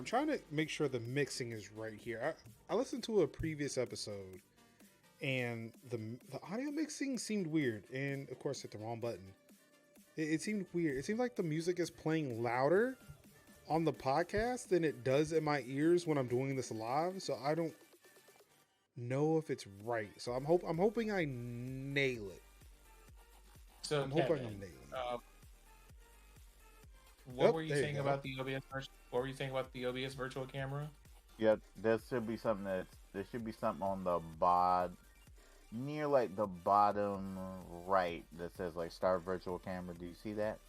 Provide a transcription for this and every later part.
I'm trying to make sure the mixing is right here. I listened to a previous episode, and the audio mixing seemed weird, and of course hit the wrong button. It seemed weird. It seemed like the music is playing louder on the podcast than it does in my ears when I'm doing this live. So I don't know if it's right. So I'm hoping I nail it. So I'm Kevin, hoping I'm nailing it. What were you saying about the OBS? What were you saying about the OBS virtual camera? Yeah, there should be something on the near like the bottom right that says like start virtual camera. Do you see that?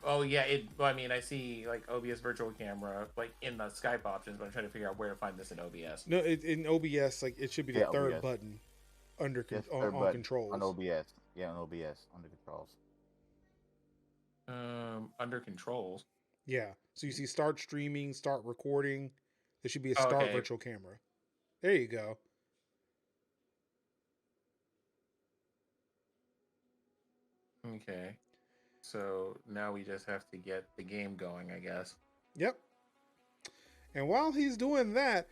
Oh yeah, I mean, I see like OBS virtual camera like in the Skype options, but I'm trying to figure out where to find this in OBS. No, in OBS, like it should be the third OBS. button under Third on button controls. on OBS. Yeah, on OBS under controls. Under controls. Yeah. So you see start streaming, start recording. There should be a start virtual camera. There you go. Okay. So now we just have to get the game going, I guess. Yep. And while he's doing that,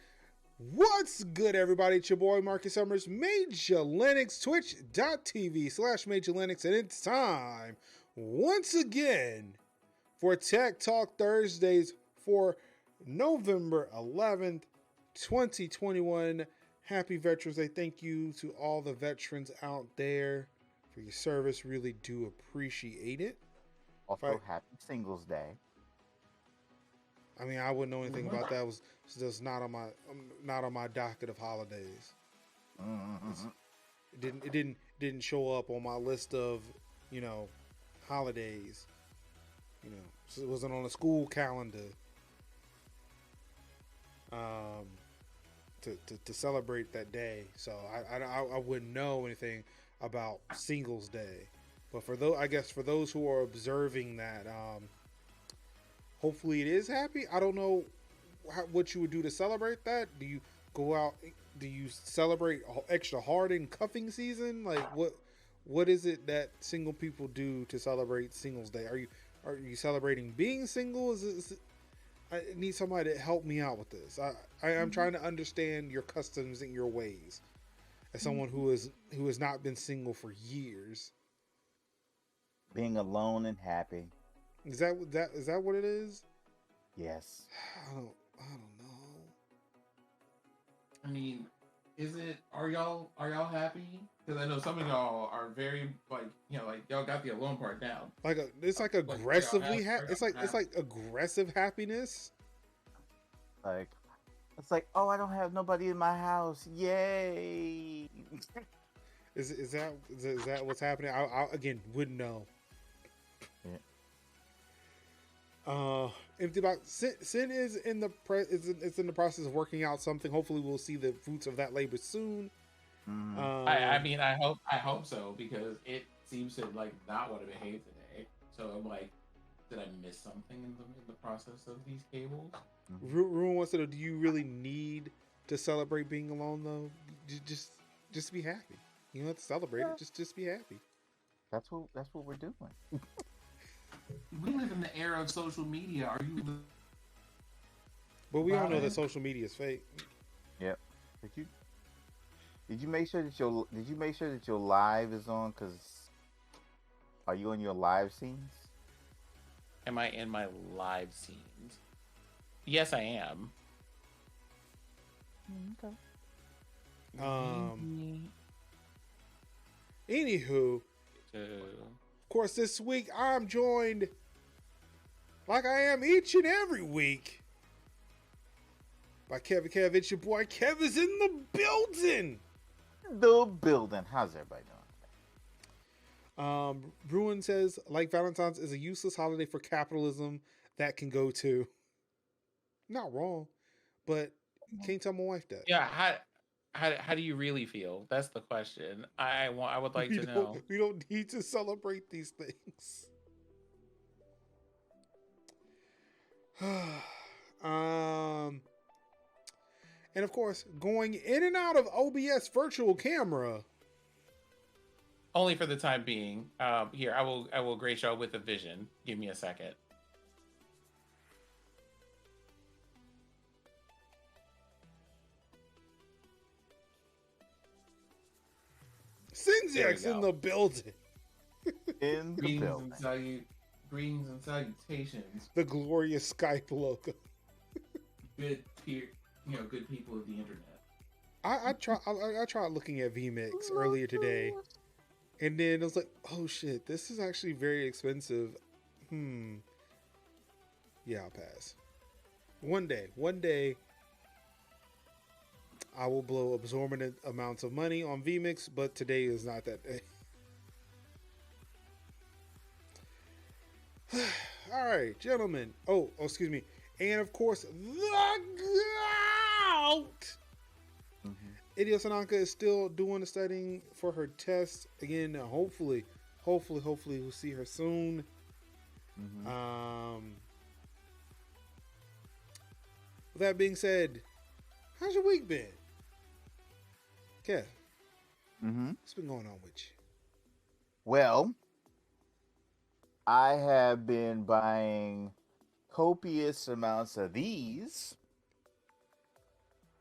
what's good, everybody? It's your boy Marcus Summers, Major Linux, twitch.tv/Major Linux, and it's time once again for Tech Talk Thursdays for November 11th, 2021. Happy Veterans Day. Thank you to all the veterans out there for your service. Really do appreciate it. Also, happy Singles Day. I mean, I wouldn't know anything about that. It was just not on my docket of holidays. It didn't show up on my list of, holidays. So it wasn't on a school calendar. To celebrate that day. So I wouldn't know anything about Singles Day. But for those who are observing that, hopefully it is happy. I don't know what you would do to celebrate that. Do you go out? Do you celebrate extra hard in cuffing season? Like what is it that single people do to celebrate Singles Day? Are you celebrating being single? I need somebody to help me out with this. I'm trying to understand your customs and your ways as someone who has not been single for years. Being alone and happy. Is that what it is? Yes. I don't know. I mean, are y'all happy? Because I know some of y'all are very like y'all got the alone part down. It's like aggressively it's like aggressive happiness. Like it's like, oh, I don't have nobody in my house. Yay. Is that what's happening? I again wouldn't know. Yeah. Empty box. Sin is in the it's in the process of working out something. Hopefully, we'll see the fruits of that labor soon. I mean, I hope so, because it seems to like not want to behave today. So I'm like, did I miss something in the process of these cables? Ruin wants to know: do you really need to celebrate being alone though? Just be happy. You don't have to celebrate it. Just be happy. That's what we're doing. We live in the era of social media. Are you? But we all know that social media is fake. Yep. Did you make sure that your live is on? Cause are you on your live scenes? Am I in my live scenes? Yes, I am. Okay. Anywho, of course, this week I'm joined, like I am each and every week, by Kev. It's your boy Kev is in the building. How's everybody doing? Bruin says, like Valentine's is a useless holiday for capitalism that can go to. Not wrong, but can't tell my wife that. Yeah, how do you really feel? That's the question. I would like to know. We don't need to celebrate these things. And of course, going in and out of OBS virtual camera. Only for the time being. Here, I will grace y'all with a vision. Give me a second. Synziak's in the building. In the Greetings building. and greetings and salutations, The glorious Skype logo. good good people of the internet. I tried looking at VMix earlier today, and then I was like, oh shit, this is actually very expensive. Yeah, I'll pass. One day, I will blow absorbent amounts of money on VMix, but today is not that day. All right, gentlemen. Oh, excuse me. And of course, the GOAT! Idio Sanaka is still doing the studying for her test. Again, hopefully we'll see her soon. With that being said, how's your week been? Kev, what's been going on with you? Well, I have been buying copious amounts of these.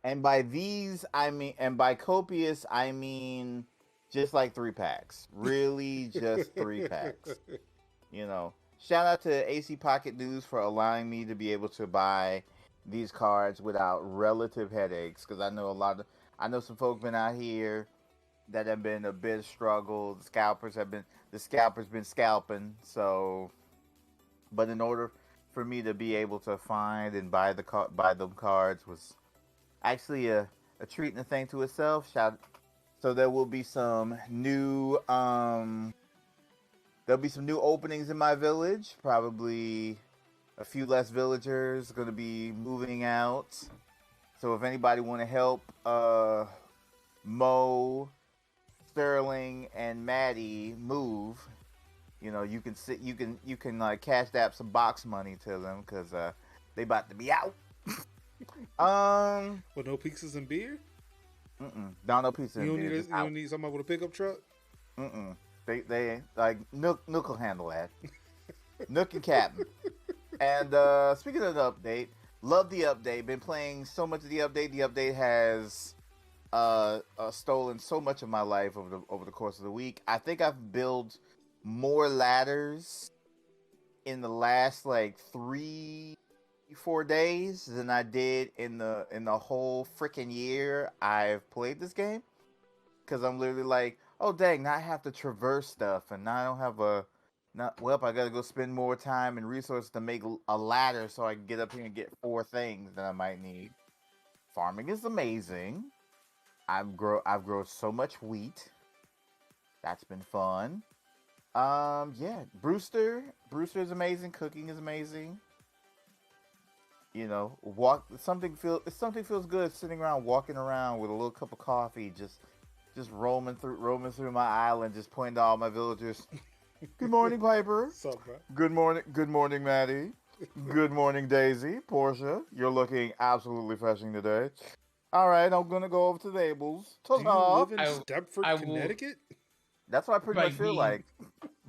And by these, by copious, I mean just like 3 packs. Really, just 3 packs. Shout out to AC Pocket News for allowing me to be able to buy these cards without relative headaches. Because I know some folk been out here that have been a bit of struggle. The scalpers been scalping. So, but in order for me to be able to find and buy them cards was actually a treat and a thing to itself. So there will be some new openings in my village. Probably a few less villagers going to be moving out. So if anybody want to help Mo, Sterling, and Maddie move, you can like cash app some box money to them because they about to be out. With no pizzas and beer? No pizzas and beer. You don't need somebody with a pickup truck? They like Nook will handle that. Nook and Captain. And speaking of the update, love the update. Been playing so much of the update. The update has stolen so much of my life over the course of the week. I think I've built more ladders in the last like 3-4 days than I did in the whole freaking year I've played this game. Because I'm literally like, oh dang, now I have to traverse stuff, and now I don't have I gotta go spend more time and resources to make a ladder so I can get up here and get 4 things that I might need. Farming is amazing. I've grown so much wheat. That's been fun. Yeah, Brewster is amazing. Cooking is amazing. Something feels good sitting around, walking around with a little cup of coffee, just roaming through my island, just pointing to all my villagers. Good morning, Piper. What's up, bro? Good morning, Maddie. Good morning, Daisy. Portia, you're looking absolutely refreshing today. All right, I'm gonna go over to the tables. Do you live in Stepford, Connecticut? That's what I pretty much feel like.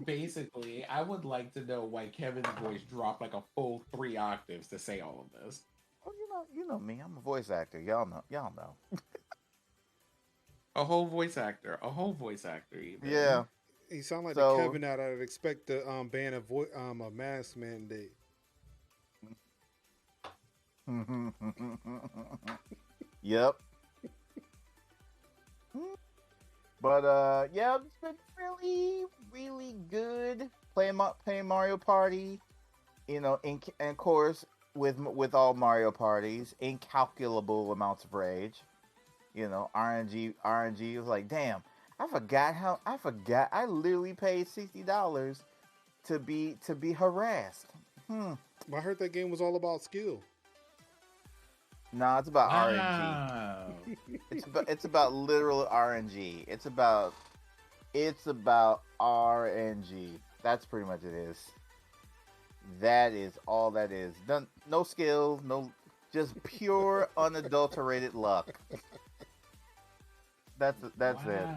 Basically, I would like to know why Kevin's voice dropped like a full 3 octaves to say all of this. Oh, you know me. I'm a voice actor. Y'all know. A whole voice actor. Even. Yeah. He sound like the Kevin that I'd expect to ban a mask mandate. Yep. But yeah, it's been really, really good playing Mario Party. And of course, with all Mario parties, incalculable amounts of rage. RNG was like, damn, I forgot I literally paid $60 to be harassed. I heard that game was all about skill. No, it's about RNG. It's about literal RNG. It's about RNG. That's pretty much it is. That is all that is. No skill, just pure unadulterated luck. That's it.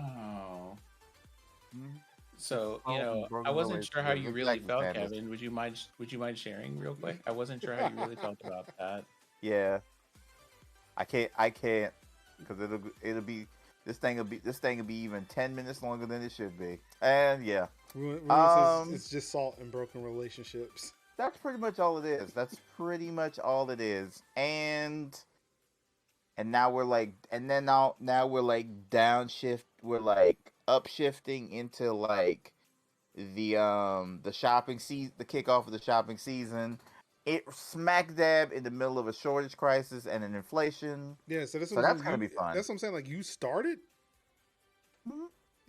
So I wasn't sure how you really felt, Kevin. Would you mind sharing real quick? I wasn't sure how you really felt about that. Yeah, I can't because it'll be This thing will be even 10 minutes longer than it should be. And yeah. Ruin says it's just salt and broken relationships. That's pretty much all it is. That's pretty much all it is. And now we're like, now we're like downshift. We're like upshifting into like the shopping season, the kickoff of the shopping season. It smack dab in the middle of a shortage crisis and an inflation. Yeah, so that's gonna be fun. That's what I'm saying. Like you started. Mm-hmm.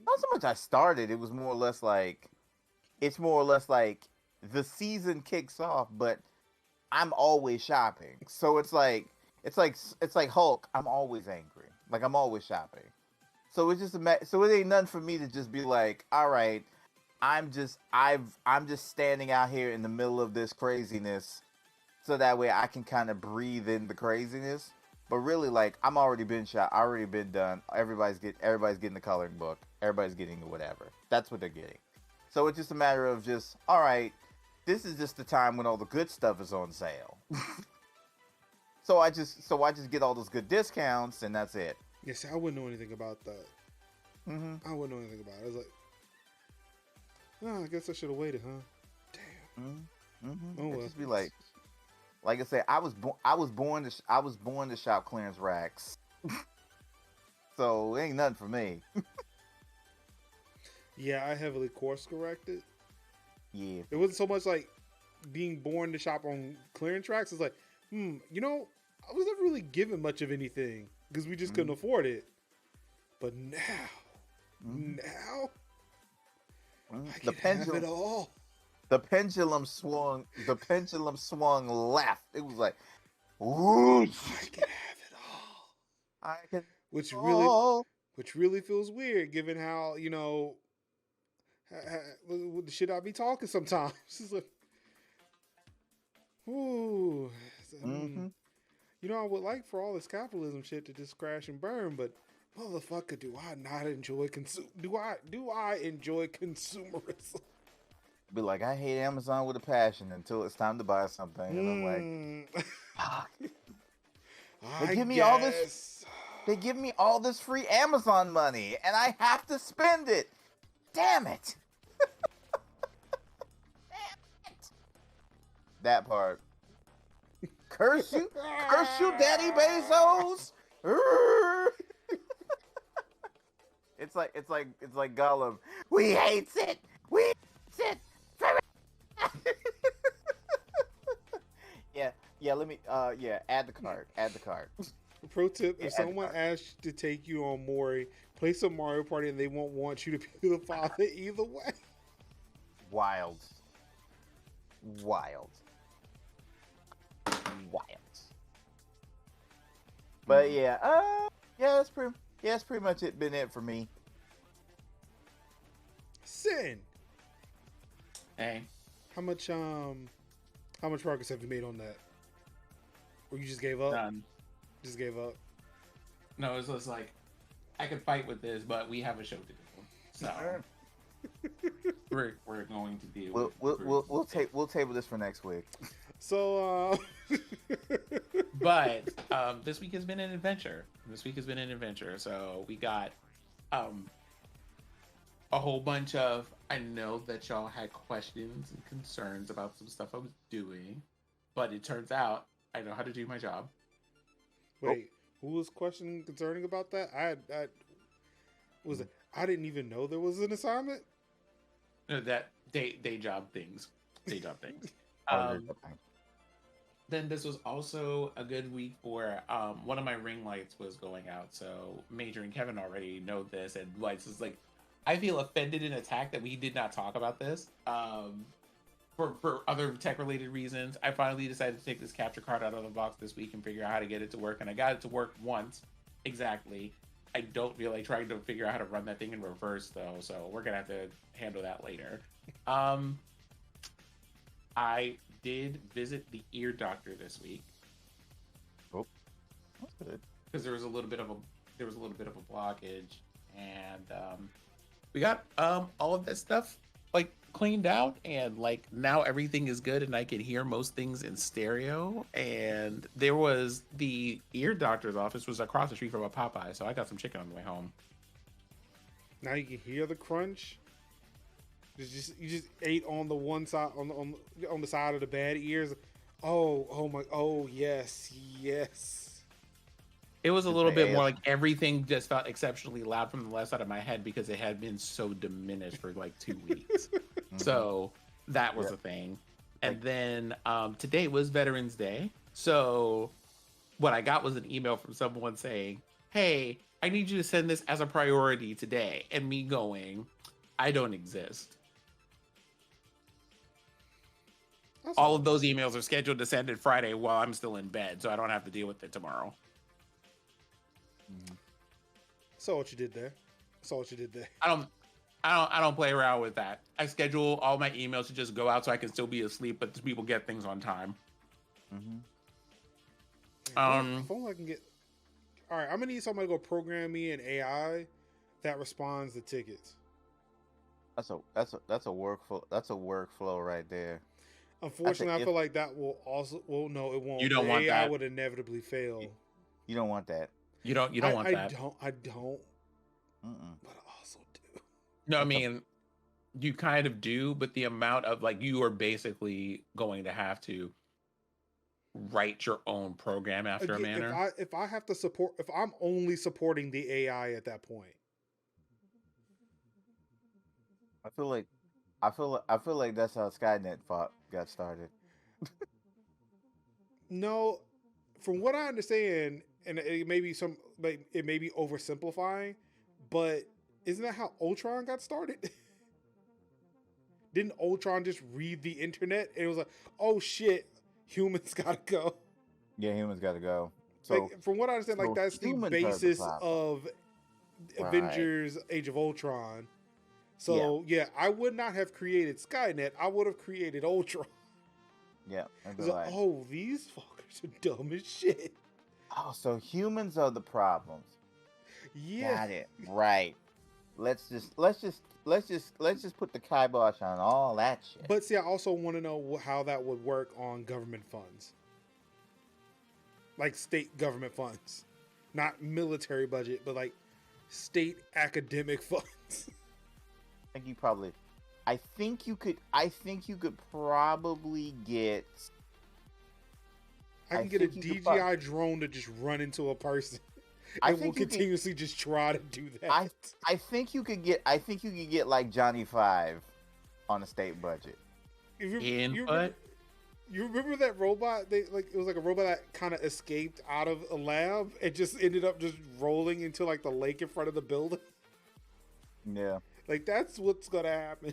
Not so much I started. It was more or less like, it's more or less like the season kicks off, but I'm always shopping. So it's like Hulk. I'm always angry. Like I'm always shopping. So it's just so it ain't nothing for me to just be like, all right, I'm just standing out here in the middle of this craziness, so that way I can kind of breathe in the craziness. But really, like I'm already been shot, already been done. Everybody's getting the coloring book. Everybody's getting whatever. That's what they're getting. So it's just a matter of just, all right, this is just the time when all the good stuff is on sale. So I just get all those good discounts, and that's it. Yeah, see, I wouldn't know anything about that. Mm-hmm. I wouldn't know anything about it. I was like, oh, I guess I should have waited, huh? Damn. Mm-hmm. Oh, well. It'd just be like I said, I was born to shop clearance racks. So it ain't nothing for me. Yeah, I heavily course corrected. Yeah. It wasn't so much like being born to shop on clearance racks. It's like, I was never really given much of anything because we just couldn't afford it. But now, I can have it all. The pendulum swung left. It was like, whoosh. I can have it all. I can. Which really feels weird, given how the shit I be talking sometimes. It's like, ooh. I would like for all this capitalism shit to just crash and burn, but motherfucker, do I not enjoy do I enjoy consumerism? Be like, I hate Amazon with a passion until it's time to buy something, and I'm like, fuck. They give me all this free Amazon money, and I have to spend it. Damn it. Damn it. That part. Curse you, Daddy Bezos. It's like Gollum. We hates it. We hates it. Yeah. Let me. Add the card. Pro tip: if someone asks you to take you on Mori, play some Mario Party, and they won't want you to be the father either way. Wild. But that's pretty much been it for me. Sin. Hey. How much progress have you made on that? Or you just gave up? None. Just gave up? No, it's just like, I could fight with this, but we have a show to do. So we're going to deal with we'll table this for next week. So but this week has been an adventure. So we got a whole bunch of, I know that y'all had questions and concerns about some stuff I was doing, but it turns out I know how to do my job. Wait, who was questioning, concerning about that? I didn't even know there was an assignment. No, that day job things. Then this was also a good week for one of my ring lights was going out. So Major and Kevin already know this, and lights is like, I feel offended and attacked that we did not talk about this. For other tech related reasons, I finally decided to take this capture card out of the box this week and figure out how to get it to work. And I got it to work once exactly. I don't feel like trying to figure out how to run that thing in reverse though, so we're gonna have to handle that later. I did visit the ear doctor this week. Oh, that's good. Because there was a little bit of a blockage, and we got all of that stuff like cleaned out, and like now everything is good, and I can hear most things in stereo. And there was the ear doctor's office was across the street from a Popeye, so I got some chicken on the way home. Now you can hear the crunch. You just ate on the one side on the side of the bad ears. Oh yes. It was a Just little the bit more air. like everything just felt exceptionally loud from the left side of my head because it had been so diminished for like 2 weeks. So that was a thing. And then today was Veterans Day. So what I got was an email from someone saying, "Hey, I need you to send this as a priority today." And me going, "I don't exist." All of those emails are scheduled to send it Friday while I'm still in bed, so I don't have to deal with it tomorrow. Saw what you did there. I don't play around with that. I schedule all my emails to just go out so I can still be asleep, but people get things on time. If only I can get. All right, I'm gonna need somebody to go program me an AI that responds to tickets. That's a workflow right there. Unfortunately, I feel like that will also. Well, no, it won't. You don't want AI that. would inevitably fail. You don't want that. You don't want that. I don't. But I also do. No, I mean, you kind of do, but the amount of like you are basically going to have to write your own program after a manner. If I have to support, if I'm only supporting the AI at that point, I feel like that's how Skynet got started. no. From what I understand, and it may be it may be oversimplifying, but isn't that how Ultron got started? Didn't Ultron just read the internet and it was like, oh shit, humans gotta go? Yeah, humans gotta go. So like, from what I understand, like that's the basis of Avengers Age of Ultron. So yeah, I would not have created Skynet. I would have created Ultron. Yeah. Like, oh, these fuckers are dumb as shit. Oh, so humans are the problems. Yeah. Got it. Right. Let's just put the kibosh on all that shit. But see, I also want to know how that would work on government funds. Like state government funds. Not military budget, but like state academic funds. I think you could probably get I can get a DJI drone to just run into a person. And we'll continuously just try to do that. I think you could get like Johnny 5 on a state budget. You remember that robot? It was like a robot that kind of escaped out of a lab and just ended up just rolling into like the lake in front of the building. Yeah. Like that's what's gonna happen.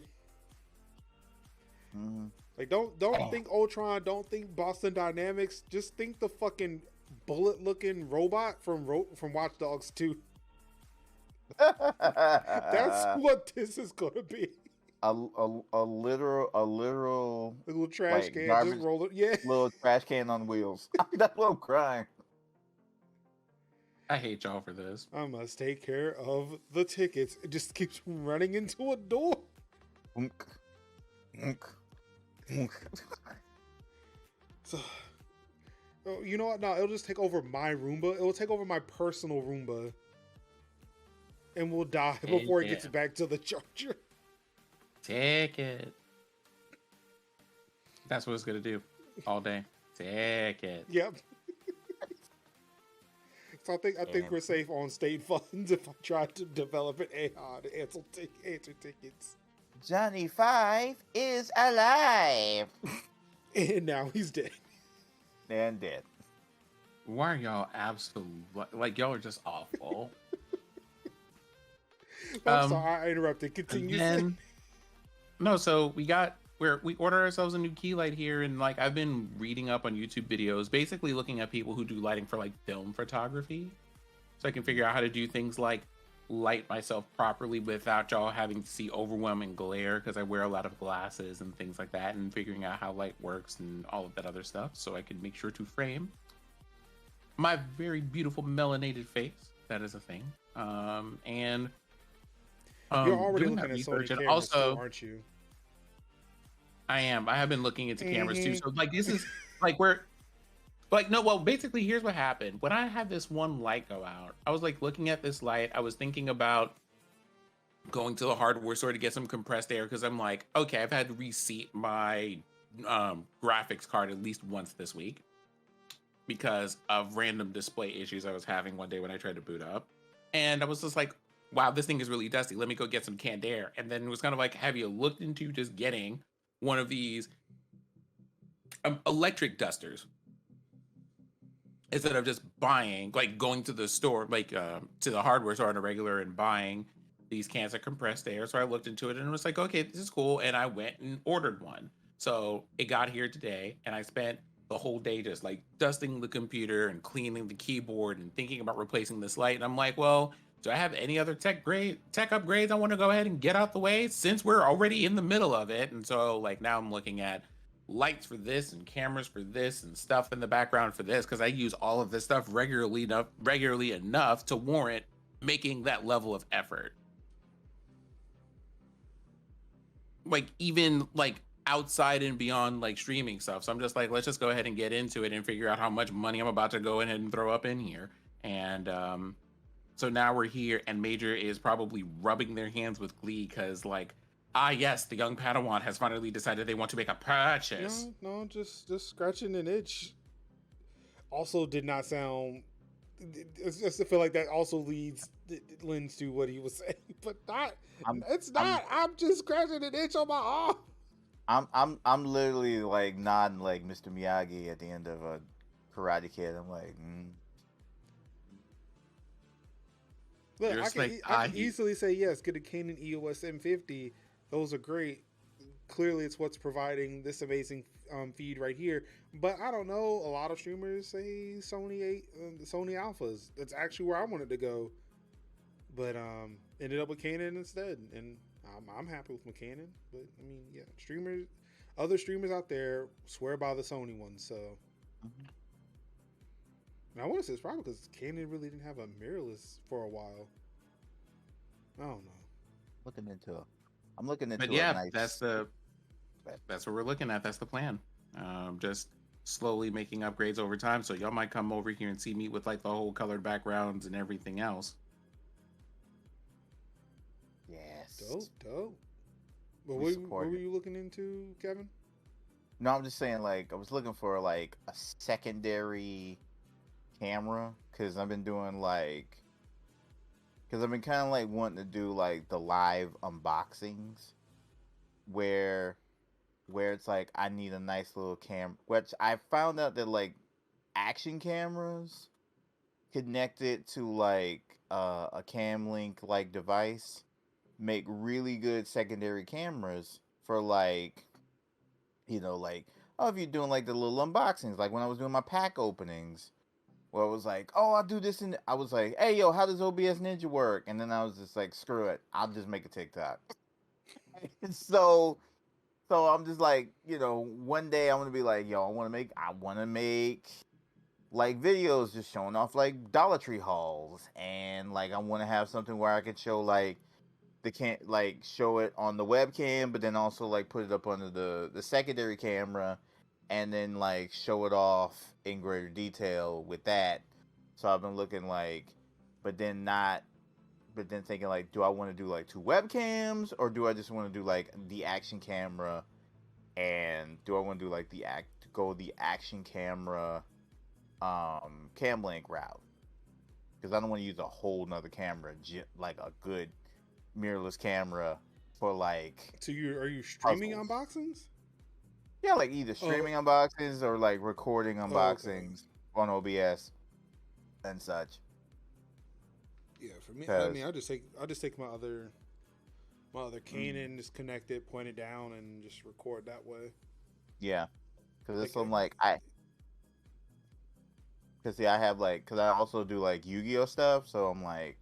Mm-hmm. Like don't think Ultron, don't think Boston Dynamics. Just think the fucking bullet-looking robot from Watch Dogs 2. That's what this is gonna be. A literal little trash can garbage, just roll it. Yeah, little trash can on wheels. That's what I'm crying. I hate y'all for this. I must take care of the tickets. It just keeps running into a door. So, you know what? No, it'll just take over my Roomba. It will take over my personal Roomba. And we'll die before it gets back to the charger. Ticket. That's what it's going to do all day. Ticket. Yep. So I think we're safe on state funds if I try to develop an AI to answer tickets. Johnny 5 is alive. And now he's dead. And dead. Why are y'all absolute? Y'all are just awful. I'm sorry, I interrupted. Continue. No, so we ordered ourselves a new key light here, and I've been reading up on YouTube videos, basically looking at people who do lighting for film photography, so I can figure out how to do things like light myself properly without y'all having to see overwhelming glare, because I wear a lot of glasses and things like that, and figuring out how light works and all of that other stuff, so I can make sure to frame my very beautiful melanated face. That is a thing. You're already looking at Sony cameras, aren't you? I am. I have been looking into cameras too. Mhm. So like this is like where like no, well basically here's what happened. When I had this one light go out, I was like looking at this light, I was thinking about going to the hardware store to get some compressed air because I'm like, okay, I've had to reseat my graphics card at least once this week because of random display issues I was having one day when I tried to boot up. And I was just like, wow, this thing is really dusty. Let me go get some canned air. And then it was kind of like, have you looked into just getting one of these electric dusters instead of just buying, like going to the store, like to the hardware store on a regular and buying these cans of compressed air? So I looked into it and was like, okay, this is cool. And I went and ordered one. So it got here today and I spent the whole day just like dusting the computer and cleaning the keyboard and thinking about replacing this light. And I'm like, well, do I have any other tech upgrades I want to go ahead and get out the way since we're already in the middle of it? And so like now I'm looking at lights for this and cameras for this and stuff in the background for this because I use all of this stuff regularly enough to warrant making that level of effort. Like even like outside and beyond like streaming stuff. So I'm just like, let's just go ahead and get into it and figure out how much money I'm about to go ahead and throw up in here. And so now we're here and Major is probably rubbing their hands with glee because like, ah yes, the young Padawan has finally decided they want to make a purchase. No, just scratching an itch. Also, did not sound. It's just I feel like that also lends to what he was saying, but not. It's not. I'm just scratching an itch on my arm. I'm literally like nodding like Mr. Miyagi at the end of a Karate Kid. I'm like, Look, I can easily say yes. Get a Canon EOS M50. Those are great. Clearly, it's what's providing this amazing feed right here. But I don't know. A lot of streamers say Sony Alphas. That's actually where I wanted to go. But ended up with Canon instead, and I'm happy with my Canon. But I mean, yeah, other streamers out there swear by the Sony ones. So. And I want to say it's probably because Canon really didn't have a mirrorless for a while. I don't know. I'm looking into. But yeah, that's what we're looking at. That's the plan. Just slowly making upgrades over time. So y'all might come over here and see me with like the whole colored backgrounds and everything else. Yes. Dope. But what were you looking into, Kevin? No, I'm just saying like I was looking for like a secondary camera because I've been doing like because I've been kind of like wanting to do like the live unboxings where it's like I need a nice little camera, which I found out that like action cameras connected to like a cam link like device make really good secondary cameras for like like if you're doing like the little unboxings, like when I was doing my pack openings. Well, it was like, oh, I'll do this, and I was like, hey, yo, how does OBS Ninja work? And then I was just like, screw it, I'll just make a TikTok. so I'm just like, one day I'm gonna be like, yo, I want to make like videos just showing off like Dollar Tree hauls, and like I want to have something where I could show like show it on the webcam, but then also like put it up under the secondary camera. And then like show it off in greater detail with that. So I've been looking like, but then thinking like, do I want to do like 2 webcams or do I just want to do like the action camera? And do I want to do like the action camera, cam link route? Because I don't want to use a whole nother camera, like a good mirrorless camera for like. So are you streaming unboxings? Yeah, like either streaming unboxings or like recording unboxings on OBS and such. Yeah, for me, I mean, I just take my other Canon, just connect it, point it down, and just record that way. Yeah, because it's like because I also do like Yu-Gi-Oh stuff, so I'm like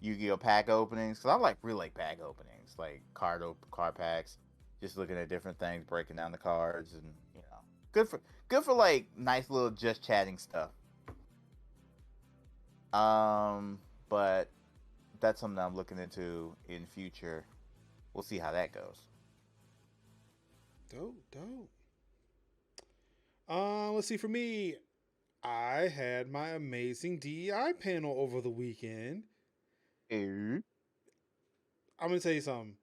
Yu-Gi-Oh pack openings. Because I really like pack openings, like card packs. Just looking at different things, breaking down the cards, and good for like nice little just chatting stuff. But that's something I'm looking into in future. We'll see how that goes. Dope. Let's see. For me, I had my amazing DEI panel over the weekend. Hey. I'm gonna tell you something.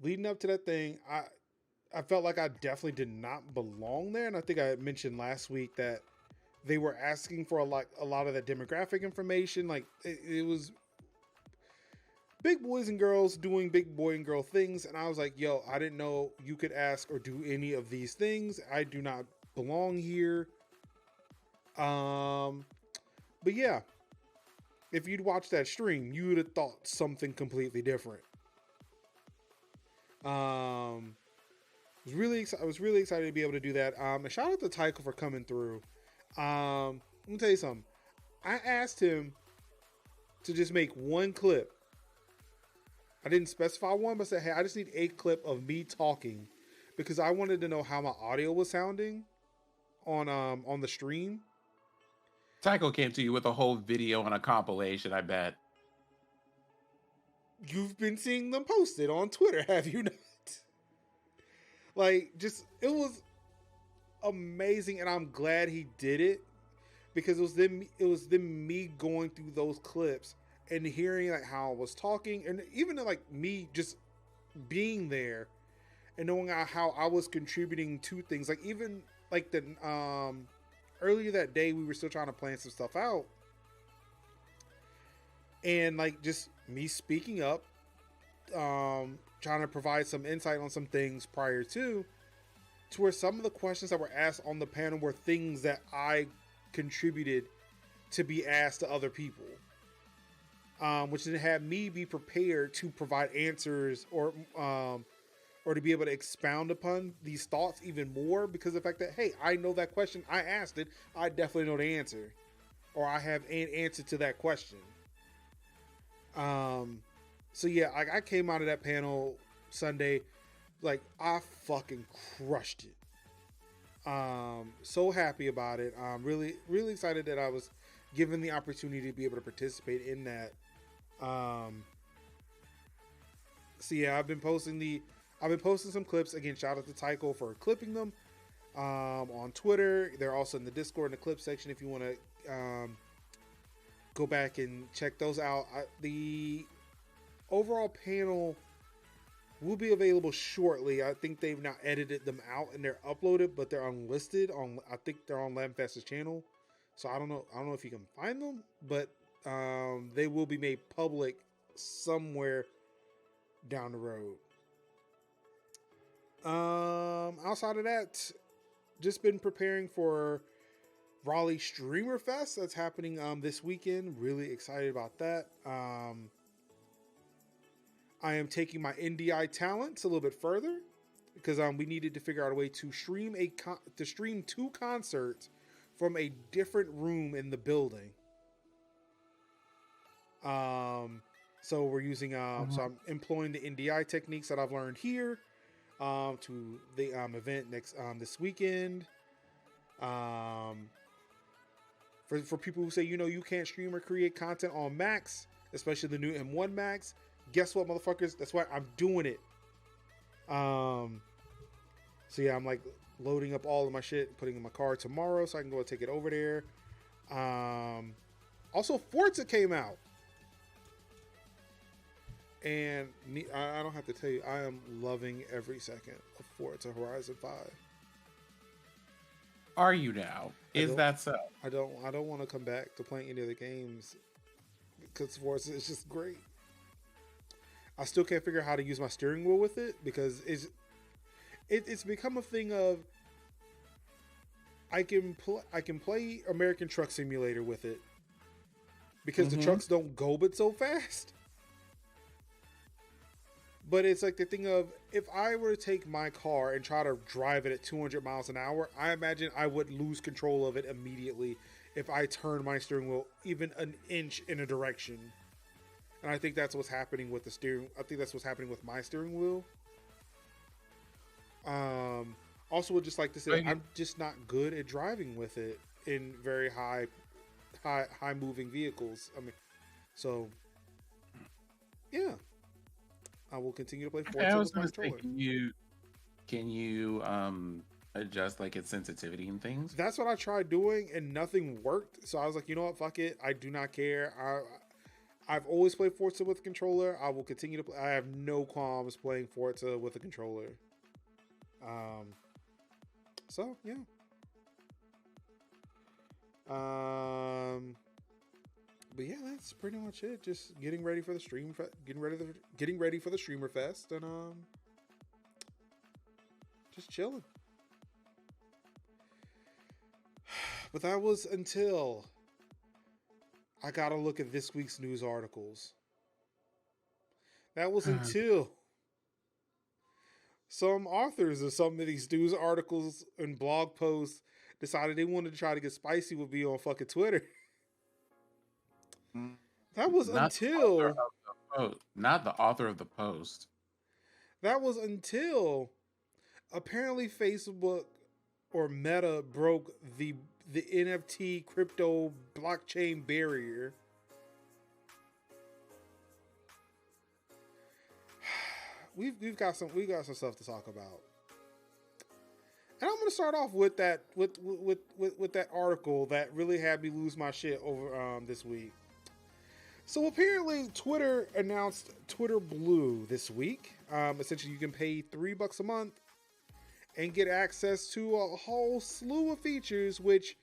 Leading up to that thing, I felt like I definitely did not belong there, and I think I mentioned last week that they were asking for a lot of that demographic information. Like it was big boys and girls doing big boy and girl things, and I was like, yo, I didn't know you could ask or do any of these things. I do not belong here. But yeah, if you'd watched that stream, you would have thought something completely different. I was really excited to be able to do that. And shout out to Tycho for coming through. Let me tell you something. I asked him to just make one clip. I didn't specify one, but I said, hey, I just need a clip of me talking because I wanted to know how my audio was sounding on the stream. Tycho came to you with a whole video and a compilation, I bet. You've been seeing them posted on Twitter, have you not? Like, just, it was amazing, and I'm glad he did it because it was them me going through those clips and hearing like how I was talking, and even like me just being there and knowing how I was contributing to things. Like even like the earlier that day we were still trying to plan some stuff out, and like just me speaking up, trying to provide some insight on some things prior to where some of the questions that were asked on the panel were things that I contributed to be asked to other people, which then had me be prepared to provide answers or to be able to expound upon these thoughts even more because of the fact that, hey, I know that question, I asked it, I definitely know the answer, or I have an answer to that question. So yeah, I came out of that panel Sunday, like I fucking crushed it. So happy about it. I'm really excited that I was given the opportunity to be able to participate in that. So yeah, I've been posting some clips. Again, shout out to Tycho for clipping them on Twitter. They're also in the Discord in the clip section if you want to go back and check those out. The overall panel will be available shortly. I think they've now edited them out and they're uploaded, but they're unlisted on. I think they're on Lamfest's channel, so I don't know if you can find them, but they will be made public somewhere down the road. Outside of that, just been preparing for Raleigh Streamer Fest that's happening this weekend. Really excited about that. I am taking my NDI talents a little bit further because we needed to figure out a way to stream stream 2 concerts from a different room in the building. So we're using so I'm employing the NDI techniques that I've learned here to the event next this weekend. For people who say you can't stream or create content on Macs, especially the new M1 Macs, guess what, motherfuckers? That's why I'm doing it. So yeah, I'm like loading up all of my shit, putting in my car tomorrow so I can go and take it over there. Also, Forza came out. And I don't have to tell you, I am loving every second of Forza Horizon 5. Are you now? Is that so? I don't want to come back to playing any of the games because Forza is just great. I still can't figure out how to use my steering wheel with it because it's become a thing of I can play American Truck Simulator with it because the trucks don't go but so fast. But it's like the thing of if I were to take my car and try to drive it at 200 miles an hour, I imagine I would lose control of it immediately if I turn my steering wheel even an inch in a direction. And I think that's what's happening with the steering. I think that's what's happening with my steering wheel. Also, would just like to say I'm just not good at driving with it in very high moving vehicles. I mean, so yeah, I will continue to play Forza with my controller. Can you adjust like its sensitivity and things? That's what I tried doing, and nothing worked. So I was like, you know what, fuck it. I do not care. I've always played Forza with a controller. I will continue to play. I have no qualms playing Forza with a controller. So yeah. But yeah, that's pretty much it. Just getting ready for the stream, getting ready for the Streamer Fest, and just chilling. But that was until I got to look at this week's news articles. That was until some authors of some of these news articles and blog posts decided they wanted to try to get spicy with me on fucking Twitter. That was not not the author of the post. That was until apparently Facebook or Meta broke the NFT crypto blockchain barrier. We've got some stuff to talk about. And I'm going to start off with that with that article that really had me lose my shit over this week. So apparently Twitter announced Twitter Blue this week. Essentially you can pay $3 a month and get access to a whole slew of features, which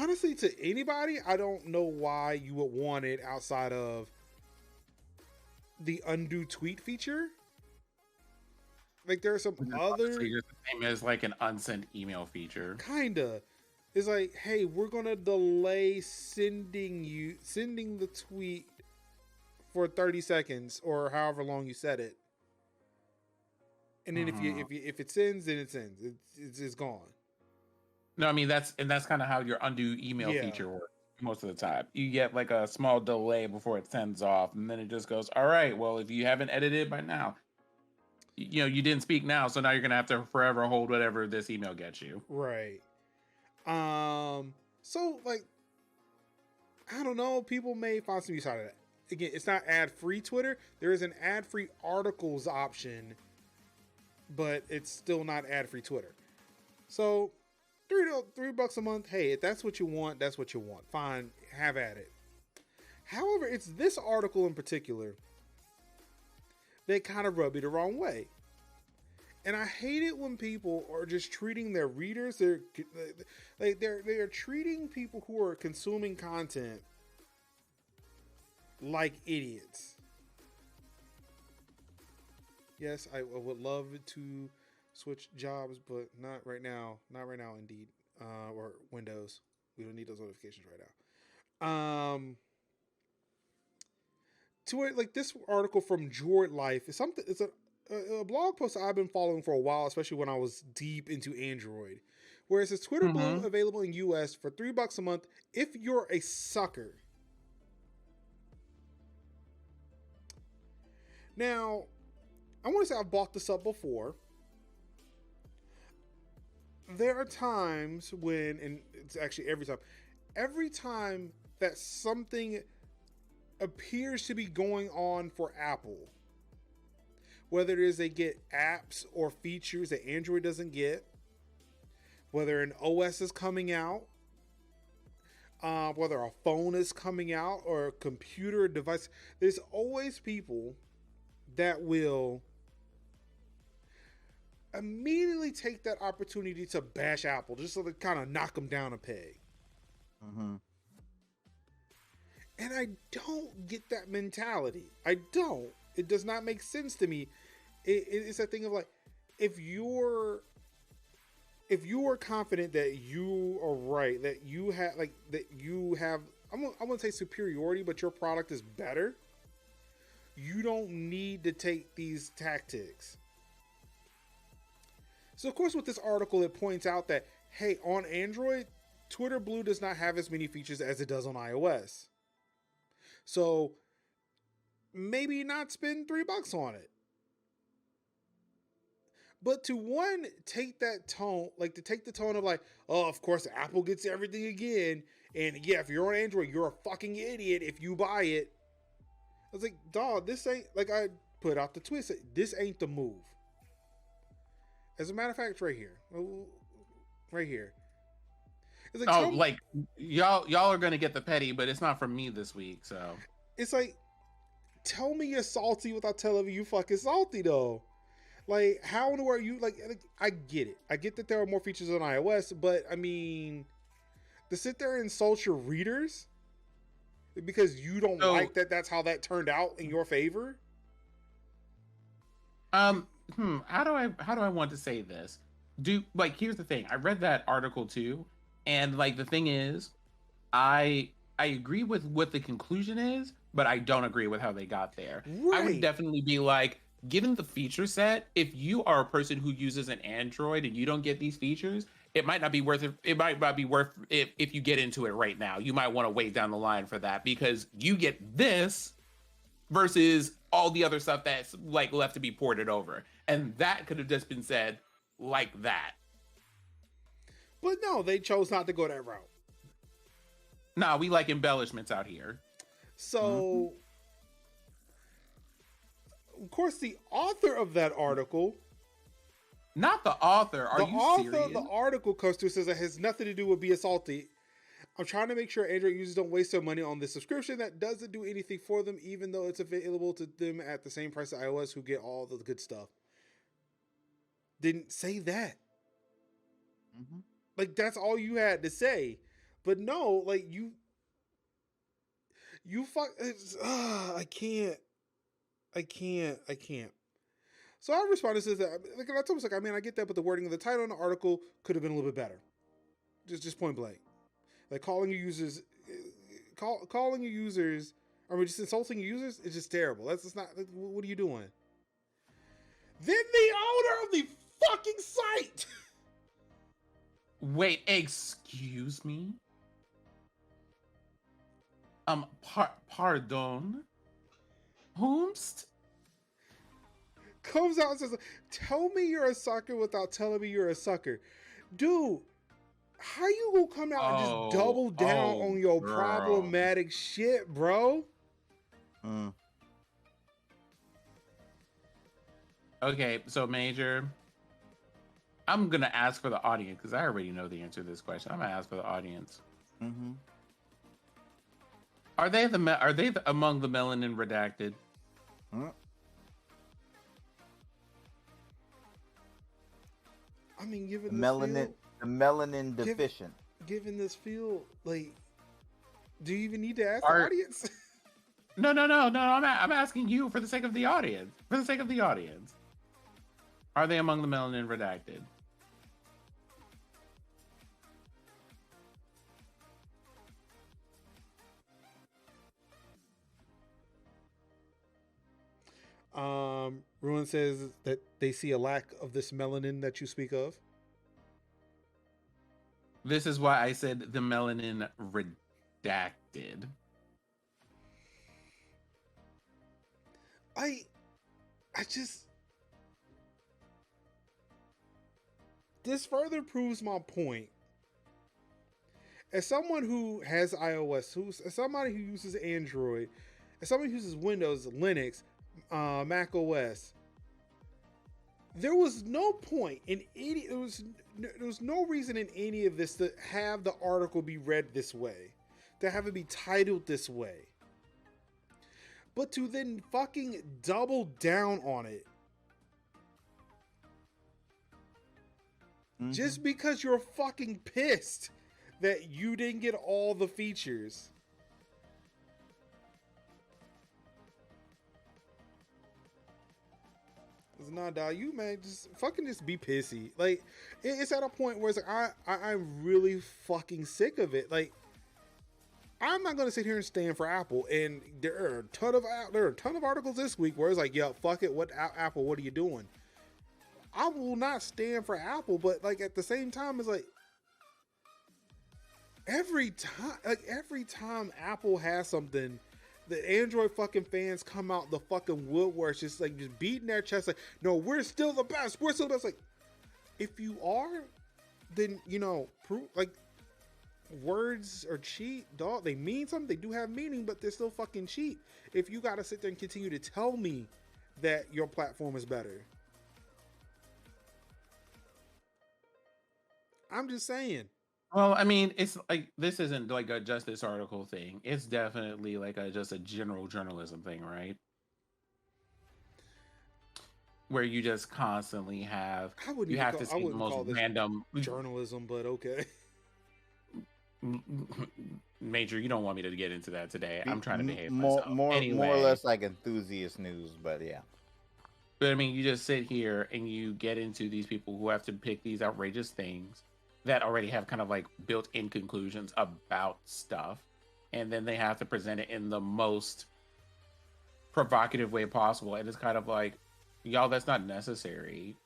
honestly to anybody, I don't know why you would want it outside of the undo tweet feature. Like there are some other the same as like an unsent email feature. Kinda. It's like, hey, we're gonna delay sending the tweet for 30 seconds or however long you said it. And then if it sends, then it sends. It's gone. No, I mean that's kind of how your undo email feature works most of the time. You get like a small delay before it sends off, and then it just goes, all right, well, if you haven't edited by now, you didn't speak now, so now you're gonna have to forever hold whatever this email gets you. Right. So like, I don't know, people may find some use out of that. Again, it's not ad-free Twitter. There is an ad-free articles option, but it's still not ad-free Twitter. So $3 a month. Hey, if that's what you want, that's what you want. Fine, have at it. However, it's this article in particular that kind of rubbed me the wrong way. And I hate it when people are just treating their readers, they're treating people who are consuming content like idiots. Yes, I would love to switch jobs, but not right now. Not right now, Indeed, or Windows. We don't need those notifications right now. To it, like this article from Droid Life is something. It's a blog post I've been following for a while, especially when I was deep into Android, where it says Twitter Blue available in US for $3 a month if you're a sucker. Now, I want to say I've bought this up before. There are times when, and it's actually every time that something appears to be going on for Apple, whether it is they get apps or features that Android doesn't get, whether an OS is coming out, whether a phone is coming out or a computer device, there's always people that will immediately take that opportunity to bash Apple, just so to kind of knock them down a peg. And I don't get that mentality. I don't. It does not make sense to me. It's a thing of like, if you are confident that you are right, that you have I'm gonna say superiority, but your product is better, you don't need to take these tactics. So of course with this article, it points out that, hey, on Android, Twitter Blue does not have as many features as it does on iOS. So maybe not spend $3 on it. But to take that tone, like to take the tone of like, oh, of course Apple gets everything again. And yeah, if you're on Android, you're a fucking idiot if you buy it. I was like, dog, this ain't, like I put out the tweet, this ain't the move. As a matter of fact, it's right here. Right here. It's like, Oh, like y'all are gonna get the petty, but it's not from me this week. So it's like, tell me you're salty without telling me you fucking salty though. Like, how in the world you like? I get it. I get that there are more features on iOS, but I mean, to sit there and insult your readers because you don't like that. That's how that turned out in your favor. How do I want to say this? Here's the thing. I read that article too, and like the thing is, I agree with what the conclusion is, but I don't agree with how they got there. Right. I would definitely be like, given the feature set, if you are a person who uses an Android and you don't get these features, it might not be worth it. It might not be worth it if you get into it right now. You might want to wait down the line for that because you get this versus all the other stuff that's like left to be ported over. And that could have just been said like that. But no, they chose not to go that route. Nah, we like embellishments out here. So, of course, the author of that article... Not the author. Are you serious? The author of the article comes to says it has nothing to do with being salty. I'm trying to make sure Android users don't waste their money on this subscription that doesn't do anything for them, even though it's available to them at the same price as iOS, who get all the good stuff. Didn't say that. Mm-hmm. Like, that's all you had to say. But no, like, you fuck, I can't. So I responded to that. Like, I told him, like, I mean, I get that, but the wording of the title in the article could have been a little bit better. Just point blank. Like, calling your users, I mean, just insulting your users is just terrible. That's just not, like, what are you doing? Then the owner of the fucking site. Wait, excuse me? Pardon? Whomst? Comes out and says, tell me you're a sucker without telling me you're a sucker. Dude, how you gonna come out and just double down on your problematic shit, bro? Okay, so Major, I'm gonna ask for the audience because I already know the answer to this question. I'm gonna ask for the audience. Mm-hmm. Are they among the melanin redacted? I mean, given the melanin deficient. Given this field, like, do you even need to ask the audience? No. I'm asking you for the sake of the audience. For the sake of the audience, are they among the melanin redacted? Ruin says that they see a lack of this melanin that you speak of. This is why I said the melanin redacted. I just... This further proves my point. As someone who has iOS, as somebody who uses Android, as somebody who uses Windows, Linux, Mac OS, there was no point in any, there was no reason in any of this to have the article be read this way, to have it be titled this way, but to then fucking double down on it just because you're fucking pissed that you didn't get all the features. Nah, dog, you man, just be pissy. Like, it's at a point where it's like I'm really fucking sick of it. Like, I'm not gonna sit here and stand for Apple. And there are a ton of articles this week where it's like, yeah, fuck it, what Apple? What are you doing? I will not stand for Apple, but like at the same time, it's like every time Apple has something, the Android fucking fans come out the fucking woodwork, just beating their chest, like, no, we're still the best. We're still the best. Like, if you are, then, prove, like, words are cheap, dog. They mean something. They do have meaning, but they're still fucking cheap. If you gotta sit there and continue to tell me that your platform is better. I'm just saying. Well, I mean, it's like this isn't like a just this article thing. It's definitely like just a general journalism thing, right? Where you just constantly have you have to I see the wouldn't most call this random journalism, but okay. Major. You don't want me to get into that today. I'm trying to behave More, myself more or anyway. less like enthusiast news, but yeah. But I mean, you just sit here and you get into these people who have to pick these outrageous things that already have kind of like built-in conclusions about stuff, and then they have to present it in the most provocative way possible. And it's kind of like, y'all, that's not necessary.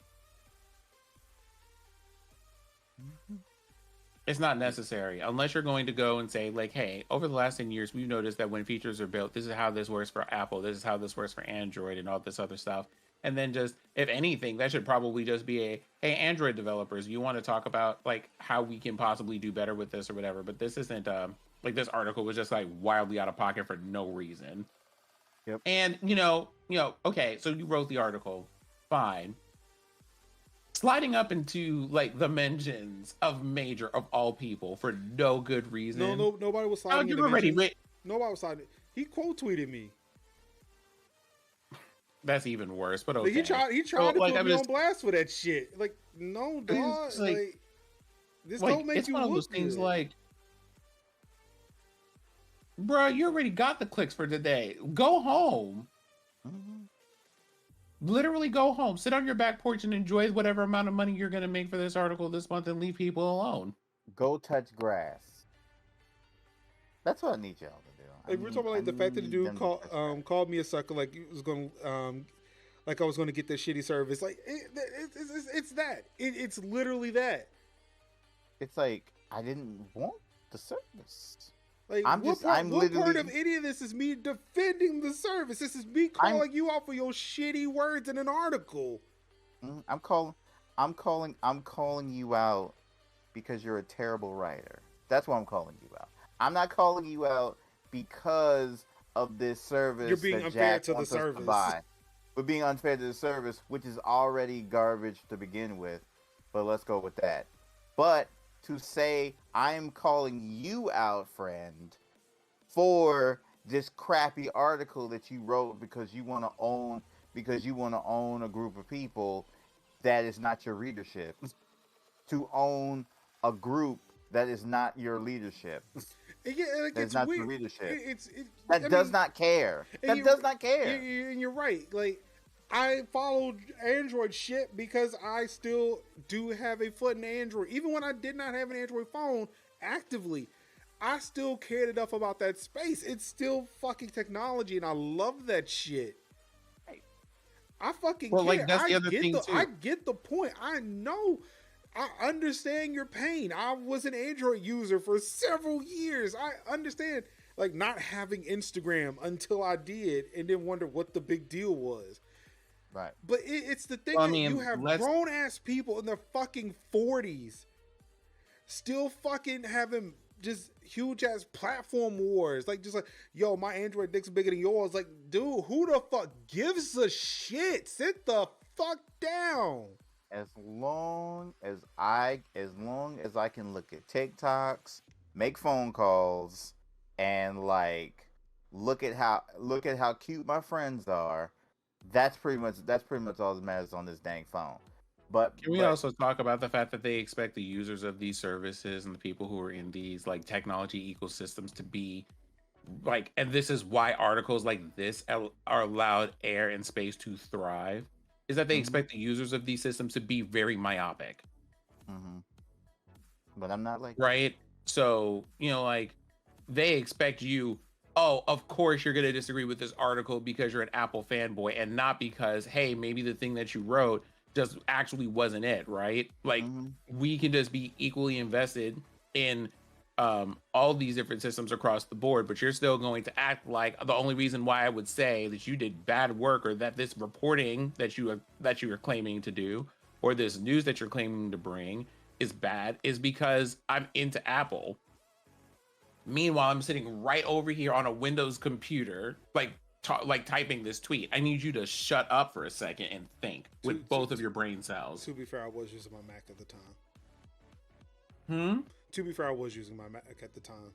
It's not necessary unless you're going to go and say like, hey, over the last 10 years, we've noticed that when features are built, this is how this works for Apple, this is how this works for Android, and all this other stuff. And then just, if anything, that should probably just be a, hey, Android developers, you want to talk about like how we can possibly do better with this or whatever. But this isn't like this article was just like wildly out of pocket for no reason. Yep. And okay, so you wrote the article, fine. Sliding up into like the mentions of Major of all people for no good reason. No, nobody was sliding. You already nobody was sliding. He quote tweeted me. That's even worse. But okay, like, he tried to put me on blast for that shit. Like, no, dog. Like this don't make you look good. It's one of those things like, bro, you already got the clicks for today. Go home. Mm-hmm. Literally go home, sit on your back porch and enjoy whatever amount of money you're going to make for this article this month and leave people alone. Go touch grass. That's what I need y'all to do. Like, we're talking about like the fact that the dude called me a sucker, like he was going like I was going to get that shitty service. Like it's that. It's literally that. It's like I didn't want the service. Like, what part of any of this is me defending the service? This is me calling you out for your shitty words in an article. I'm calling you out because you're a terrible writer. That's why I'm calling you out. I'm not calling you out because of this service. You're being unfair to the service. We're being unfair to the service, which is already garbage to begin with. But let's go with that. But to say I'm calling you out, friend, for this crappy article that you wrote because you want to own a group of people that is not your readership, to own a group that is not your leadership. Yeah, like, that's not weird. Your leadership. That does not care. That does not care. And you're right. Like, I followed Android shit because I still do have a foot in Android. Even when I did not have an Android phone actively, I still cared enough about that space. It's still fucking technology, and I love that shit. I fucking care. Like, that's the other thing too. I get the point. I know. I understand your pain. I was an Android user for several years. I understand, like, not having Instagram until I did, and then wonder what the big deal was. Right. But it's the thing that you have grown ass people in their fucking 40s still fucking having just huge ass platform wars. Like, just like, yo, my Android dick's bigger than yours. Like, dude, who the fuck gives a shit? Sit the fuck down. As long as I can look at TikToks, make phone calls, and like look at how cute my friends are, that's pretty much all that matters on this dang phone. But can we also talk about the fact that they expect the users of these services and the people who are in these like technology ecosystems to be like, and this is why articles like this are allowed air and space to thrive, is that they expect the users of these systems to be very myopic. But I'm not like right. So, like they expect you, oh, of course you're going to disagree with this article because you're an Apple fanboy and not because, hey, maybe the thing that you wrote just actually wasn't it, right? Like we can just be equally invested in all these different systems across the board, but you're still going to act like the only reason why I would say that you did bad work or that this reporting that you are claiming to do or this news that you're claiming to bring is bad is because I'm into Apple. Meanwhile, I'm sitting right over here on a Windows computer, like typing this tweet. I need you to shut up for a second and think with both of your brain cells. To be fair, I was using my Mac at the time. To be fair, I was using my Mac at the time.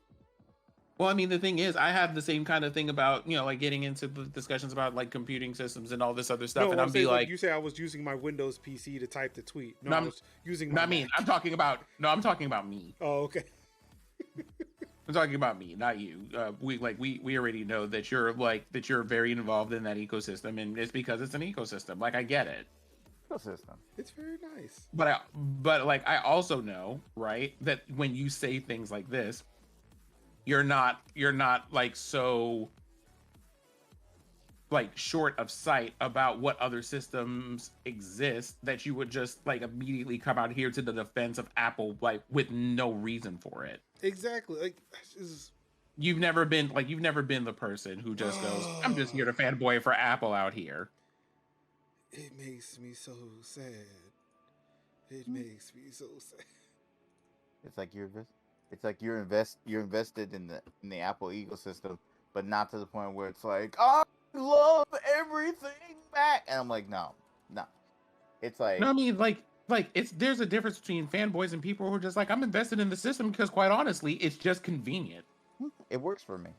Well, I mean, the thing is, I have the same kind of thing about, like getting into the discussions about like computing systems and all this other stuff. No, And I'm I'm be saying, like, you say I was using my Windows PC to type the tweet. No, no, I was using my I mean, Mac. I'm talking about me. Oh, okay. I'm talking about me, not you. We already know that you're very involved in that ecosystem, and it's because it's an ecosystem. Like, I get it. Ecosystem. It's very nice. But I also know, right, that when you say things like this, you're not like so like short of sight about what other systems exist that you would just like immediately come out here to the defense of Apple like with no reason for it. Exactly. Like, you've never been the person who just goes, I'm just here to fanboy for Apple out here. It makes me so sad. It makes me so sad. It's like you're invested in the Apple ecosystem, but not to the point where it's like, I love everything back, and I'm like, no. It's like, no, I mean, there's a difference between fanboys and people who are just like, I'm invested in the system because quite honestly, it's just convenient. It works for me.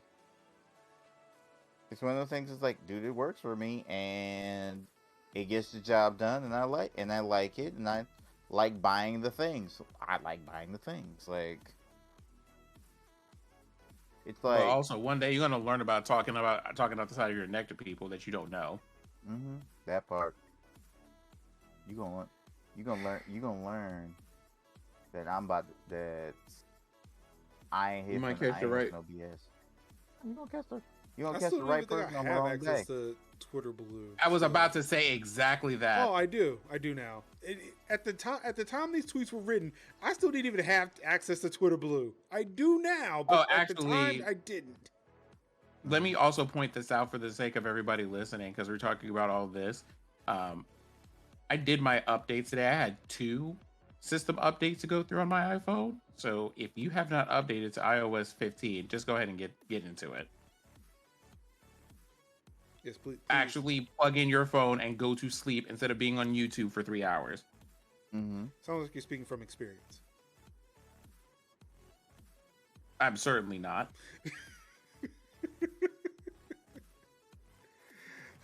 It's one of those things. It's like, dude, it works for me, and it gets the job done, and I like it, and I like buying the things. Like, it's like. Well, also, one day you're gonna learn about talking out the side of your neck to people that you don't know. That part. You gonna learn that I ain't here. You might catch the right. No BS. You gonna catch the right person on the wrong day. To Twitter Blue. I was about to say exactly that. Oh, I do now. At the time these tweets were written, I still didn't even have access to Twitter Blue. I do now, but at the time I didn't. Let me also point this out for the sake of everybody listening, because we're talking about all this. I did my updates today. I had 2 system updates to go through on my iPhone. So if you have not updated to iOS 15, just go ahead and get into it. Yes, please. Actually plug in your phone and go to sleep instead of being on YouTube for 3 hours. Sounds like you're speaking from experience. I'm certainly not.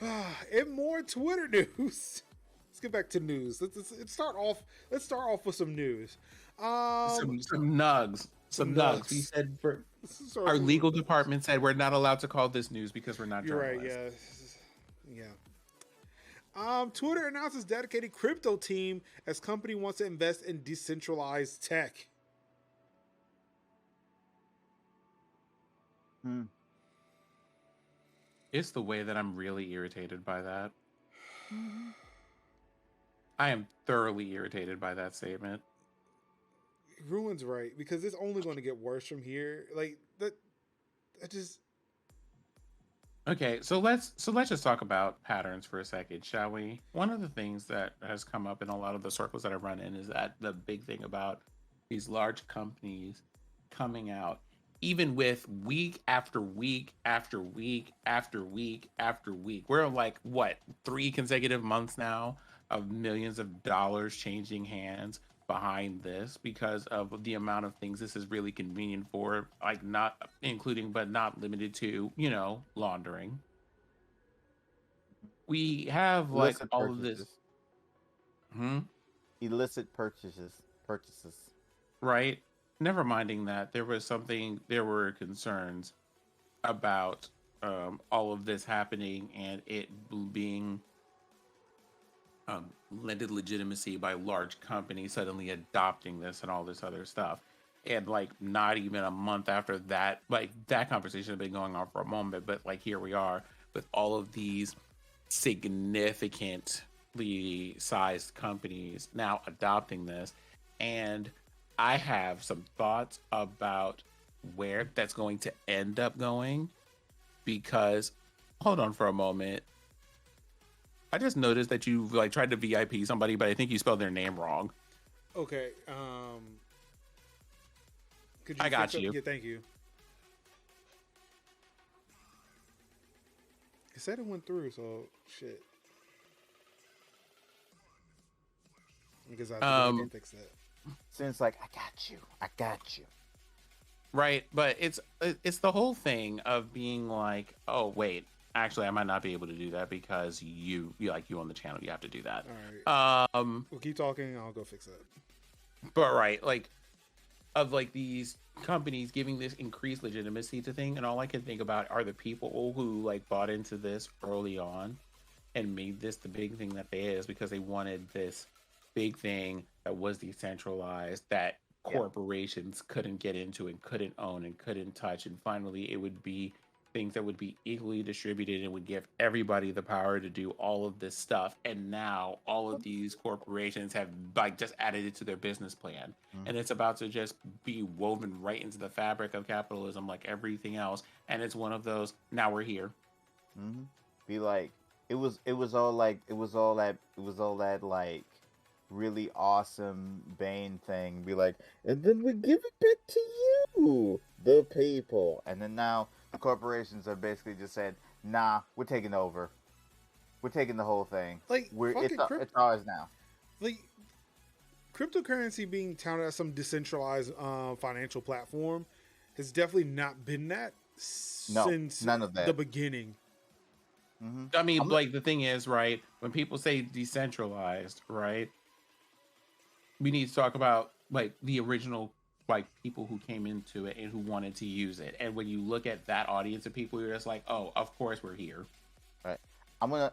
And more Twitter news. Let's get back to news. Let's start off with some news. Some nugs. Some nugs. We said our legal department said we're not allowed to call this news because we're not journalists. You're right, yeah. Twitter announces dedicated crypto team as company wants to invest in decentralized tech. It's the way that I'm really irritated by that. I am thoroughly irritated by that statement. Ruin's right, because it's only going to get worse from here. Like that, Okay, so let's just talk about patterns for a second, shall we? One of the things that has come up in a lot of the circles that I run in is that the big thing about these large companies coming out, even with week after week after week after week after week, we're like, what, 3 consecutive months now of millions of dollars changing hands behind this because of the amount of things this is really convenient for, like not including but not limited to, laundering. We have like illicit all purchases. of this Illicit purchases, right? Never minding that there were concerns about all of this happening and it being lended legitimacy by large companies suddenly adopting this and all this other stuff. And like not even a month after that, like that conversation had been going on for a moment, but like here we are with all of these significantly sized companies now adopting this. And I have some thoughts about where that's going to end up going, because hold on for a moment. I just noticed that you like tried to VIP somebody, but I think you spelled their name wrong. Okay. Could you I got you. Yeah, thank you. It said it went through, so shit. Because I think I can fix that. Since like, I got you. Right, but it's the whole thing of being like, oh wait, actually I might not be able to do that because you on the channel, you have to do that. All right. We'll keep talking. I'll go fix that. But right, like of like these companies giving this increased legitimacy to thing, and all I can think about are the people who like bought into this early on and made this the big thing that they is because they wanted this big thing that was decentralized that corporations couldn't get into and couldn't own and couldn't touch, and finally it would be things that would be equally distributed and would give everybody the power to do all of this stuff. And now all of these corporations have like just added it to their business plan, and it's about to just be woven right into the fabric of capitalism like everything else. And it's one of those, now we're here. Be like, it was all that like really awesome Bane thing. Be like, and then we give it back to you, the people. And then now the corporations are basically just said, nah, we're taking over. We're taking the whole thing. Like, it's ours now. Like, cryptocurrency being touted as some decentralized financial platform has definitely not been that since none of that. The beginning. I mean, like the thing is, right, when people say decentralized, right, we need to talk about like the original like people who came into it and who wanted to use it. And when you look at that audience of people, you're just like, oh, of course we're here. Right. I'm going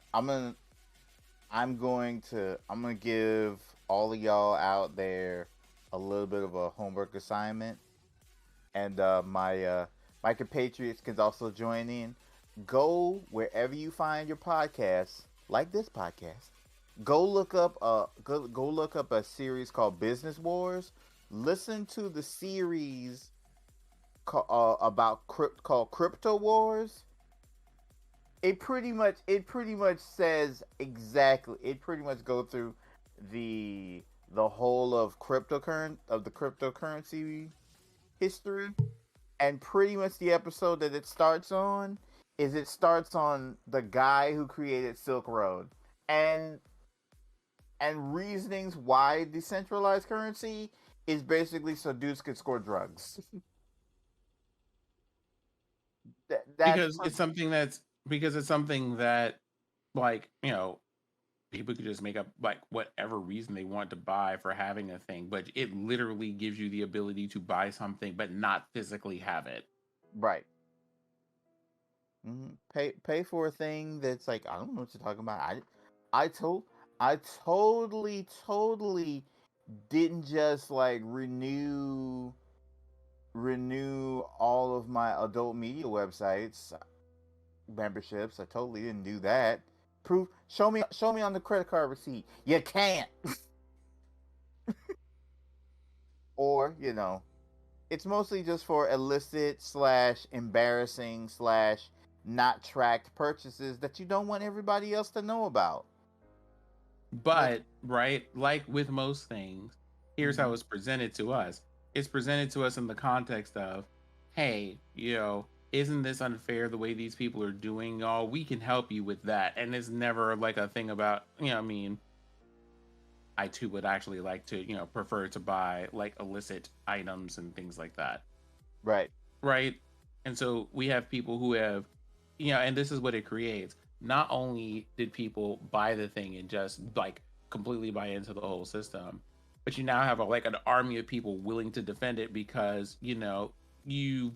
to give all of y'all out there a little bit of a homework assignment, and my compatriots can also join in. Go wherever you find your podcasts, like this podcast. Go look up a series called Business Wars. Listen to the series called Crypto Wars. It pretty much says exactly. It pretty much go through the whole of the cryptocurrency history, and pretty much the episode that it starts on the guy who created Silk Road and reasonings why decentralized currency is basically so dudes can score drugs. Because it's something that like, you know, people could just make up like whatever reason they want to buy for having a thing, but it literally gives you the ability to buy something but not physically have it. Right. Pay for a thing that's like, I don't know what you're talking about. I totally didn't just like renew all of my adult media websites memberships. I totally didn't do that. Show me on the credit card receipt. You can't. Or, you know, it's mostly just for illicit / embarrassing / not tracked purchases that you don't want everybody else to know about. But right, like with most things, here's how it's presented to us. It's presented to us in the context of, hey, you know, isn't this unfair the way these people are doing? Y'all, we can help you with that. And it's never like a thing about, you know, I mean, I too would actually like to, you know, prefer to buy like illicit items and things like that. Right. Right. And so we have people who have, you know, and this is what it creates. Not only did people buy the thing and just like completely buy into the whole system, but you now have like an army of people willing to defend it because, you know, you've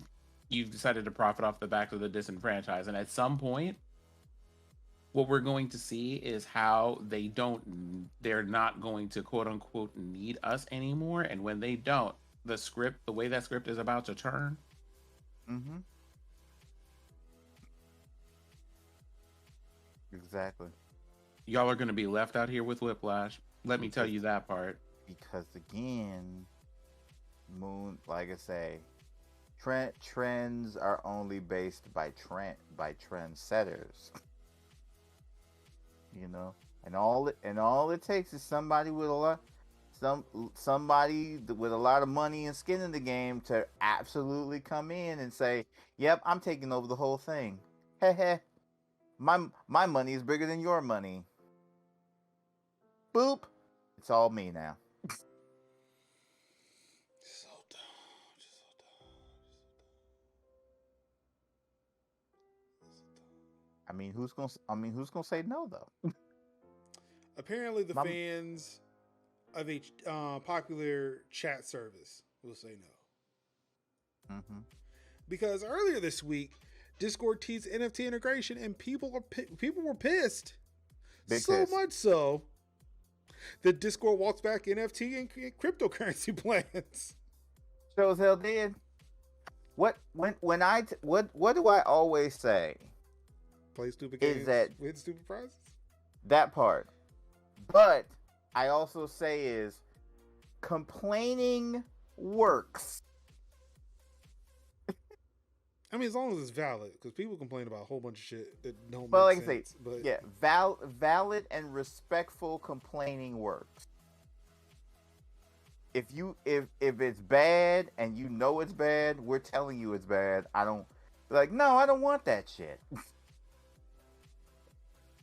decided to profit off the backs of the disenfranchised. And at some point, what we're going to see is how they're not going to quote unquote need us anymore. And when they don't, the way that script is about to turn. Exactly. Y'all are going to be left out here with whiplash. Let me tell you that part. Because again, like I say, trends are only based by trendsetters. You know, and all it takes is somebody with a lot of money and skin in the game to absolutely come in and say, "Yep, I'm taking over the whole thing." Heh. My money is bigger than your money. Boop. It's all me now. who's gonna say no though? Apparently, the My- fans of a popular chat service will say no. Mhm. Because earlier this week, Discord teased NFT integration, and people were pissed. Big So piss. much so that Discord walks back NFT and cryptocurrency plans. Shows hell did. What do I always say? Play stupid Is games, that- win stupid prizes. That part. But I also say is complaining works. I mean, as long as it's valid, because people complain about a whole bunch of shit that don't Well, make like I say, sense. But yeah, valid and respectful complaining works. If it's bad and you know it's bad, we're telling you it's bad. I don't want that shit.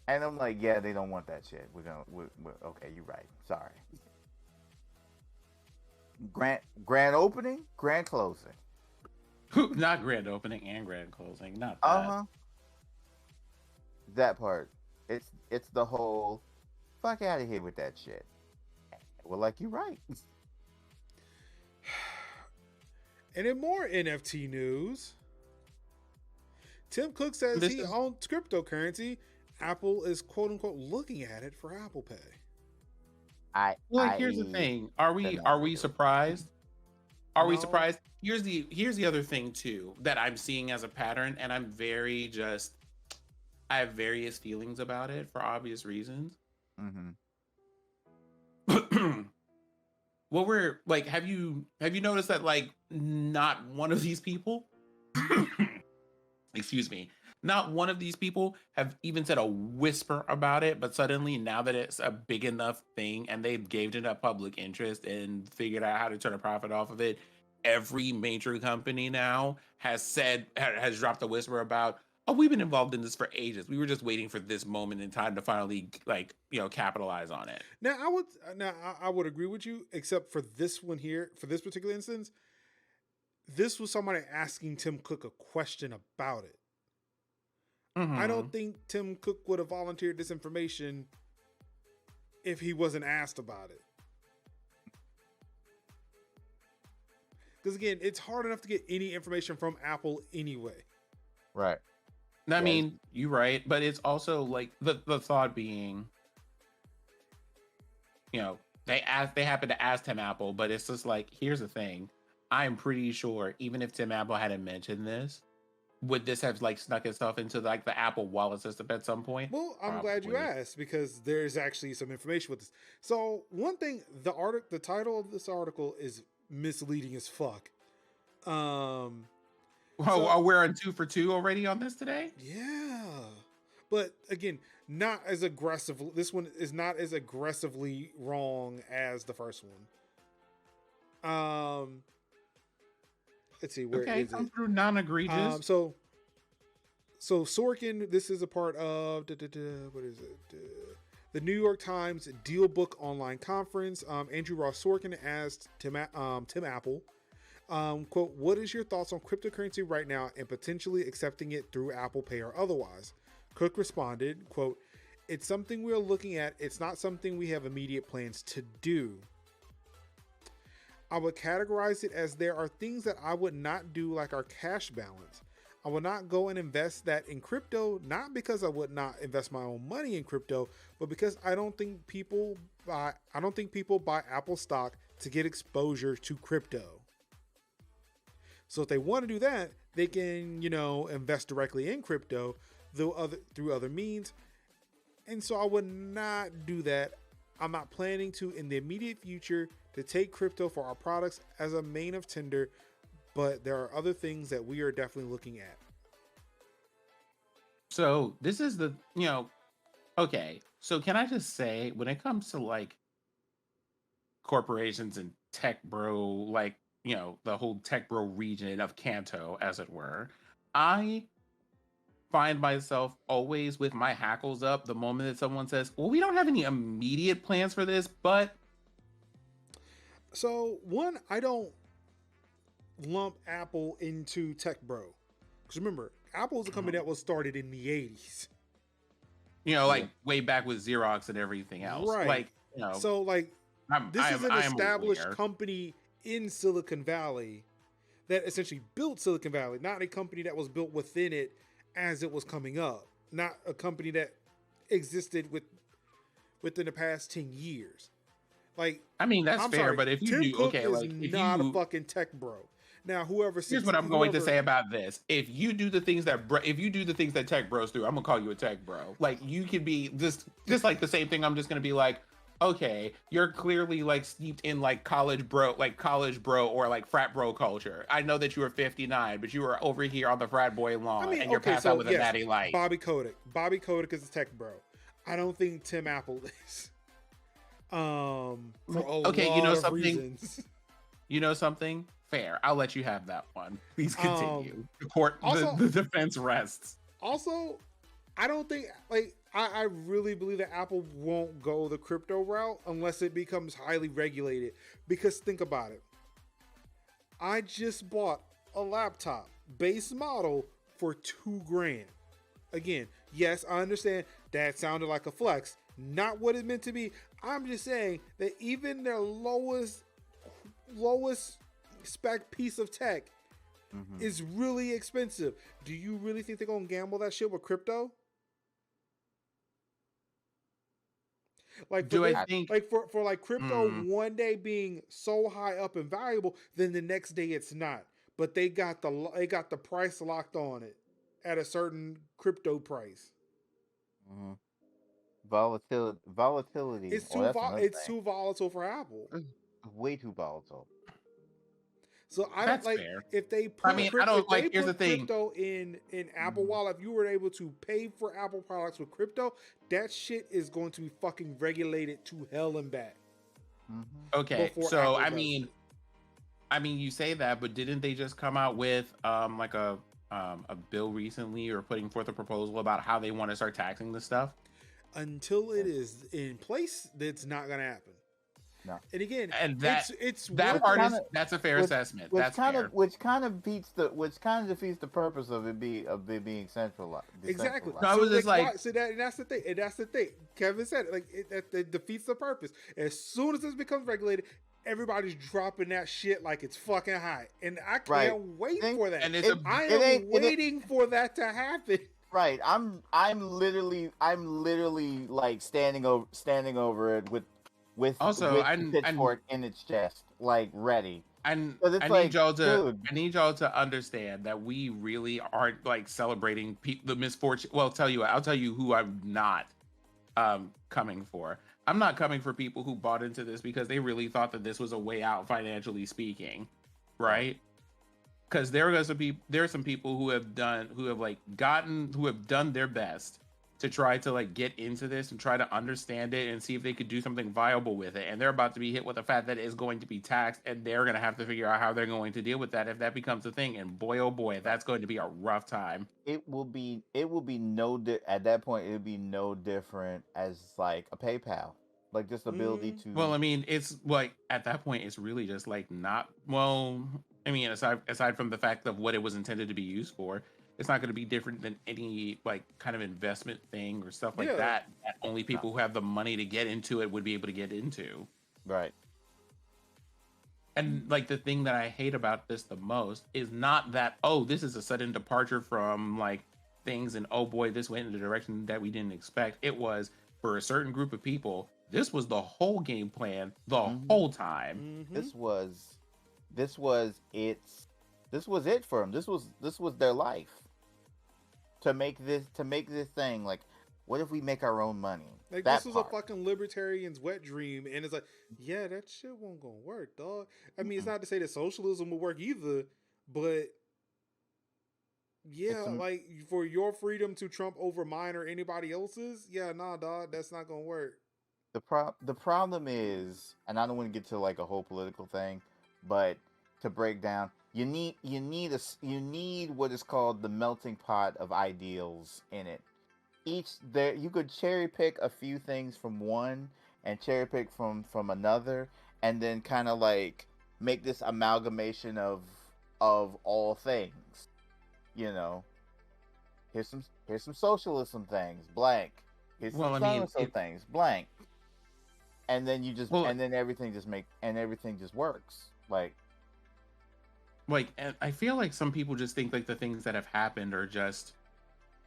And I'm like, yeah, they don't want that shit. We're okay. You're right. Sorry. Grand opening, grand closing. Not grand opening and grand closing. Not that. That part. It's the whole fuck out of here with that shit. Well, like you're right. And in more NFT news, Tim Cook says he owns cryptocurrency. Apple is quote unquote looking at it for Apple Pay. Here's the thing. Are we surprised? Are we surprised? Here's the other thing too that I'm seeing as a pattern, and I have various feelings about it for obvious reasons. Mm-hmm. What we're like, have you noticed that like not one of these people excuse me, not one of these people have even said a whisper about it, but suddenly now that it's a big enough thing and they've gauged enough public interest and figured out how to turn a profit off of it, every major company now has dropped a whisper about, oh, we've been involved in this for ages. We were just waiting for this moment in time to finally capitalize on it. Now I would agree with you, except for this one here, for this particular instance. This was somebody asking Tim Cook a question about it. Mm-hmm. I don't think Tim Cook would have volunteered this information if he wasn't asked about it. Because again, it's hard enough to get any information from Apple anyway. Right. I mean, you're right, but it's also like the thought being, they happen to ask Tim Apple, but it's just like, here's the thing. I'm pretty sure even if Tim Apple hadn't mentioned this, would this have like snuck itself into like the Apple Wallet system at some point? Well, I'm glad you asked, because there's actually some information with this. So one thing, the title of this article is misleading as fuck. We're on 2 for 2 already on this today? Yeah. But again, not as aggressive. This one is not as aggressively wrong as the first one. Let's see, where is come it? through non-egregious. So Sorkin, this is a part of what is it? The New York Times Deal Book online conference. Andrew Ross Sorkin asked Tim Apple, quote, "What is your thoughts on cryptocurrency right now and potentially accepting it through Apple Pay or otherwise?" Cook responded, quote, "It's something we're looking at. It's not something we have immediate plans to do. I would categorize it as there are things that I would not do, like our cash balance. I would not go and invest that in crypto, not because I would not invest my own money in crypto, but because I don't think people buy Apple stock to get exposure to crypto. So if they want to do that, they can, invest directly in crypto through other means. And so I would not do that. I'm not planning to in the immediate future to take crypto for our products as a main of tender, but there are other things that we are definitely looking at." So this is okay. So can I just say, when it comes to like corporations and tech bro, the whole tech bro region of Kanto, as it were, I find myself always with my hackles up the moment that someone says, well, we don't have any immediate plans for this, but. So one, I don't lump Apple into tech bro. Because remember, Apple is a company that was started in the 80s. You know, like way back with Xerox and everything else. Right. Like, you know, So like this is an established aware. company in Silicon Valley that essentially built Silicon Valley, not a company that was built within it as it was coming up, not a company that existed within the past 10 years. Like, I mean, that's I'm fair, sorry, but if you Tim do, Cook okay, is like if not a you, fucking tech bro. Now, here's what I'm going to say about this: if you do the things that if you do the things that tech bros do, I'm gonna call you a tech bro. Like you could be just like the same thing. I'm just gonna be like, okay, you're clearly like steeped in like college bro or like frat bro culture. I know that you were 59, but you were over here on the frat boy lawn, I mean, and you're okay, passed so out with a yes, natty light. Bobby Kotick is a tech bro. I don't think Tim Apple is. For a Okay, lot you know of something. reasons. You know something? Fair. I'll let you have that one. Please continue. The court, also- the defense rests. Also, I don't think like I really believe that Apple won't go the crypto route unless it becomes highly regulated. Because think about it. I just bought a laptop base model for $2,000. Again, yes, I understand that sounded like a flex. Not what it meant to be. I'm just saying that even their lowest spec piece of tech is really expensive. Do you really think they're gonna gamble that shit with crypto? Like, for like crypto one day being so high up and valuable, then the next day it's not. But they got the price locked on it at a certain crypto price. Volatility. It's too volatile for Apple. Way too volatile. So I That's don't like fair. if they put I mean, I don't like. Here's the thing. crypto in Apple Wallet. If you were able to pay for Apple products with crypto, that shit is going to be fucking regulated to hell and back. Okay, so I mean, you say that, but didn't they just come out with like a bill recently, or putting forth a proposal about how they want to start taxing this stuff? Until it is in place, that's not gonna happen. No. And again, and that's a fair assessment. That's fair. Which kind of defeats the purpose of it being centralized. Exactly. No, I was just like, that's the thing. And that's the thing. Kevin said it, like it defeats the purpose. As soon as this becomes regulated, everybody's dropping that shit like it's fucking hot, and I can't wait for that. And I am waiting for that to happen. Right. I'm literally like standing over it with the pitchfork in its chest, like ready. And I need y'all to understand that we really aren't like celebrating the misfortune. Well, I'll tell you who I'm not coming for. I'm not coming for people who bought into this because they really thought that this was a way out, financially speaking, right? Because there are some people who have done their best to try to like get into this and try to understand it and see if they could do something viable with it, and they're about to be hit with the fact that it is going to be taxed, and they're going to have to figure out how they're going to deal with that if that becomes a thing. And boy, oh boy, that's going to be a rough time. At that point, it would be no different as like a PayPal, like just the ability to. Well, I mean, it's like at that point, it's really just like not. Well, I mean, aside from the fact of what it was intended to be used for, it's not going to be different than any like kind of investment thing or stuff like that only people who have the money to get into it would be able to get into. Right. And like the thing that I hate about this the most is not that, oh, this is a sudden departure from like things and oh boy, this went in the direction that we didn't expect. It was for a certain group of people. This was the whole game plan the whole time. This was it for them. This was their life. To make this thing, like, what if we make our own money? Like, this was a fucking libertarian's wet dream, and it's like, yeah, that shit won't gonna work, dog. I mean, it's not to say that socialism will work either, but yeah, like for your freedom to trump over mine or anybody else's, yeah, nah, dog, that's not gonna work. The problem is, and I don't want to get to like a whole political thing, but to break down, you need what is called the melting pot of ideals in it. You could cherry pick a few things from one and cherry pick from another, and then kind of like make this amalgamation of all things. You know, here's some socialism things, blank. It's Well, I so mean, and so things blank, and then you just well, and then everything just works. and I feel like some people just think like the things that have happened are just,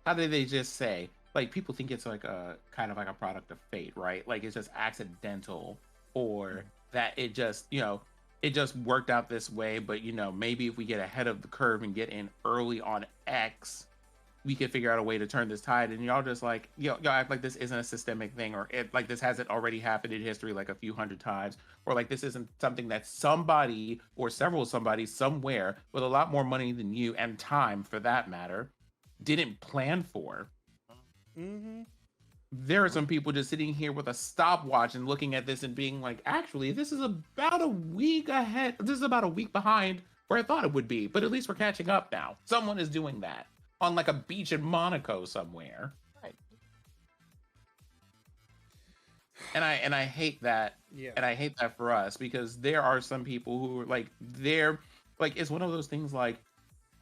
how did they just say? Like people think it's like a kind of like a product of fate, right? Like it's just accidental, or that it just, it just worked out this way. But maybe if we get ahead of the curve and get in early on X, we could figure out a way to turn this tide. And y'all just like, y'all act like this isn't a systemic thing, or like this hasn't already happened in history like a few hundred times, or like this isn't something that somebody or several somebody somewhere with a lot more money than you and time for that matter didn't plan for. Mm-hmm. There are some people just sitting here with a stopwatch and looking at this and being like, actually, this is about a week ahead. This is about a week behind where I thought it would be, but at least we're catching up now. Someone is doing that on like a beach in Monaco somewhere. Right. And I hate that. Yeah. And I hate that for us, because there are some people who are like, it's one of those things like,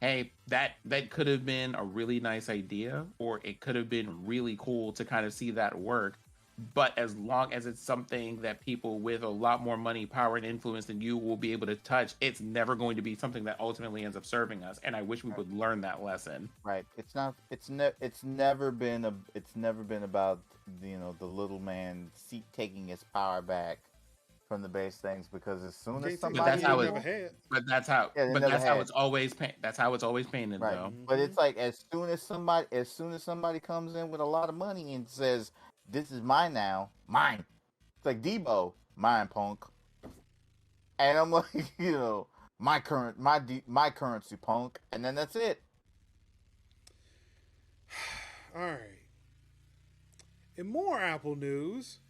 hey, that could have been a really nice idea, or it could have been really cool to kind of see that work. But as long as it's something that people with a lot more money, power, and influence than you will be able to touch, it's never going to be something that ultimately ends up serving us. And I wish we would learn that lesson. Right. It's not. It's never been about the little man taking his power back from the base things, because as soon as somebody, but that's how it's always that's how it's always painted, right. though. But it's like as soon as somebody comes in with a lot of money and says, "This is mine now, mine." It's like Debo, mine, punk. And I'm like, my currency, punk, and then that's it. All right. In more Apple news,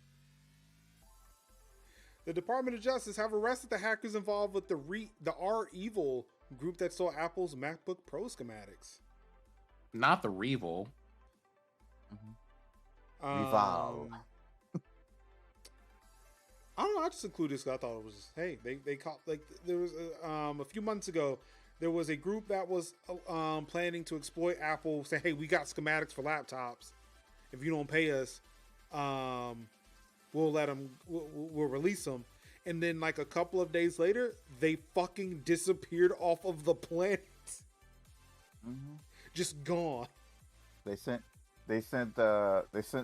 the Department of Justice have arrested the hackers involved with the REvil group that stole Apple's MacBook Pro schematics. Not the REvil. REvil. I don't know. I just included this because I thought it was they caught, like, there was a few months ago there was a group that was planning to exploit Apple, say, hey, we got schematics for laptops. If you don't pay us, we'll let them. We'll release them. And then, like a couple of days later, they fucking disappeared off of the planet. Mm-hmm. Just gone. They sent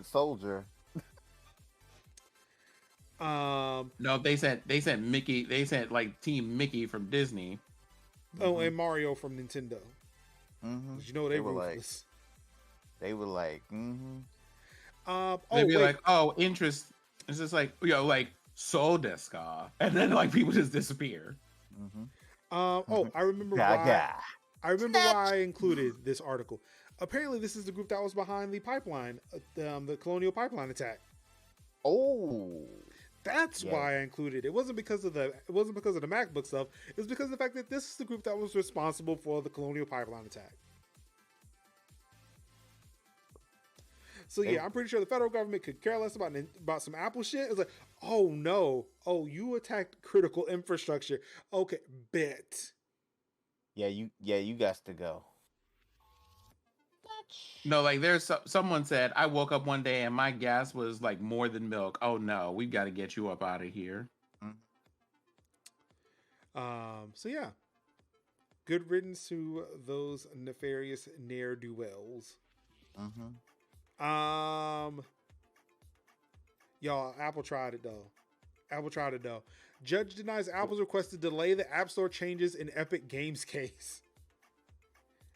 Soldier. No, they sent Mickey. They sent like Team Mickey from Disney. Oh, and Mario from Nintendo. Mm-hmm. You know they were ruthless. They were like, they'd be like, oh, interest. It's just like, like Soul Deska, and then like people just disappear. Mm-hmm. I remember why. I remember why I included this article. Apparently, this is the group that was behind the pipeline, the Colonial Pipeline attack. Oh, that's why I included it. It wasn't because of the MacBook stuff. It was because of the fact that this is the group that was responsible for the Colonial Pipeline attack. So yeah, I'm pretty sure the federal government could care less about some Apple shit. It's like, oh no, you attacked critical infrastructure. Okay, bet. Yeah, you got to go. No, like there's someone said, I woke up one day and my gas was like more than milk. Oh no, we've got to get you up out of here. So yeah, good riddance to those nefarious ne'er-do-wells. Y'all, Apple tried it though. Judge denies Apple's request to delay the App Store changes in Epic Games case.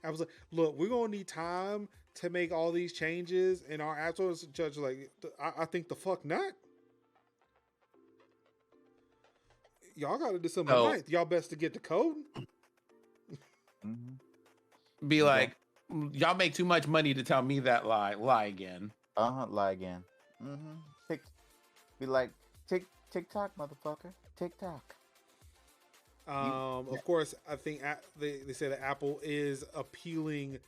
Apple's like, look, we're gonna need time to make all these changes in our App Store. Judge like, I think the fuck not. Y'all got to December 9th. Y'all best to get the code. Be like, y'all make too much money to tell me that lie again. Lie again. Be like, TikTok, motherfucker, TikTok. Of course, I think they say that Apple is appealing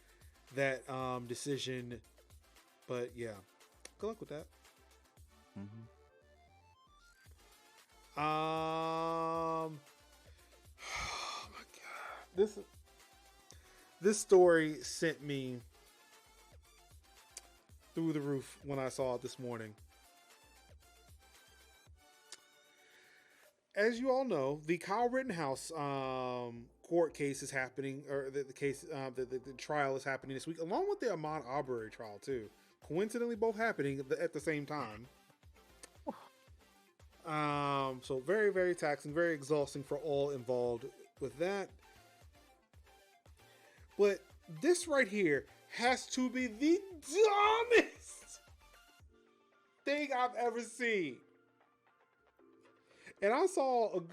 that decision, but yeah, good luck with that. Oh my god, this story sent me through the roof when I saw it this morning. As you all know, the Kyle Rittenhouse court case is happening, or the case, the trial is happening this week, along with the Ahmaud Arbery trial too. Coincidentally, both happening at the same time. So very, very taxing, very exhausting for all involved with that. But this right here has to be the dumbest thing I've ever seen. And so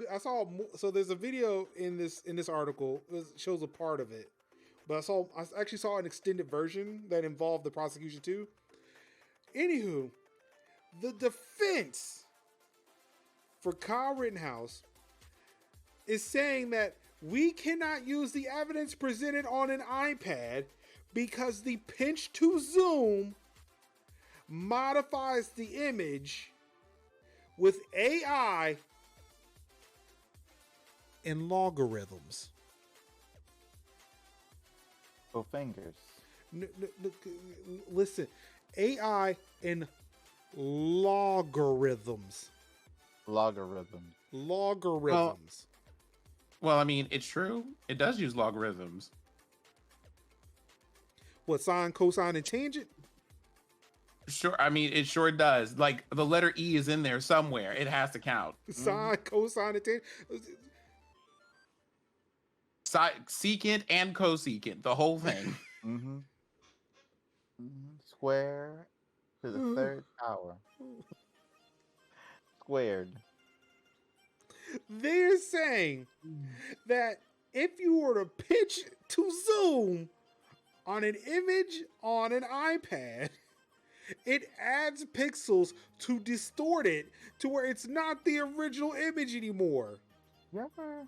there's a video in this article that shows a part of it, but I actually saw an extended version that involved the prosecution too. Anywho, the defense for Kyle Rittenhouse is saying that we cannot use the evidence presented on an iPad because the pinch to zoom modifies the image with AI and logarithms. Go fingers. Listen, AI and logarithms. Logarithms. Well, I mean, it's true. It does use logarithms. What, sine, cosine, and tangent? Sure. I mean, it sure does. Like, the letter E is in there somewhere. It has to count. Sine, cosine, and tangent. Secant and cosecant, the whole thing. Mm-hmm. Square to the third power. Squared. They're saying that if you were to pitch to zoom on an image on an iPad, it adds pixels to distort it to where it's not the original image anymore. You ever?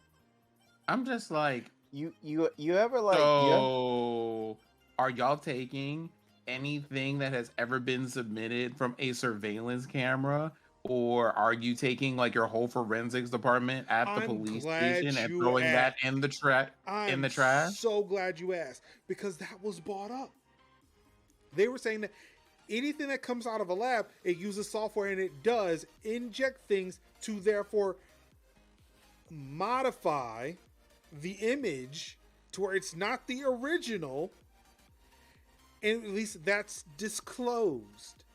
I'm just like, you ever like? so are y'all taking anything that has ever been submitted from a surveillance camera, or are you taking like your whole forensics department at the police station and throwing that in the trash? I'm so glad you asked, because that was brought up. They were saying that anything that comes out of a lab, it uses software and it does inject things to therefore modify the image to where it's not the original, and at least that's disclosed.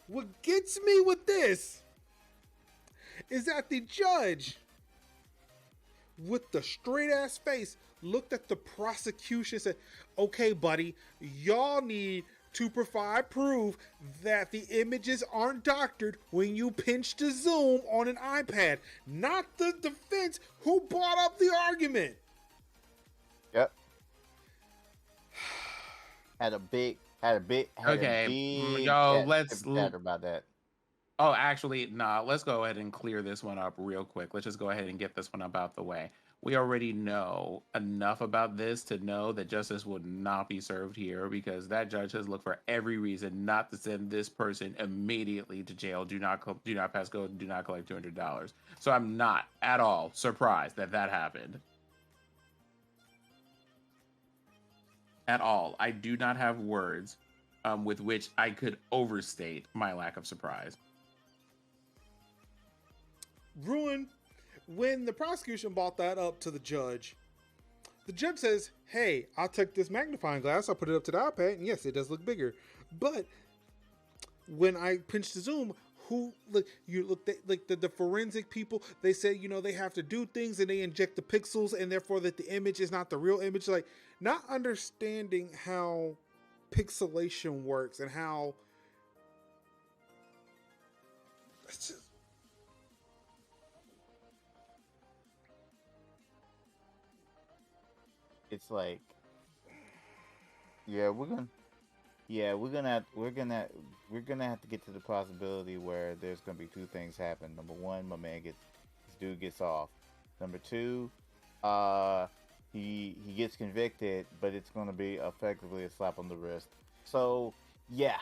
What gets me with this is that the judge, with the straight ass face, looked at the prosecution and said, okay, buddy, y'all need to provide proof that the images aren't doctored when you pinch to zoom on an iPad, not the defense who brought up the argument. Yep. Had a big let's chatter about that. Oh, actually, nah, let's go ahead and clear this one up real quick. Let's just go ahead and get this one up out the way. We already know enough about this to know that justice would not be served here, because that judge has looked for every reason not to send this person immediately to jail. Do not pass go, do not collect $200. So I'm not at all surprised that that happened. At all. I do not have words with which I could overstate my lack of surprise. Ruin, when the prosecution brought that up to the judge says, hey, I'll take this magnifying glass, I'll put it up to the iPad, and yes, it does look bigger. But when I pinch the zoom, the forensic people, they say, they have to do things and they inject the pixels, and therefore that the image is not the real image. Like, not understanding how pixelation works and how it's just, it's like, we're gonna have to get to the possibility where there's gonna be two things happen. Number one, this dude gets off. Number two, he gets convicted, but it's gonna be effectively a slap on the wrist. So yeah.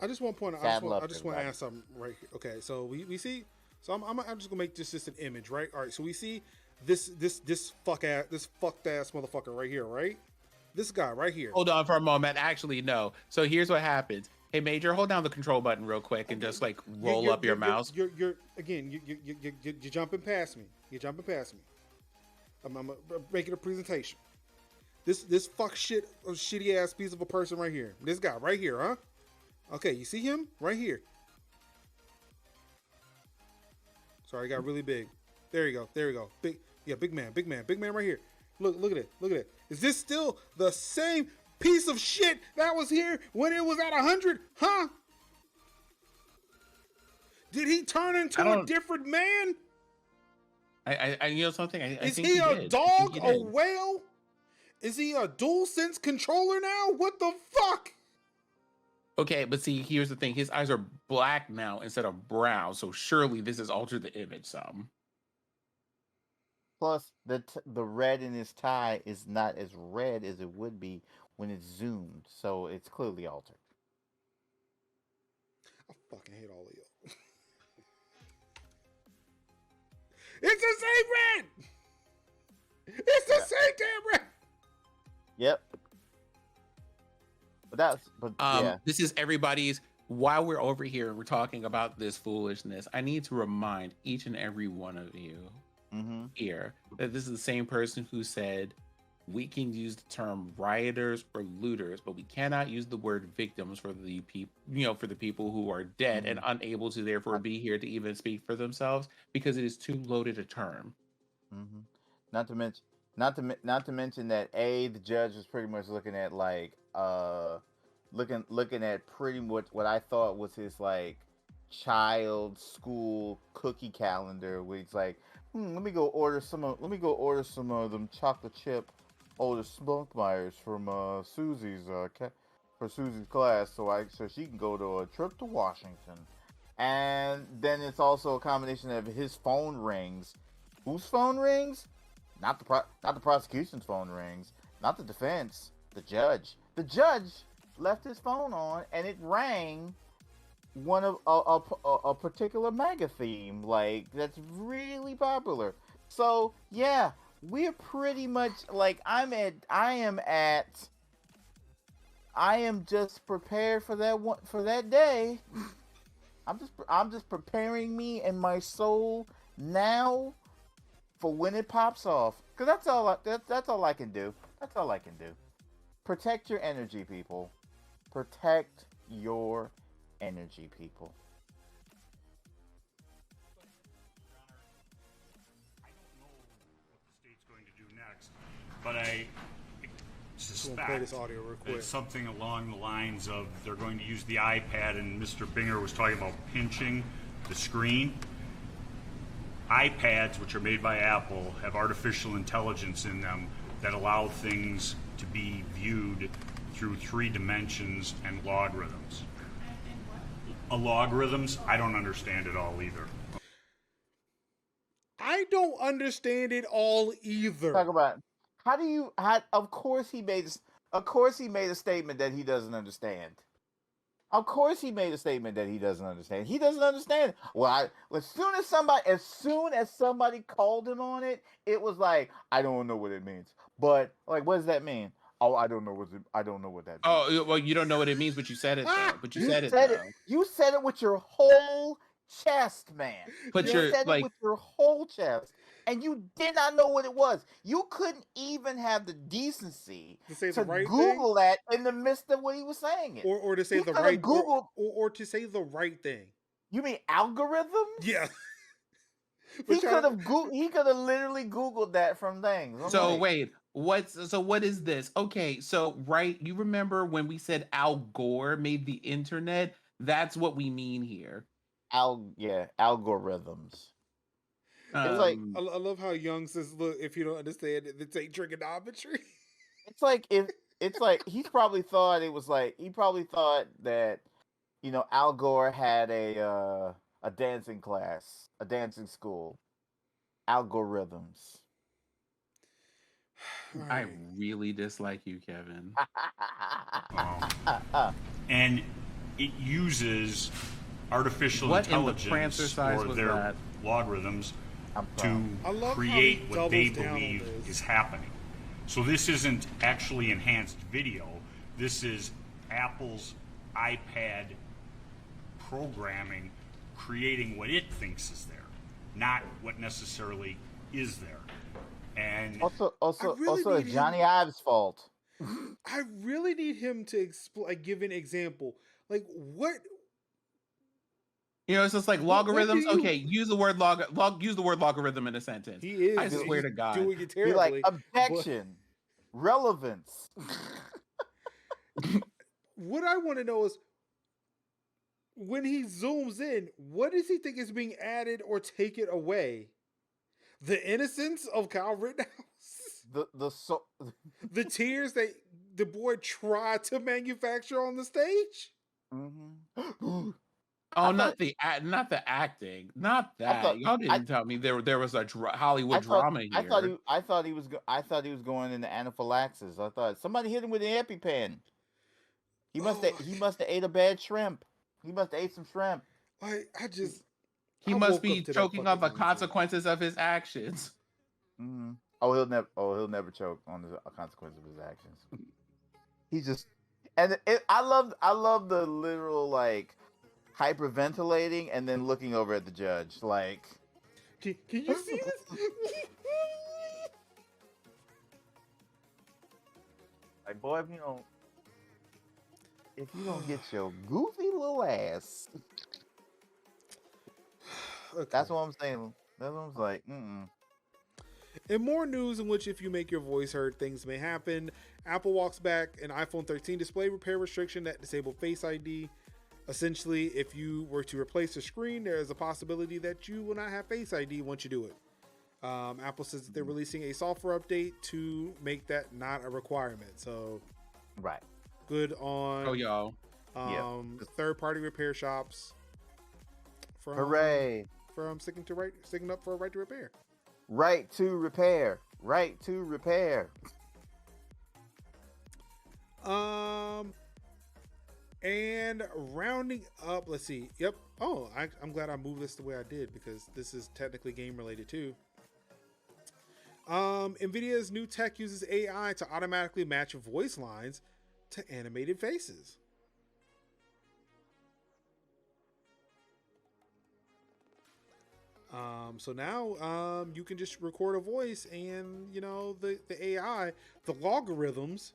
I just want to point out. I just want to ask something right here. Okay, so we see. So I'm just gonna make this just an image, right? All right. So we see this fucked ass motherfucker right here, right? This guy right here. Hold on for a moment. Actually, no. So here's what happens. Hey, Major, hold down the control button real quick and just like roll up your mouse. You're jumping past me. You're jumping past me. I'm making a presentation. This fuck shit, shitty ass piece of a person right here. This guy right here, huh? Okay, you see him right here. Sorry, he got really big. There you go. There you go. Big man right here. Look at it. Is this still the same piece of shit that was here when it was at 100? Huh? Did he turn into a different man? I you know something? I Is think he a did. dog, a whale? Is he a DualSense controller now? What the fuck? Okay, but see, here's the thing. His eyes are black now instead of brown, so surely this has altered the image some. Plus, the red in his tie is not as red as it would be when it's zoomed, so it's clearly altered. I fucking hate all of y'all. It's the same red! It's the same damn red! Yep. Yeah. This is everybody's. While we're over here and we're talking about this foolishness, I need to remind each and every one of you here that this is the same person who said we can use the term rioters or looters, but we cannot use the word victims for the people, for the people who are dead and unable to therefore be here to even speak for themselves because it is too loaded a term. Not to mention that the judge was pretty much looking at like looking at pretty much what I thought was his like child school cookie calendar, where he's like, let me go order some of them chocolate chip older Spunkmeyers from Susie's for Susie's class, so she can go to a trip to Washington. And then it's also a combination of his phone rings. Whose phone rings? Not the prosecution's phone rings. Not the defense. The judge. The judge left his phone on, and it rang one of a particular MAGA theme, like that's really popular. So yeah, we're pretty much like I am just prepared for that day. I'm just preparing me and my soul now for when it pops off. Cause that's all I can do. That's all I can do. Protect your energy, people. Protect your energy, people. I don't know what the state's going to do next, but I suspect play this audio real quick. It's something along the lines of they're going to use the iPad, and Mr. Binger was talking about pinching the screen. iPads, which are made by Apple, have artificial intelligence in them that allow things to be viewed through 3 dimensions and logarithms. Logarithms, I don't understand it all either. I don't understand it all either. Talk about of course he made a statement that he doesn't understand. Of course he made a statement that he doesn't understand. He doesn't understand. Well, as soon as somebody called him on it, it was like, I don't know what it means. But like, what does that mean? Oh, I don't know what that means. Oh, well, you don't know what it means, but you said it though. But you said it. You said it with your whole chest, man. But you said it with your whole chest. And you did not know what it was. You couldn't even have the decency to Google that in the midst of what he was saying. Or to say the right Google or to say the right thing. You mean algorithms? Yeah. He could have literally Googled that from things. Wait, what is this? Okay, so you remember when we said Al Gore made the internet? That's what we mean here. Algorithms. It's like I love how Young says, "Look, if you don't understand it, it's ain't trigonometry." It's like he probably thought that Al Gore had a dancing class, a dancing school. Algorithms. I really dislike you, Kevin. And it uses artificial intelligence or their logarithms to create what they believe is happening. So this isn't actually enhanced video. This is Apple's iPad programming, creating what it thinks is there, not what necessarily is there. And Also, really it's need Johnny Ive's fault. I really need him to give an example. Like what? You know, it's just like What do logarithms. you- Okay, use the word use the word logarithm in a sentence. He is. I swear to he's God. doing it Be terribly. like, objection, relevance. What I want to know is when he zooms in, what does he think is being added or taken away? The innocence of Kyle Rittenhouse? The tears that the boy tried to manufacture on the stage? Mm-hmm. Oh, not the acting, not that. Y'all didn't tell me there was a Hollywood drama here. I thought he was going into anaphylaxis. I thought somebody hit him with an EpiPen. He must have ate a bad shrimp. He must have ate some shrimp. He must be choking on the consequences of his actions. Mm-hmm. He'll never choke on the consequences of his actions. He just, I love the literal like hyperventilating and then looking over at the judge like, can you see this? Like, boy, if you don't get your goofy little ass. Okay. That's what I'm saying. That's what I'm like. In more news in which if you make your voice heard, things may happen. Apple walks back an iPhone 13 display repair restriction that disabled Face ID. Essentially, if you were to replace the screen, there is a possibility that you will not have Face ID once you do it. Apple says that they're releasing a software update to make that not a requirement. So, right. Good on y'all. Third-party repair shops. Hooray! From sticking up for a right to repair. Right to repair. Right to repair. And rounding up, let's see. Yep. Oh, I'm glad I moved this the way I did because this is technically game related too. Nvidia's new tech uses AI to automatically match voice lines to animated faces. So now you can just record a voice and the AI, the logarithms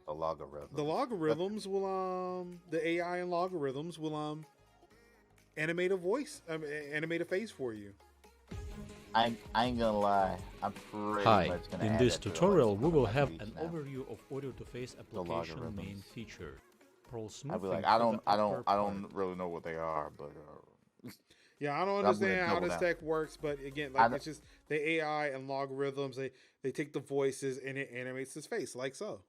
will the AI and logarithms will animate a voice, animate a face for you. I ain't gonna lie, I'm pretty much gonna in this tutorial we will have an overview of audio to face application main feature. I'll be like, I don't really know what they are, but yeah, I don't understand how this tech works, but again, it's just the AI and logarithms. They take the voices and it animates his face like so.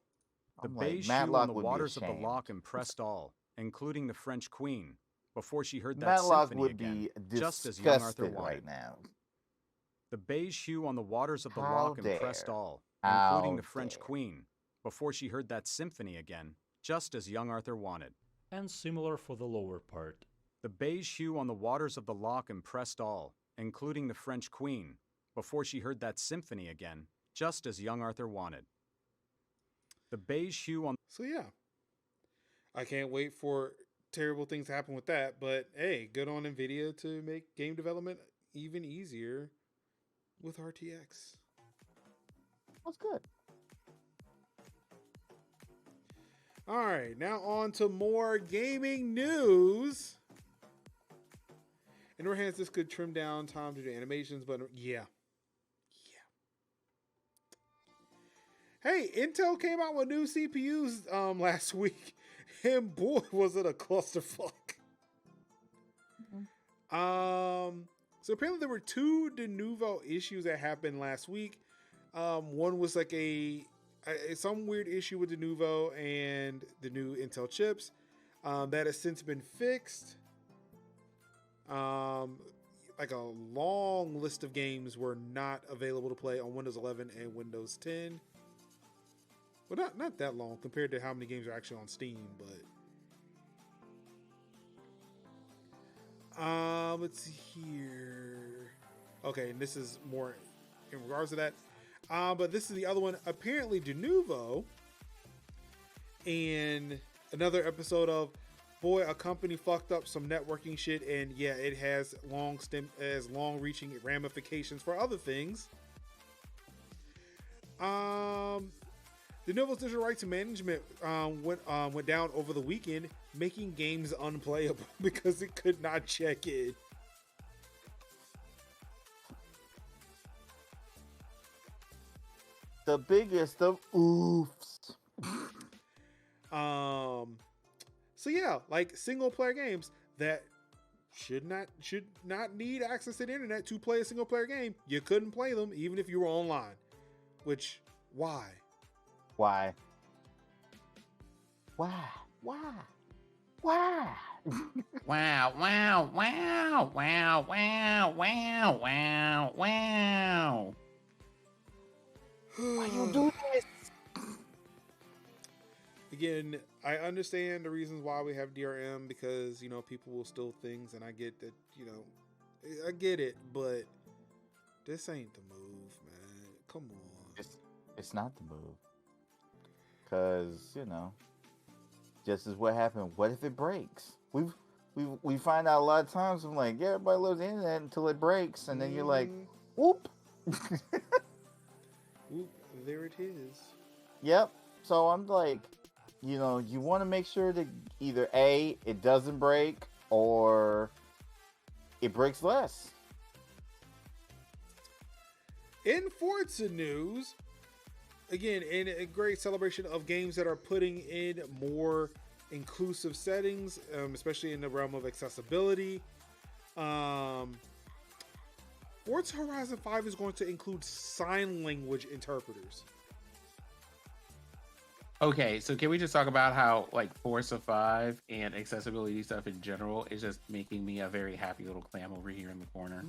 The beige hue on the waters of the loch impressed all, including the French queen, before she heard that symphony again, just as young Arthur wanted. Right now. The beige hue on the waters of the loch impressed all, including the French queen, before she heard that symphony again, just as young Arthur wanted. And similar for the lower part. The beige hue on the waters of the loch impressed all, including the French queen, before she heard that symphony again, just as young Arthur wanted. The beige hue on... So yeah, I can't wait for terrible things to happen with that, but hey, good on Nvidia to make game development even easier with RTX. That's good. All right, now on to more gaming news. In our hands, this could trim down time to do animations, but yeah. Hey, Intel came out with new CPUs last week, and boy, was it a clusterfuck. So apparently there were two Denuvo issues that happened last week. One was like some weird issue with Denuvo and the new Intel chips that has since been fixed. Like a long list of games were not available to play on Windows 11 and Windows 10. Well, not that long compared to how many games are actually on Steam, but let's see here. Okay, and this is more in regards to that. But this is the other one. Apparently, Denuvo, and another episode of, boy, a company fucked up some networking shit, and yeah, it has long-reaching ramifications for other things. Denuvo's digital rights management went down over the weekend, making games unplayable because it could not check in. The biggest of oofs. So yeah, like single player games that should not need access to the internet to play a single player game. You couldn't play them even if you were online. Which, why? Why? Why? Why? Why? Wow, wow, wow, wow, wow, wow, wow, wow. Why you do this? Again, I understand the reasons why we have DRM because, you know, people will steal things, and I get that, you know, I get it, but this ain't the move, man. Come on. It's not the move. Because, you know, just as what happened, what if it breaks? We find out a lot of times, I'm like, yeah, everybody loves the internet until it breaks, and then you're like, whoop. Oop, there it is. Yep. So I'm like, you know, you want to make sure that either A, it doesn't break, or it breaks less. In Forza news, again, in a great celebration of games that are putting in more inclusive settings, especially in the realm of accessibility. Forza Horizon 5 is going to include sign language interpreters. Okay, so can we just talk about how like Forza 5 and accessibility stuff in general is just making me a very happy little clam over here in the corner?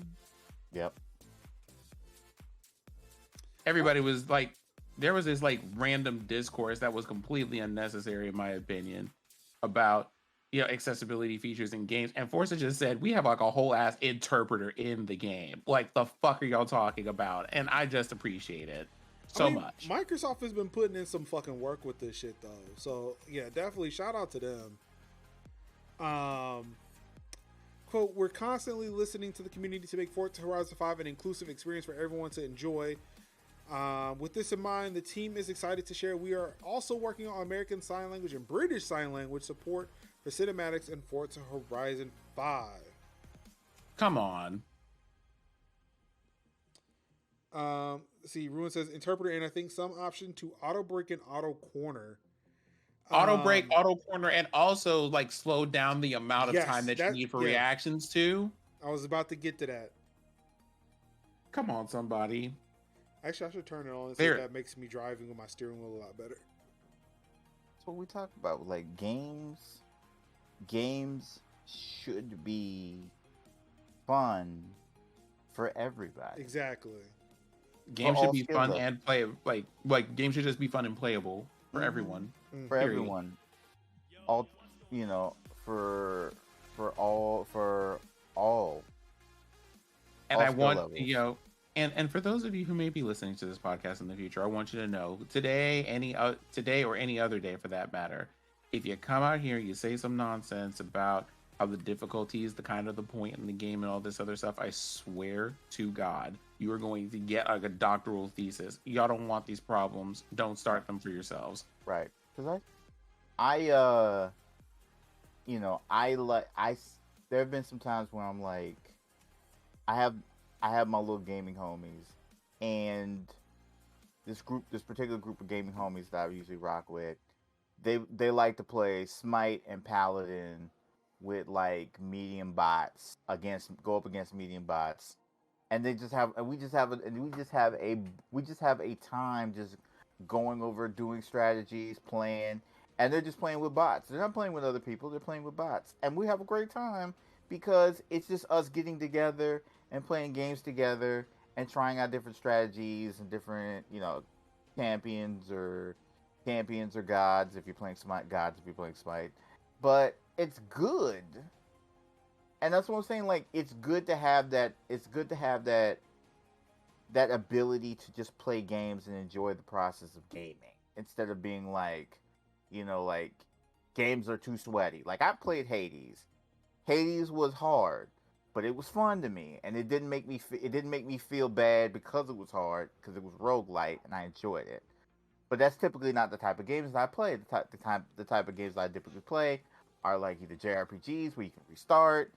Yep. Everybody was like, there was this like random discourse that was completely unnecessary in my opinion about, you know, accessibility features in games, and Forza just said we have like a whole ass interpreter in the game. Like, the fuck are y'all talking about? And I just appreciate it so much. Microsoft has been putting in some fucking work with this shit though, so yeah, definitely shout out to them. Quote, we're constantly listening to the community to make Forza Horizon 5 an inclusive experience for everyone to enjoy. With this in mind, the team is excited to share we are also working on American Sign Language and British Sign Language support for cinematics and Forza Horizon 5. Come on. See, Ruin says interpreter, and I think some option to auto break and auto corner. Auto break, auto corner, and also like slow down the amount of time that you need for reactions too. I was about to get to that. Come on, somebody. Actually, I should turn it on and see if that makes me driving with my steering wheel a lot better. That's what we talk about. Like, games should be fun for everybody. Exactly. Games should be fun and play like games should just be fun and playable for everyone. For everyone. All, you know, for all. And I want levels. You know, and for those of you who may be listening to this podcast in the future, I want you to know today or any other day for that matter, if you come out here, you say some nonsense about how the difficulty is the kind of the point in the game and all this other stuff, I swear to God, you are going to get like a doctoral thesis. Y'all don't want these problems. Don't start them for yourselves. Right. Because there have been some times where I'm like, I have my little gaming homies, and this particular group of gaming homies that I usually rock with, they like to play Smite and Paladin with like medium bots go up against medium bots, and we just have a time just going over doing strategies, playing, and they're just playing with bots. They're not playing with other people, they're playing with bots, and we have a great time because it's just us getting together and playing games together and trying out different strategies and different, you know, champions or gods if you're playing Smite, gods if you're playing Smite. But it's good. And that's what I'm saying, like, it's good to have that that ability to just play games and enjoy the process of gaming instead of being like, like games are too sweaty. Like I played Hades. Hades was hard, but it was fun to me, and it didn't make me feel bad because it was hard, because it was roguelite and I enjoyed it. But that's typically not the type of games that I play. The type of games that I typically play are like either JRPGs where you can restart,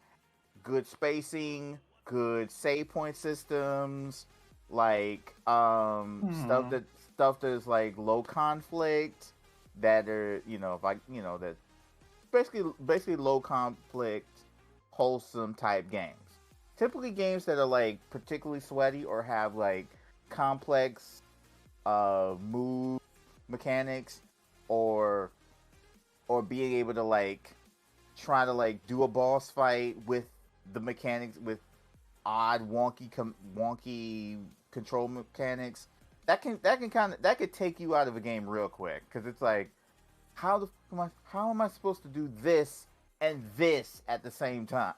good spacing, good save point systems, like stuff that's like low conflict, that are that basically low conflict, wholesome type games. Typically games that are like particularly sweaty or have like complex move mechanics, or being able to like try to like do a boss fight with the mechanics, with odd wonky control mechanics, that could take you out of a game real quick, because it's like, how am I supposed to do this and this at the same time?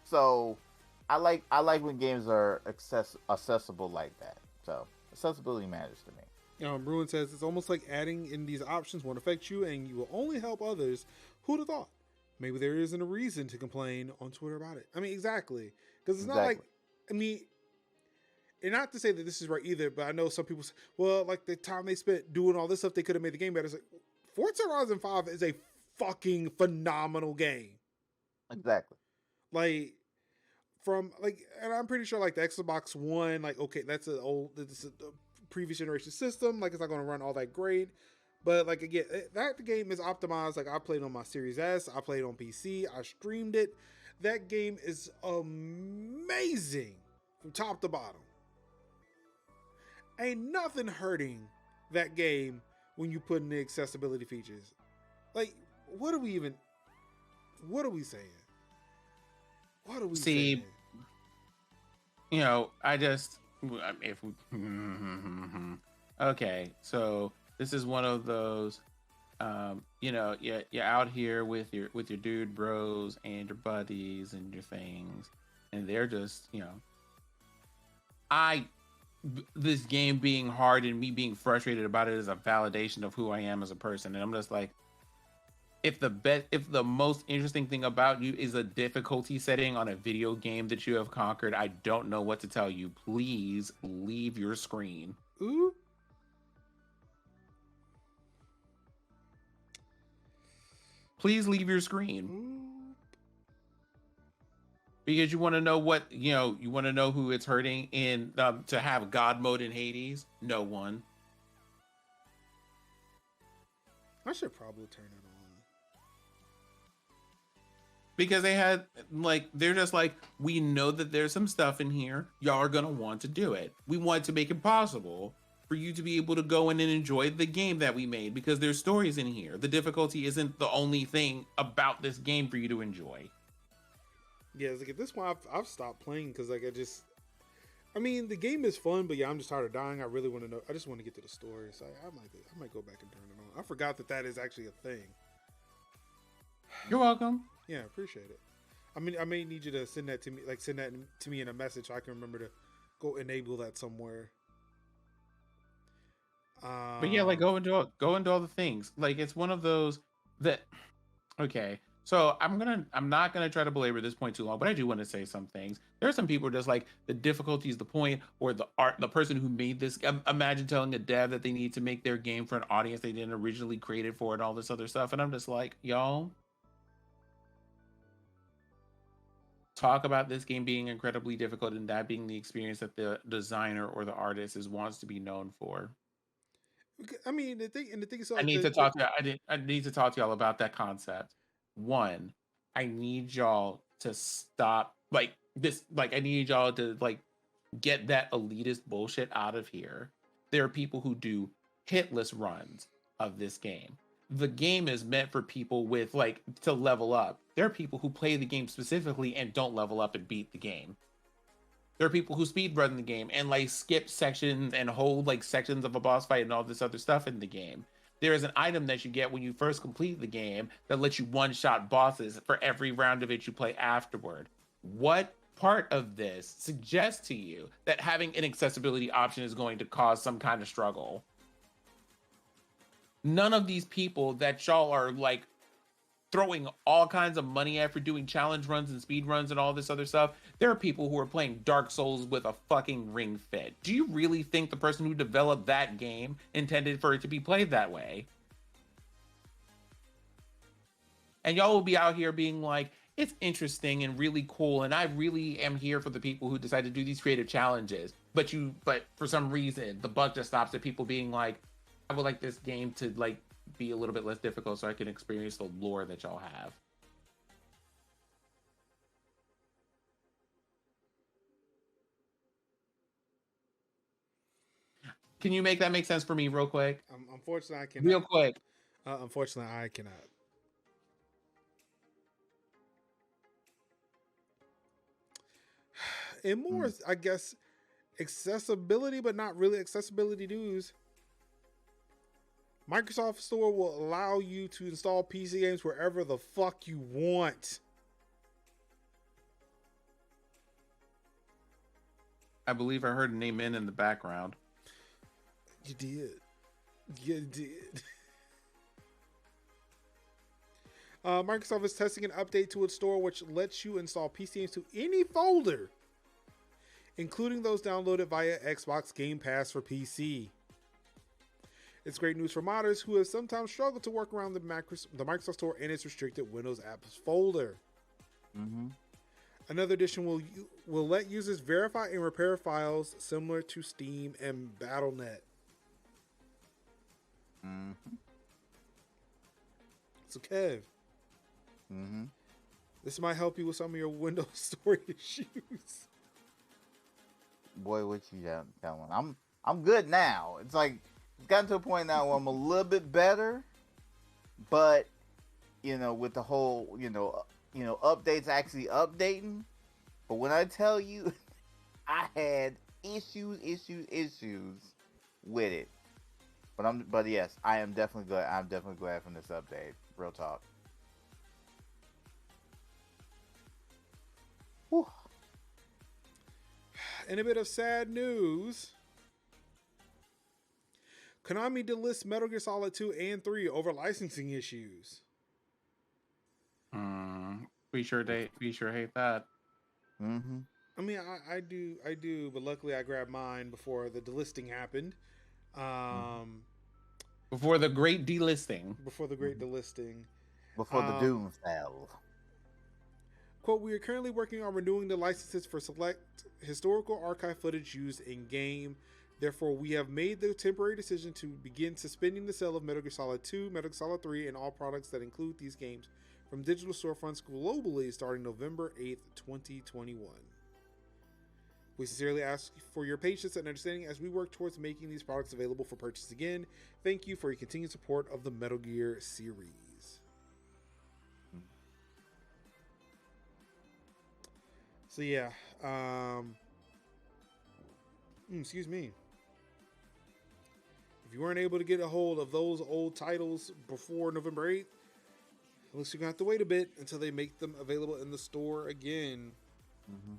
So I like when games are accessible like that. So accessibility matters to me. Bruin says it's almost like adding in these options won't affect you and you will only help others. Who'd have thought? Maybe there isn't a reason to complain on Twitter about it. I mean, exactly. Because it's not like, I mean, and not to say that this is right either, but I know some people say, well, like the time they spent doing all this stuff, they could have made the game better. It's like, Forza Horizon 5 is a fucking phenomenal game. Exactly. Like, and I'm pretty sure like the Xbox One, like, okay, that's a previous generation system. Like, it's not going to run all that great. But like, again, that game is optimized. Like, I played on my Series S. I played on PC. I streamed it. That game is amazing from top to bottom. Ain't nothing hurting that game when you put in the accessibility features. Like, what are we saying? What are we saying? Okay, so this is one of those, you're out here with your dude bros and your buddies and your things, and they're just, this game being hard and me being frustrated about it is a validation of who I am as a person. And I'm just like, if the most interesting thing about you is a difficulty setting on a video game that you have conquered, I don't know what to tell you. Please leave your screen. Ooh. Please leave your screen. Ooh. Because you want to know what, you want to know who it's hurting in to have God mode in Hades? No one. I should probably turn it on. Because they had, like, they're just like, we know that there's some stuff in here. Y'all are going to want to do it. We want to make it possible for you to be able to go in and enjoy the game that we made, because there's stories in here. The difficulty isn't the only thing about this game for you to enjoy. Yeah, it's like at this point, I've stopped playing because, like, I mean, the game is fun, but yeah, I'm just tired of dying. I really want to know. I just want to get to the story, so I might go back and turn it on. I forgot that is actually a thing. You're welcome. Yeah, appreciate it. I mean, I may need you to send that to me, like send that to me in a message so I can remember to go enable that somewhere. But yeah, like go into all the things. Like, it's one of those that, okay. So I'm not gonna try to belabor this point too long, but I do want to say some things. There are some people just like, the difficulty is the point, or the person who made this. Imagine telling a dev that they need to make their game for an audience they didn't originally create it for, and all this other stuff. And I'm just like, y'all, talk about this game being incredibly difficult and that being the experience that the designer or the artist wants to be known for. I mean, the thing is, I need to talk to y'all about that concept. One, I need y'all to stop like this. Like, I need y'all to like get that elitist bullshit out of here. There are people who do hitless runs of this game. The game is meant for people with like to level up. There are people who play the game specifically and don't level up and beat the game. There are people who speedrun the game and like skip sections and hold like sections of a boss fight and all this other stuff in the game. There is an item that you get when you first complete the game that lets you one-shot bosses for every round of it you play afterward. What part of this suggests to you that having an accessibility option is going to cause some kind of struggle. None of these people that y'all are like throwing all kinds of money at for doing challenge runs and speed runs and all this other stuff, there are people who are playing Dark Souls with a fucking ring fit. Do you really think the person who developed that game intended for it to be played that way? And y'all will be out here being like, it's interesting and really cool, and I really am here for the people who decide to do these creative challenges. But for some reason, the buck just stops at people being like, I would like this game to like be a little bit less difficult so I can experience the lore that y'all have. Can you make that make sense for me real quick? Unfortunately, I cannot. Real quick. Unfortunately, I cannot. And more, I guess, accessibility, but not really accessibility news. Microsoft Store will allow you to install PC games wherever the fuck you want. I believe I heard an amen in the background. You did. You did. Microsoft is testing an update to its store which lets you install PC games to any folder, including those downloaded via Xbox Game Pass for PC. It's great news for modders who have sometimes struggled to work around the Microsoft Store and its restricted Windows apps folder. Mm-hmm. Another addition will let users verify and repair files similar to Steam and Battle.net. Mm-hmm. So Kev, mm-hmm. This might help you with some of your Windows Store issues. Boy, what you telling? I'm good now. It's like it's gotten to a point now where I'm a little bit better, but with the whole updates actually updating. But when I tell you, I had issues with it. But yes, I am definitely good. I'm definitely glad from this update. Real talk. Whew. And a bit of sad news. Konami delists Metal Gear Solid 2 and 3 over licensing issues. We sure hate that. Mm-hmm. I mean, I do, but luckily I grabbed mine before the delisting happened. Before the great delisting. Before the great delisting. Before the doom fell. Quote, we are currently working on renewing the licenses for select historical archive footage used in-game. Therefore, we have made the temporary decision to begin suspending the sale of Metal Gear Solid 2, Metal Gear Solid 3, and all products that include these games from digital storefronts globally starting November 8th, 2021. We sincerely ask for your patience and understanding as we work towards making these products available for purchase again. Thank you for your continued support of the Metal Gear series. So yeah, excuse me. If you weren't able to get a hold of those old titles before November 8th, at least you're going to have to wait a bit until they make them available in the store again. Mm-hmm.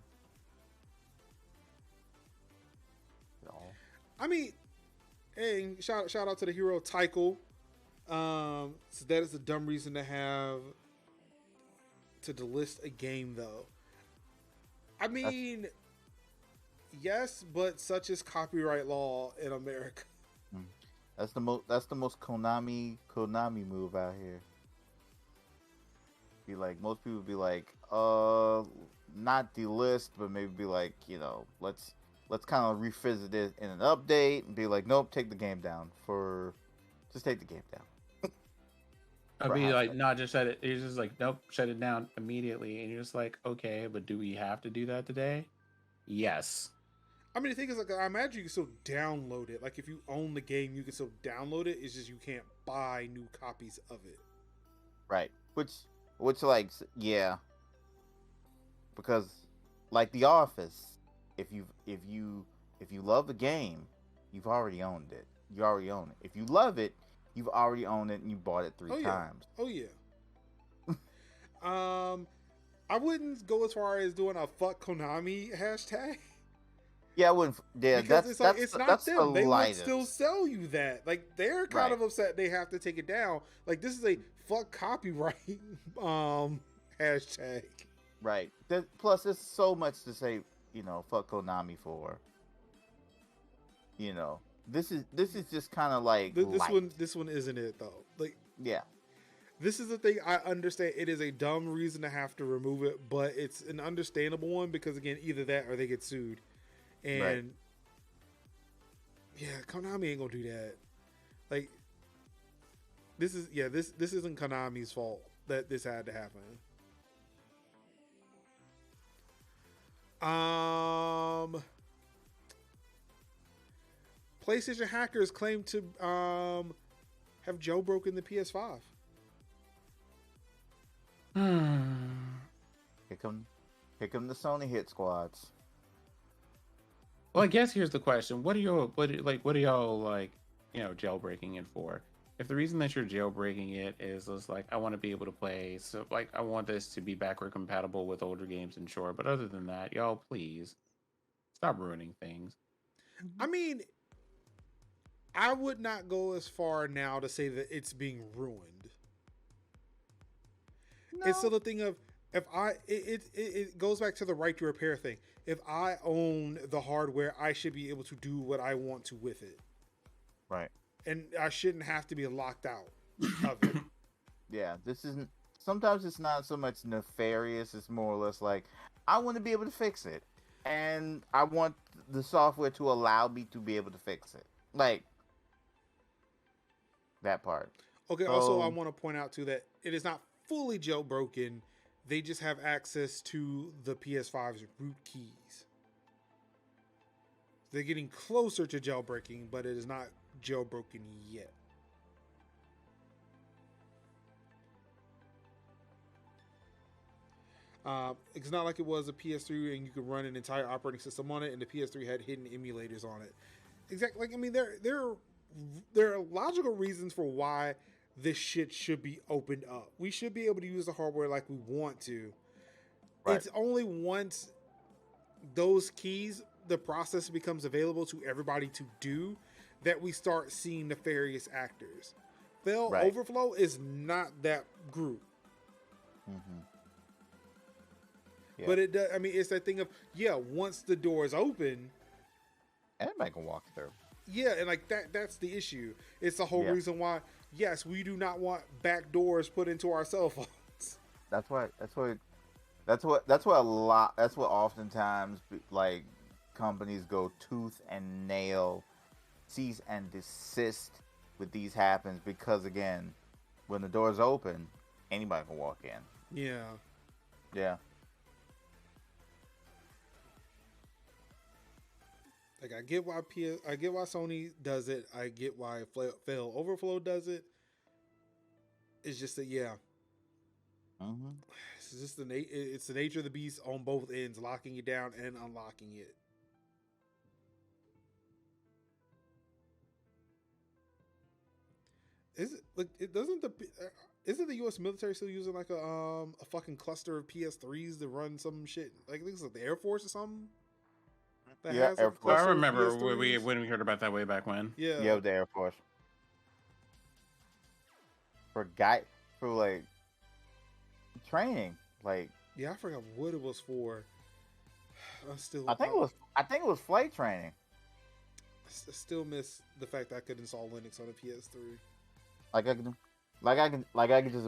I mean, hey, shout out to the hero Tycho. So that is a dumb reason to delist a game, though. I mean, yes, but such is copyright law in America. That's the most Konami move out here. Be like, most people be like, not delist, but maybe be like, let's kind of revisit it in an update and be like, nope, take the game down. Just take the game down. I'd be like, no, just shut it. It's just like, nope, shut it down immediately. And you're just like, okay, but do we have to do that today? Yes. I mean, the thing is, like, I imagine you can still download it. Like, if you own the game, you can still download it. It's just you can't buy new copies of it. Right. Which, like, yeah. Because, like, The Office, if you love the game, you've already owned it. You already own it. If you love it, you've already owned it and you bought it three times. Oh yeah. I wouldn't go as far as doing a fuck Konami hashtag. Yeah, I wouldn't. Yeah, Because it's like it's not them. the They would lightest. still sell you that. Like they're kind of upset they have to take it down. Like this is a fuck copyright hashtag. Right. Plus, there's so much to say. Fuck Konami for. This is just kind of like this one isn't it though. Like yeah. This is the thing. I understand it is a dumb reason to have to remove it, but it's an understandable one because again, either that or they get sued. And yeah, Konami ain't gonna do that. Like this isn't Konami's fault that this had to happen. PlayStation hackers claim to have jailbroken the PS5. Here come the Sony hit squads. Well, I guess here's the question: what are y'all jailbreaking it for? If the reason that you're jailbreaking it is just like I want to be able to play, so like I want this to be backward compatible with older games, and sure, but other than that, y'all please stop ruining things. I mean, I would not go as far now to say that it's being ruined. No. It's still the thing of it goes back to the right to repair thing. If I own the hardware, I should be able to do what I want to with it. Right. And I shouldn't have to be locked out of it. Yeah, sometimes it's not so much nefarious, it's more or less like, I want to be able to fix it. And I want the software to allow me to be able to fix it. Like, that part. Okay, also I want to point out too that it is not fully jailbroken. They just have access to the PS5's root keys. They're getting closer to jailbreaking, but it is not jailbroken yet. It's not like it was a PS3 and you could run an entire operating system on it, and the PS3 had hidden emulators on it. Exactly. Like, I mean, there are logical reasons for why this shit should be opened up. We should be able to use the hardware like we want to. Right. It's only once those keys, the process becomes available to everybody to do, that we start seeing nefarious actors. Fail Overflow is not that group. Mm-hmm. Yeah. But it does. I mean, it's that thing of once the door is open, anybody can walk through. Yeah, and like that's the issue. It's the whole reason why. Yes, we do not want back doors put into our cell phones. That's what oftentimes like companies go tooth and nail, cease and desist with these happens, because again, when the door's open, anybody can walk in. Yeah. Yeah. Like I get why Sony does it. I get why Fail Overflow does it. It's just that Mm-hmm. It's just it's the nature of the beast on both ends, locking it down and unlocking it. Is it like isn't the U.S. military still using like a fucking cluster of PS3s to run some shit? Like I think it's like the Air Force or something. Air Force. I remember when we heard about that way back when. Yeah, the Air Force. For like training, like I forgot what it was for. I think it was flight training. I still miss the fact that I could install Linux on a PS3. I can just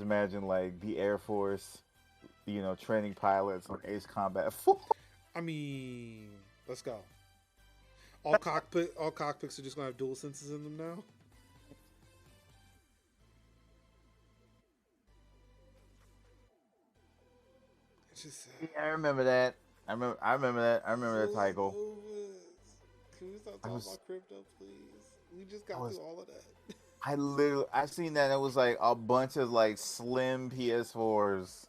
imagine like the Air Force, training pilots on Ace Combat 4. I mean, let's go. All cockpits are just gonna have dual senses in them now. It's just. I remember that. I remember that title. Can we stop talking about crypto, please? We just got through all of that. I seen that. It was like a bunch of like slim PS4s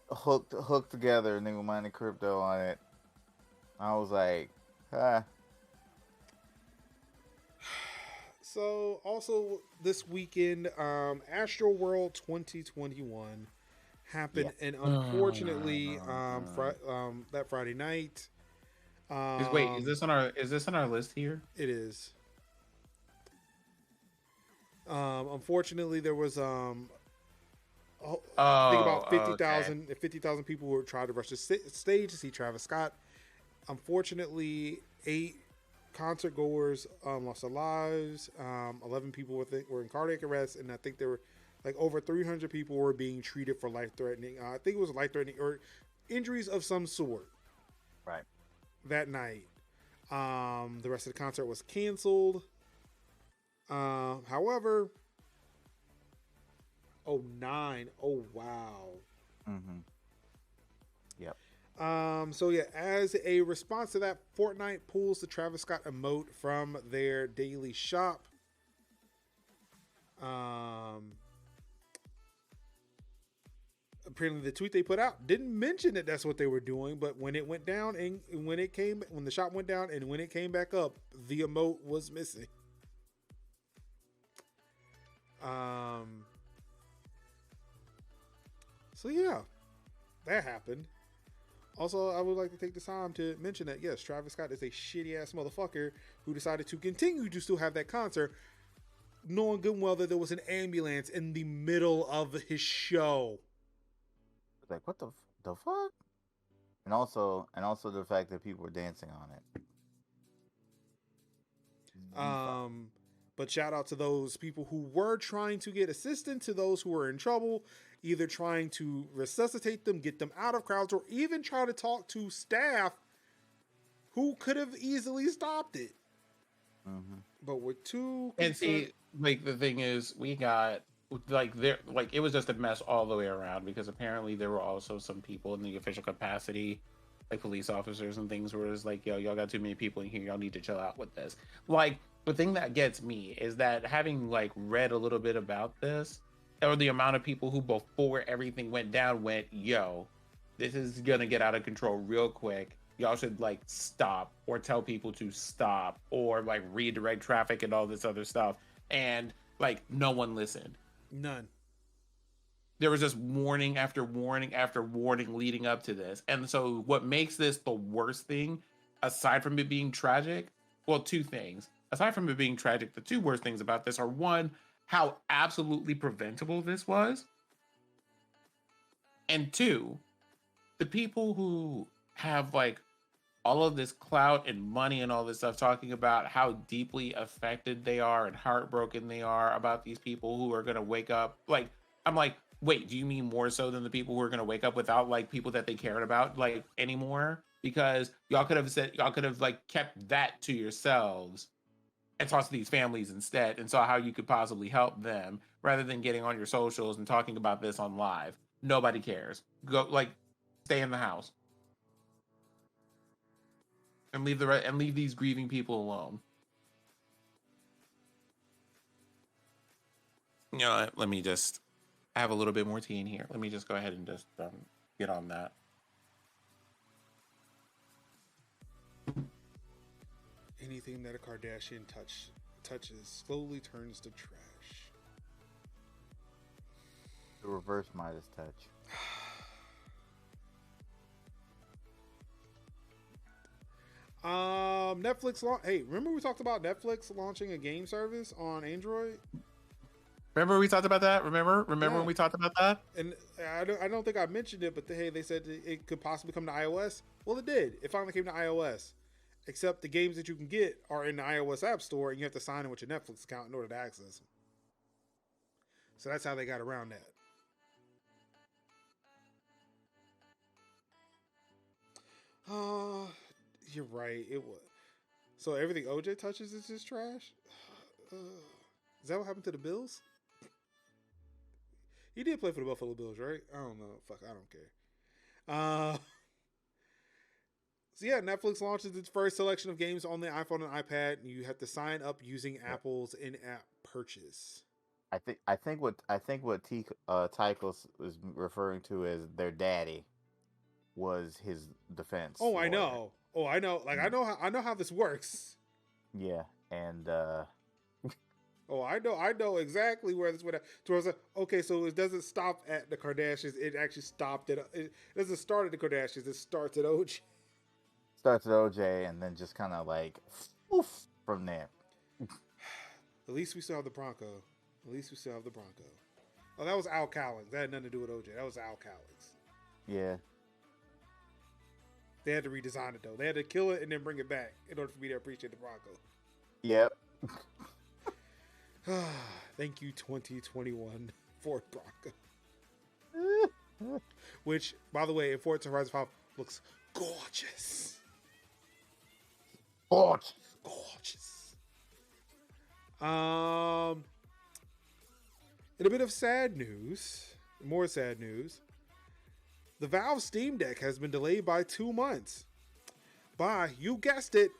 hooked together, and they were mining crypto on it. I was like, So also this weekend, Astro World 2021 happened, Yeah. and unfortunately, that Friday night. Wait, is this on our list here? It is. Unfortunately, there was I think about 50,000 people who tried to rush the stage to see Travis Scott. Unfortunately, 8 concert goers lost their lives. 11 people were in cardiac arrest, and I think there were like over 300 people were being treated for life-threatening. I think it was life-threatening or injuries of some sort. Right. That night, the rest of the concert was canceled. However, 9. Oh wow. Mm-hmm. Yep. So yeah, as a response to that, Fortnite pulls the Travis Scott emote from their daily shop. Apparently the tweet they put out didn't mention that that's what they were doing, but when it went down and when the shop went down and when it came back up, the emote was missing. So yeah, that happened. Also, I would like to take this time to mention that yes, Travis Scott is a shitty ass motherfucker who decided to continue to still have that concert, knowing good and well that there was an ambulance in the middle of his show. Like, what the fuck? And also the fact that people were dancing on it. But shout out to those people who were trying to get assistance, to those who were in trouble, either trying to resuscitate them, get them out of crowds, or even try to talk to staff who could have easily stopped it. Mm-hmm. But we're too And see, like the thing is, we got it was just a mess all the way around, because apparently there were also some people in the official capacity, like police officers and things, where it's like, yo, y'all got too many people in here, y'all need to chill out with this. Like, the thing that gets me is that, having like read a little bit about this, or the amount of people who before everything went down went, yo, this is gonna get out of control real quick, y'all should like stop, or tell people to stop, or like redirect traffic and all this other stuff, and like no one listened. None. There was just warning after warning after warning leading up to this. And so what makes this the worst thing, aside from it being tragic, well, 2 things. Aside from it being tragic, the 2 worst things about this are, 1, how absolutely preventable this was. And 2, the people who have like all of this clout and money and all this stuff, talking about how deeply affected they are and heartbroken they are about these people who are going to wake up. Like, I'm like, wait, do you mean more so than the people who are going to wake up without like people that they cared about like anymore? Because y'all could have like kept that to yourselves and talked to these families instead, and saw how you could possibly help them, rather than getting on your socials and talking about this on live. Nobody cares. Go, like, stay in the house and leave these grieving people alone. You know what? Let me just have a little bit more tea in here. Let me just go ahead and just get on that. Anything that a Kardashian touches slowly turns to trash. The reverse Midas touch. Netflix hey, remember we talked about Netflix launching a game service on Android? Remember we talked about that? Remember Yeah. when we talked about that? And I don't think I mentioned it, but hey, they said it could possibly come to iOS. Well, it did. It finally came to iOS. Except the games that you can get are in the iOS App Store, and you have to sign in with your Netflix account in order to access them. So that's how they got around that. You're right. It was. So everything OJ touches is just trash? Is that what happened to the Bills? He did play for the Buffalo Bills, right? I don't know. Fuck, I don't care. So yeah, Netflix launches its first selection of games on the iPhone and iPad, and you have to sign up using Apple's in-app purchase. I think what Tychos was referring to as their daddy was his defense. Oh, I lawyer. know. Like I know how this works. Yeah, and Oh, I know exactly where this went. So I was like, okay, so it doesn't stop at the Kardashians. It actually stopped at. It doesn't start at the Kardashians. It starts at OJ. Starts at OJ and then just kind of like, oof, from there. At least we still have the Bronco. At least we still have the Bronco. Oh, that was Al Cowlings. That had nothing to do with OJ. That was Al Cowlings. Yeah. They had to redesign it though. They had to kill it and then bring it back in order for me to appreciate the Bronco. Yep. Thank you, 2021 Ford Bronco. Which, by the way, in Forza Horizon 5 looks gorgeous. Gorgeous. Gorgeous. In a bit of sad news, more sad news, the Valve Steam Deck has been delayed by 2 months. By, you guessed it,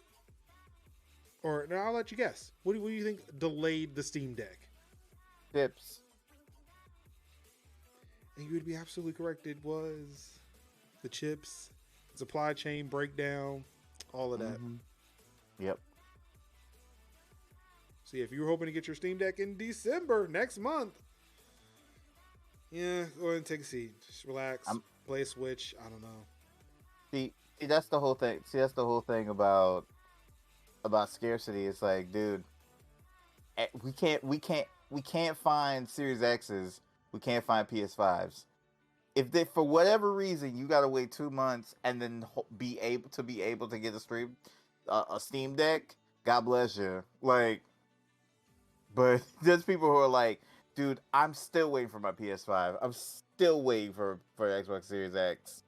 or no, I'll let you guess. What do you think delayed the Steam Deck? Tips. And you would be absolutely correct. It was the chips, supply chain breakdown, all of that. Mm-hmm. Yep. See, if you were hoping to get your Steam Deck in December, next month, yeah, go ahead and take a seat. Just relax, play a Switch. I don't know. See, that's the whole thing. See, that's the whole thing about scarcity. It's like, dude, we can't find Series X's. We can't find PS5s. If they, for whatever reason, you gotta wait 2 months and then be able to get a Steam Deck, God bless you. Like, but there's people who are like, dude, I'm still waiting for my PS5. I'm still waiting for Xbox Series X.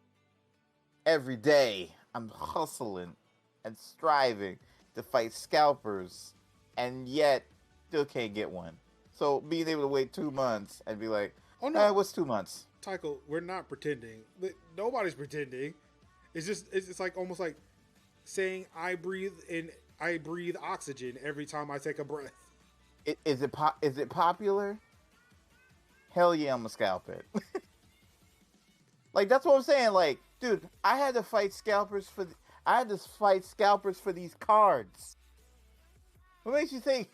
Every day, I'm hustling and striving to fight scalpers, and yet still can't get one. So being able to wait 2 months and be like, oh no, what's 2 months? Tycho, we're not pretending. Nobody's pretending. It's like almost like saying I breathe oxygen every time I take a breath. Is it popular? Hell yeah, I'm gonna scalp it. Like, that's what I'm saying. Like, dude, I had to fight scalpers for these cards. What makes you think?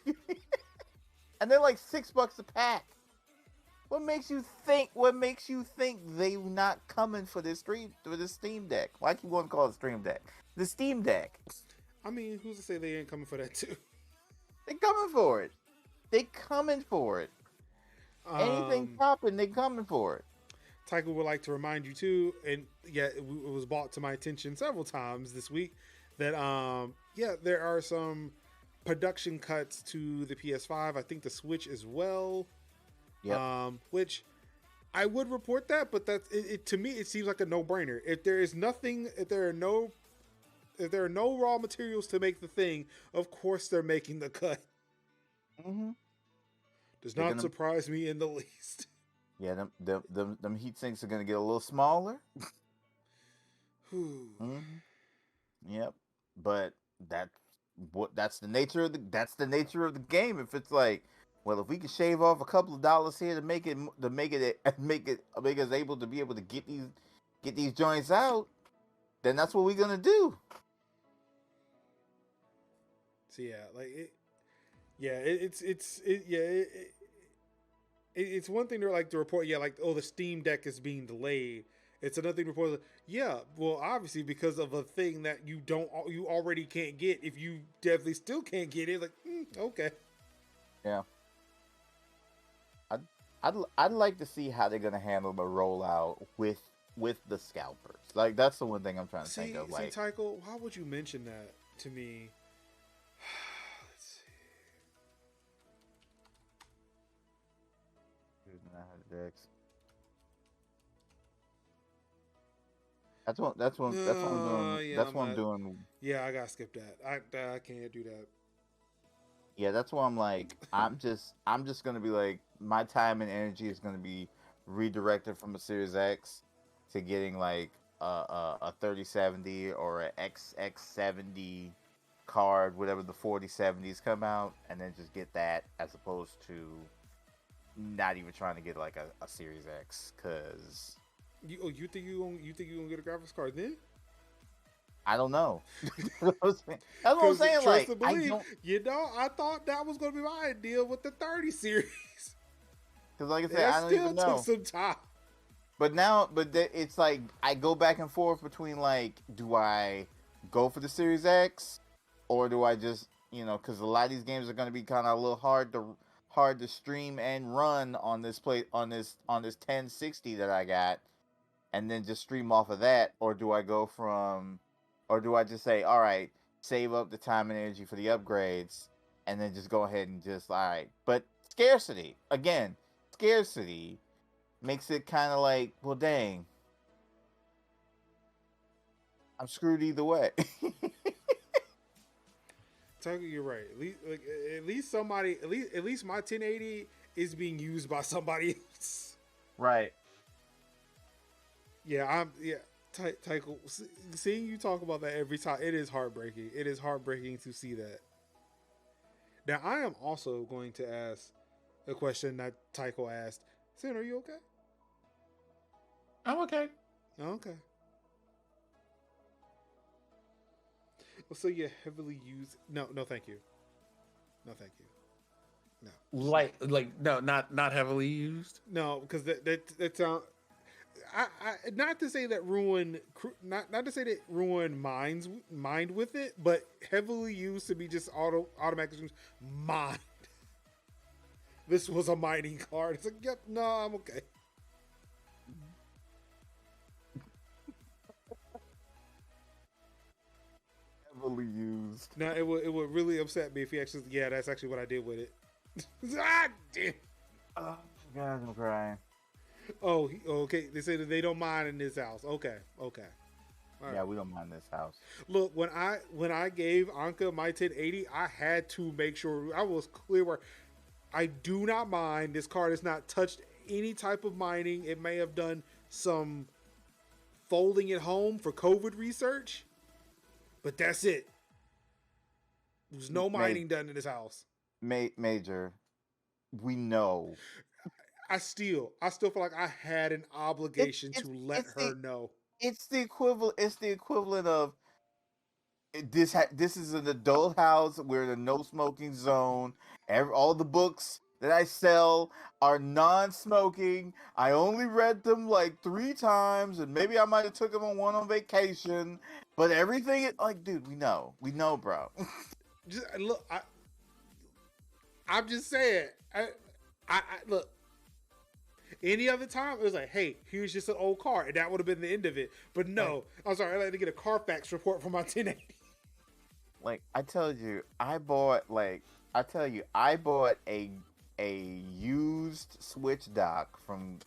And they're like $6 a pack. What makes you think they not coming for this Steam Deck? Why I keep going to call it Stream Deck? The Steam Deck. I mean, who's to say they ain't coming for that too? They coming for it. Anything popping, they coming for it. Tycho would like to remind you too, and yeah, it was brought to my attention several times this week that there are some production cuts to the PS5. I think the Switch as well. Yep. Which I would report that, but that's it to me. It seems like a no-brainer. If there are no raw materials to make the thing, of course they're making the cut. Mm-hmm. Does not surprise me in the least. Yeah, them heat sinks are gonna get a little smaller. Mm-hmm. Yep, but that's the nature of the game. If it's like, well, if we can shave off a couple of dollars here to make us able to get these joints out, then that's what we're gonna do. So yeah, like it. Yeah, it's one thing to like to report, like, oh, the Steam Deck is being delayed. It's another thing to report, well, obviously because of a thing that you already can't get. If you definitely still can't get it, like, okay. Yeah. I'd like to see how they're gonna handle the rollout with the scalpers. Like, that's the one thing I'm trying to think of. Like, Tycho, why would you mention that to me? Let's see. That's what I'm doing. Yeah, I gotta skip that. I can't do that. Yeah, that's why I'm like, I'm just gonna be like, my time and energy is gonna be redirected from a Series X to getting like a 3070 or a XX70 card, whatever the 4070s come out, and then just get that, as opposed to not even trying to get like a Series X, because you think you gonna get a graphics card then? I don't know. That's what I'm saying. Trust Like, and I believe. don't. You know, I thought that was going to be my idea with the 30 series. Because, like I said, That I don't still even took know. some time. But now, it's like I go back and forth between like, do I go for the Series X, or do I just, because a lot of these games are going to be kind of a little hard to stream and run on this 1060 that I got, and then just stream off of that, or do I just say, all right, save up the time and energy for the upgrades, and then just go ahead and just, all right. But scarcity makes it kind of like, well, dang, I'm screwed either way. Tucker, you're right. At least somebody, at least my 1080 is being used by somebody else. Right. Yeah, Tycho, seeing you talk about that every time, it is heartbreaking. It is heartbreaking to see that. Now, I am also going to ask a question that Tycho asked. Sin, are you okay? I'm okay. Okay. So you heavily use no, thank you. No, thank you. No. Like no, not heavily used. No, because that sound. I not to say that not to say that ruin mind with it, but heavily used to be just automatic mind. This was a mining card. It's like, yep, no, I'm okay. Heavily used. No, it would really upset me if he actually. Yeah, that's actually what I did with it. Ah, damn. Oh, God, I'm crying. Oh, okay. They say that they don't mind in this house. Okay. All yeah, right. we don't mind this house. Look, when I gave Anka my 1080, I had to make sure I was clear where I do not mind. This card has not touched any type of mining. It may have done some folding at home for COVID research, but that's it. There's no mining done in this house. Major, we know. I still feel like I had an obligation to let her know. It's the equivalent. It's the equivalent of this. This is an adult house. We're in a no smoking zone. All the books that I sell are non-smoking. I only read them like 3 times, and maybe I might have took them on vacation. But everything, like, dude, we know, bro. Just look, I'm just saying. I look. Any other time, it was like, hey, here's just an old car, and that would have been the end of it. But no, I'm sorry, I like to get a Carfax report for my 1080. Like, I bought a used Switch dock from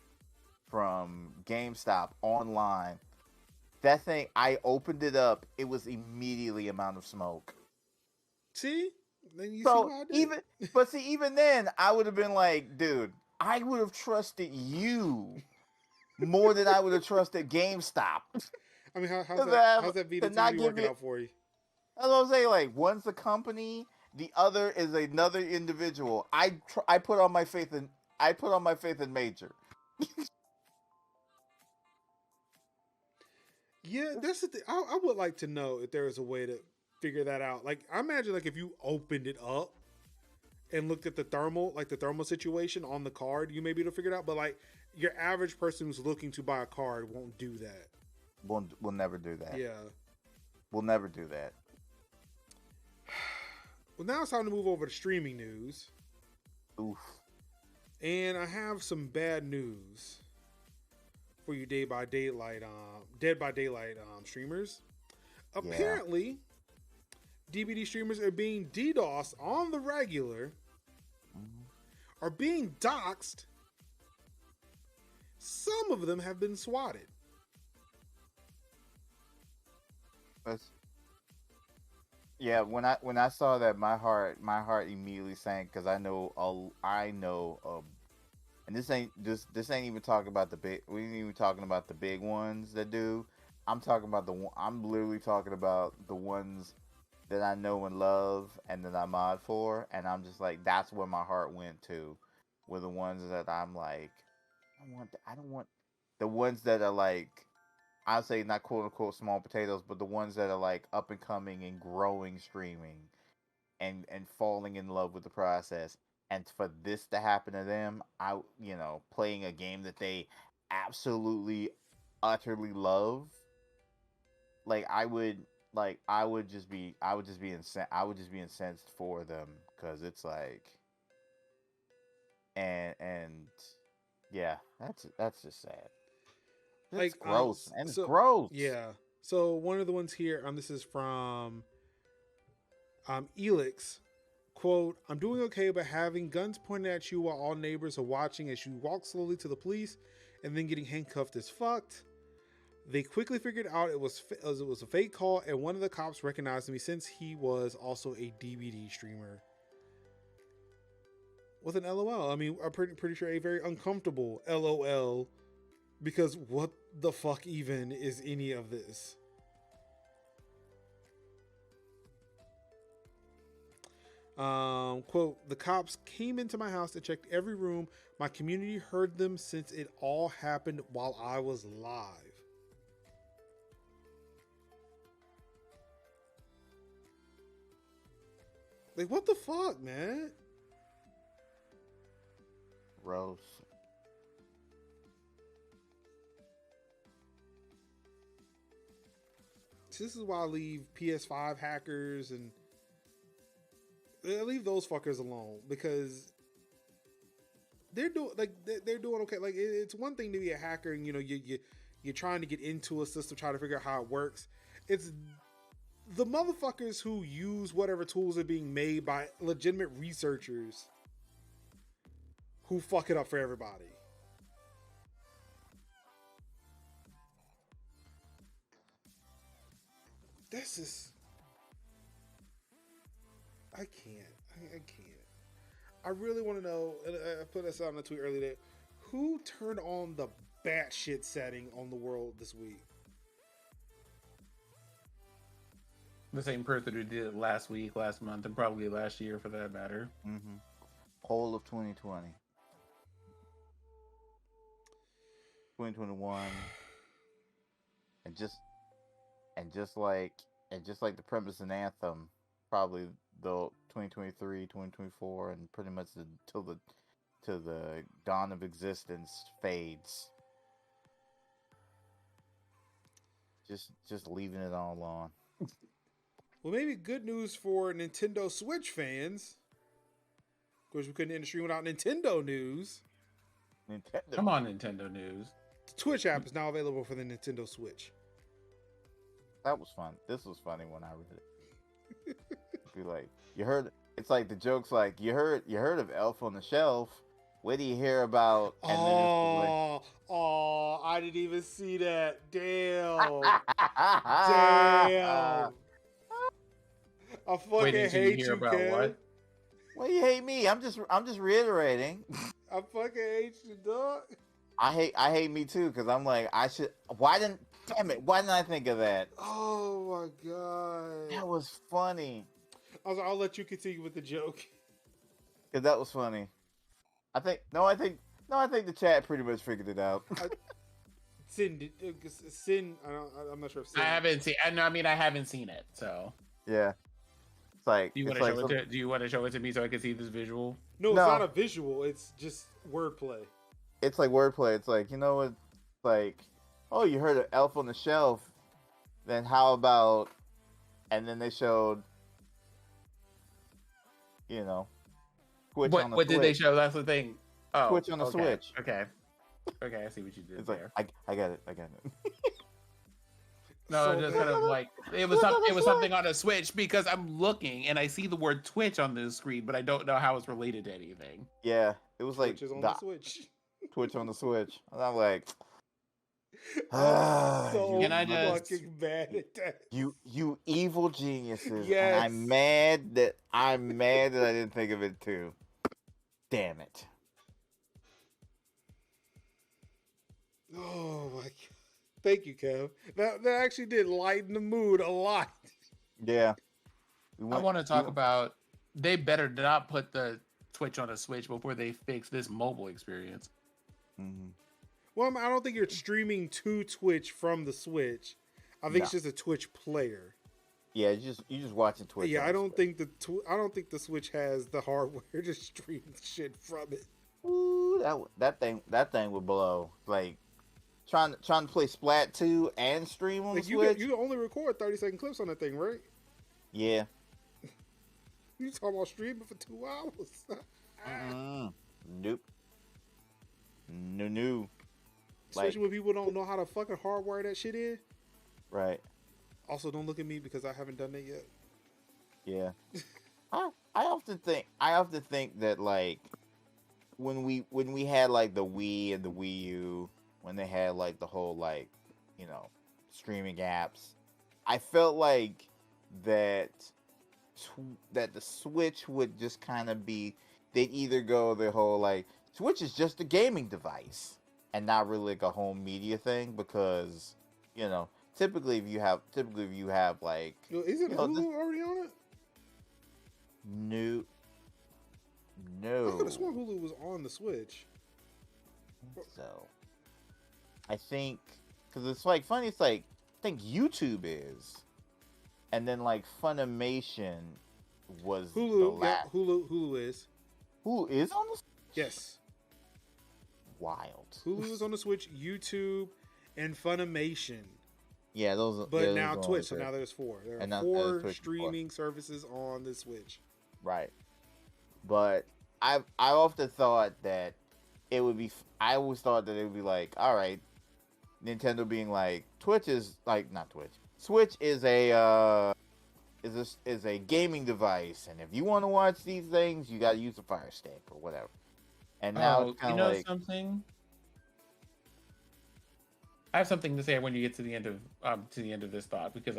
GameStop online. That thing, I opened it up, it was immediately amount of smoke. See? Then you So see what I did. even then, I would have been like, dude, I would have trusted you more than I would have trusted GameStop. I mean, how's that Vita TV working out for you? That's what I'm saying. Like, one's a company, the other is another individual. I put all my faith in Major. Yeah, that's the thing. I would like to know if there is a way to figure that out. Like, I imagine, like, if you opened it up and looked at the thermal situation on the card, you may be able to figure it out. But, like, your average person who's looking to buy a card won't do that. We'll never do that. Yeah. We'll never do that. Well, now it's time to move over to streaming news. Oof. And I have some bad news for you Dead by Daylight streamers. Yeah. Apparently, DVD streamers are being DDoSed on the regular, are being doxxed. Some of them have been swatted. Yeah, when I saw that, my heart immediately sank, because I know, and this ain't even talking about the big. We ain't even talking about the big ones that do. I'm literally talking about the ones that I know and love and that I mod for, and I'm just like, that's where my heart went to, were the ones that I'm like, I don't want the ones that are like, I say not quote unquote small potatoes, but the ones that are like up and coming and growing streaming and falling in love with the process. And for this to happen to them, playing a game that they absolutely utterly love, I would just be incensed for them, because it's like, and yeah, that's just sad. It's gross, and it's gross. Yeah. So one of the ones here, this is from Elix. Quote, I'm doing okay, but having guns pointed at you while all neighbors are watching as you walk slowly to the police and then getting handcuffed is fucked. They quickly figured out it was a fake call, and one of the cops recognized me since he was also a DVD streamer. With an LOL. I mean, I'm pretty sure a very uncomfortable LOL, because what the fuck even is any of this? Quote, the cops came into my house and checked every room. My community heard them since it all happened while I was live. Like, what the fuck, man? Gross. This is why I leave PS5 hackers and I leave those fuckers alone, because they're doing okay. Like, it's one thing to be a hacker and you're trying to get into a system, trying to figure out how it works. It's the motherfuckers who use whatever tools are being made by legitimate researchers who fuck it up for everybody. This is... I can't. I really want to know, and I put this out on the tweet earlier today, who turned on the batshit setting on the world this week? The same person who did it last week, last month, and probably last year for that matter. Mm-hmm. Whole of 2020. 2021. And just like the premise in Anthem, probably the 2023, 2024, and pretty much till the dawn of existence fades. Just leaving it all on. Well, maybe good news for Nintendo Switch fans. Of course, we couldn't end the stream without Nintendo news. Come on, Nintendo news. The Twitch app is now available for the Nintendo Switch. That was fun. This was funny when I read it. Be like, you heard? It's like the joke's like, you heard of Elf on the Shelf. What do you hear about? And oh, I didn't even see that. Damn. Damn. I fucking hate you, Kev. What? Well, you hate me. I'm just reiterating. I fucking hate you, dog. I hate me too, because I'm like, why didn't I think of that? Oh my god. That was funny. I'll let you continue with the joke. Cause that was funny. I think the chat pretty much figured it out. Sin, I'm not sure if Sin. I haven't seen. I haven't seen it. So yeah, it's like. Do you want to show it to me so I can see this visual? No, it's not a visual. It's just wordplay. It's like wordplay. It's like, you know what? Like, oh, you heard of Elf on the Shelf? Then how about? And then they showed, Twitch on the what Switch. did they show? That's the thing. Oh, Twitch on the Switch. Okay, I see what you did it's there. Like, I got it. No, So just kind of like it was something on a Switch, because I'm looking and I see the word Twitch on this screen, but I don't know how it's related to anything. Yeah, it was like Twitch is on the Switch. Twitch on the Switch. And I'm like, I'm so Can I just- fucking mad at that. you evil geniuses. Yes. And I'm mad that I didn't think of it too. Damn it. Oh my god. Thank you, Kev. That actually did lighten the mood a lot. Yeah. I want to talk about, they better not put the Twitch on a Switch before they fix this mobile experience. Mm-hmm. Well, I don't think you're streaming to Twitch from the Switch. I think it's just a Twitch player. Yeah, you just watching Twitch. Yeah, I don't think the Switch has the hardware to stream shit from it. Ooh, that thing would blow. Like trying to play Splat 2 and stream on the Switch. You only record 30-second clips on that thing, right? Yeah. You talking about streaming for 2 hours? Nope. No. Especially when people don't know how to fucking hardwire that shit in. Right. Also, don't look at me because I haven't done that yet. Yeah. I often think that like when we had like the Wii and the Wii U, when they had like the whole like, you know, streaming apps, I felt like that the Switch would just kind of be, they'd either go the whole like Switch is just a gaming device and not really like a home media thing, because, you know, typically if you have like, isn't Hulu already on it? No. I could have sworn Hulu was on the Switch. So I think, because it's like funny, it's like I think YouTube is, and then like Funimation was Hulu. the last. Yeah, Hulu is. Hulu is on the Switch? Yes. Wild. Hulu is on the Switch. YouTube and Funimation. Yeah, those. But yeah, now those Twitch. So now there's 4. There are 4 streaming services on the Switch. Right. But I often thought that it would be. I always thought that it would be like, all right, Nintendo being like, Twitch is like, not Twitch. Switch is a gaming device, and if you want to watch these things, you got to use a Fire Stick or whatever. And now it's kind of like something. I have something to say when you get to the end of this thought, because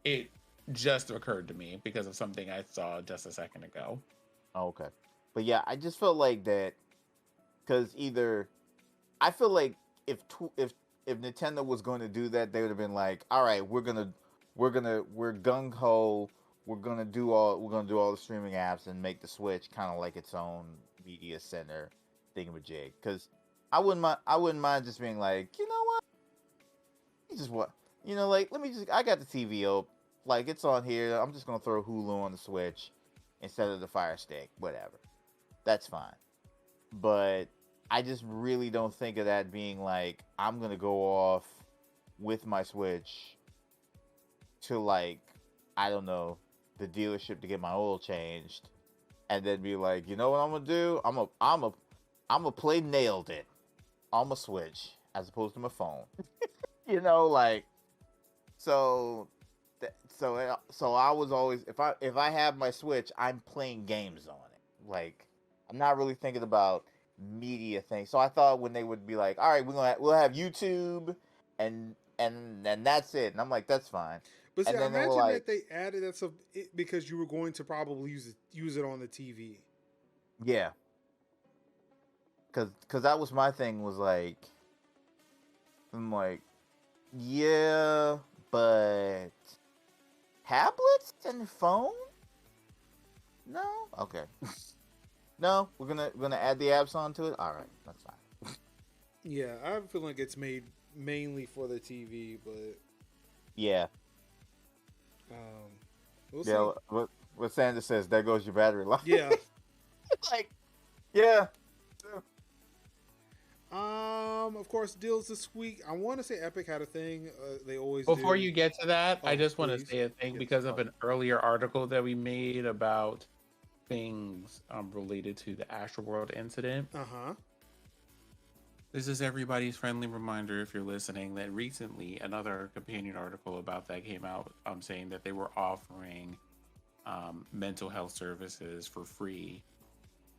it just occurred to me because of something I saw just a second ago. Oh, okay. But yeah, I just felt like that, because either I feel like if Nintendo was going to do that, they would have been like, all right, we're gung ho, we're gonna do all the streaming apps and make the Switch kind of like its own media center thingamajig. Because I wouldn't mind just being like, you know what, just what, you know, like, I got the TV up, like, it's on here, I'm just gonna throw Hulu on the Switch instead of the Fire Stick, whatever. That's fine. But I just really don't think of that being like, I'm gonna go off with my Switch to, like, I don't know, the dealership to get my oil changed, and then be like, you know what I'm gonna do? I'm gonna play Nailed It on my Switch as opposed to my phone. You know, like, so I was always, if I have my Switch, I'm playing games on it. Like, I'm not really thinking about media things. So I thought when they would be like, all right, we'll have YouTube and that's it. And I'm like, that's fine. But see, and I then imagine like, that they added that stuff because you were going to probably use it on the TV. Yeah. Cause that was my thing, was like, I'm like, yeah, but tablets and phone? No? Okay. No, we're gonna add the apps onto it? Alright, that's fine. Yeah, I feel like it's made mainly for the TV, but yeah. We'll yeah, see. what Sanders says, there goes your battery life. Yeah. Like, yeah. Of course, deals this week. I want to say Epic had a thing. They always Before do. you get to that, I just want to please. say a thing Yes. because of an earlier article that we made about things related to the Astroworld incident. Uh-huh. This is everybody's friendly reminder, if you're listening, that recently another companion article about that came out, saying that they were offering mental health services for free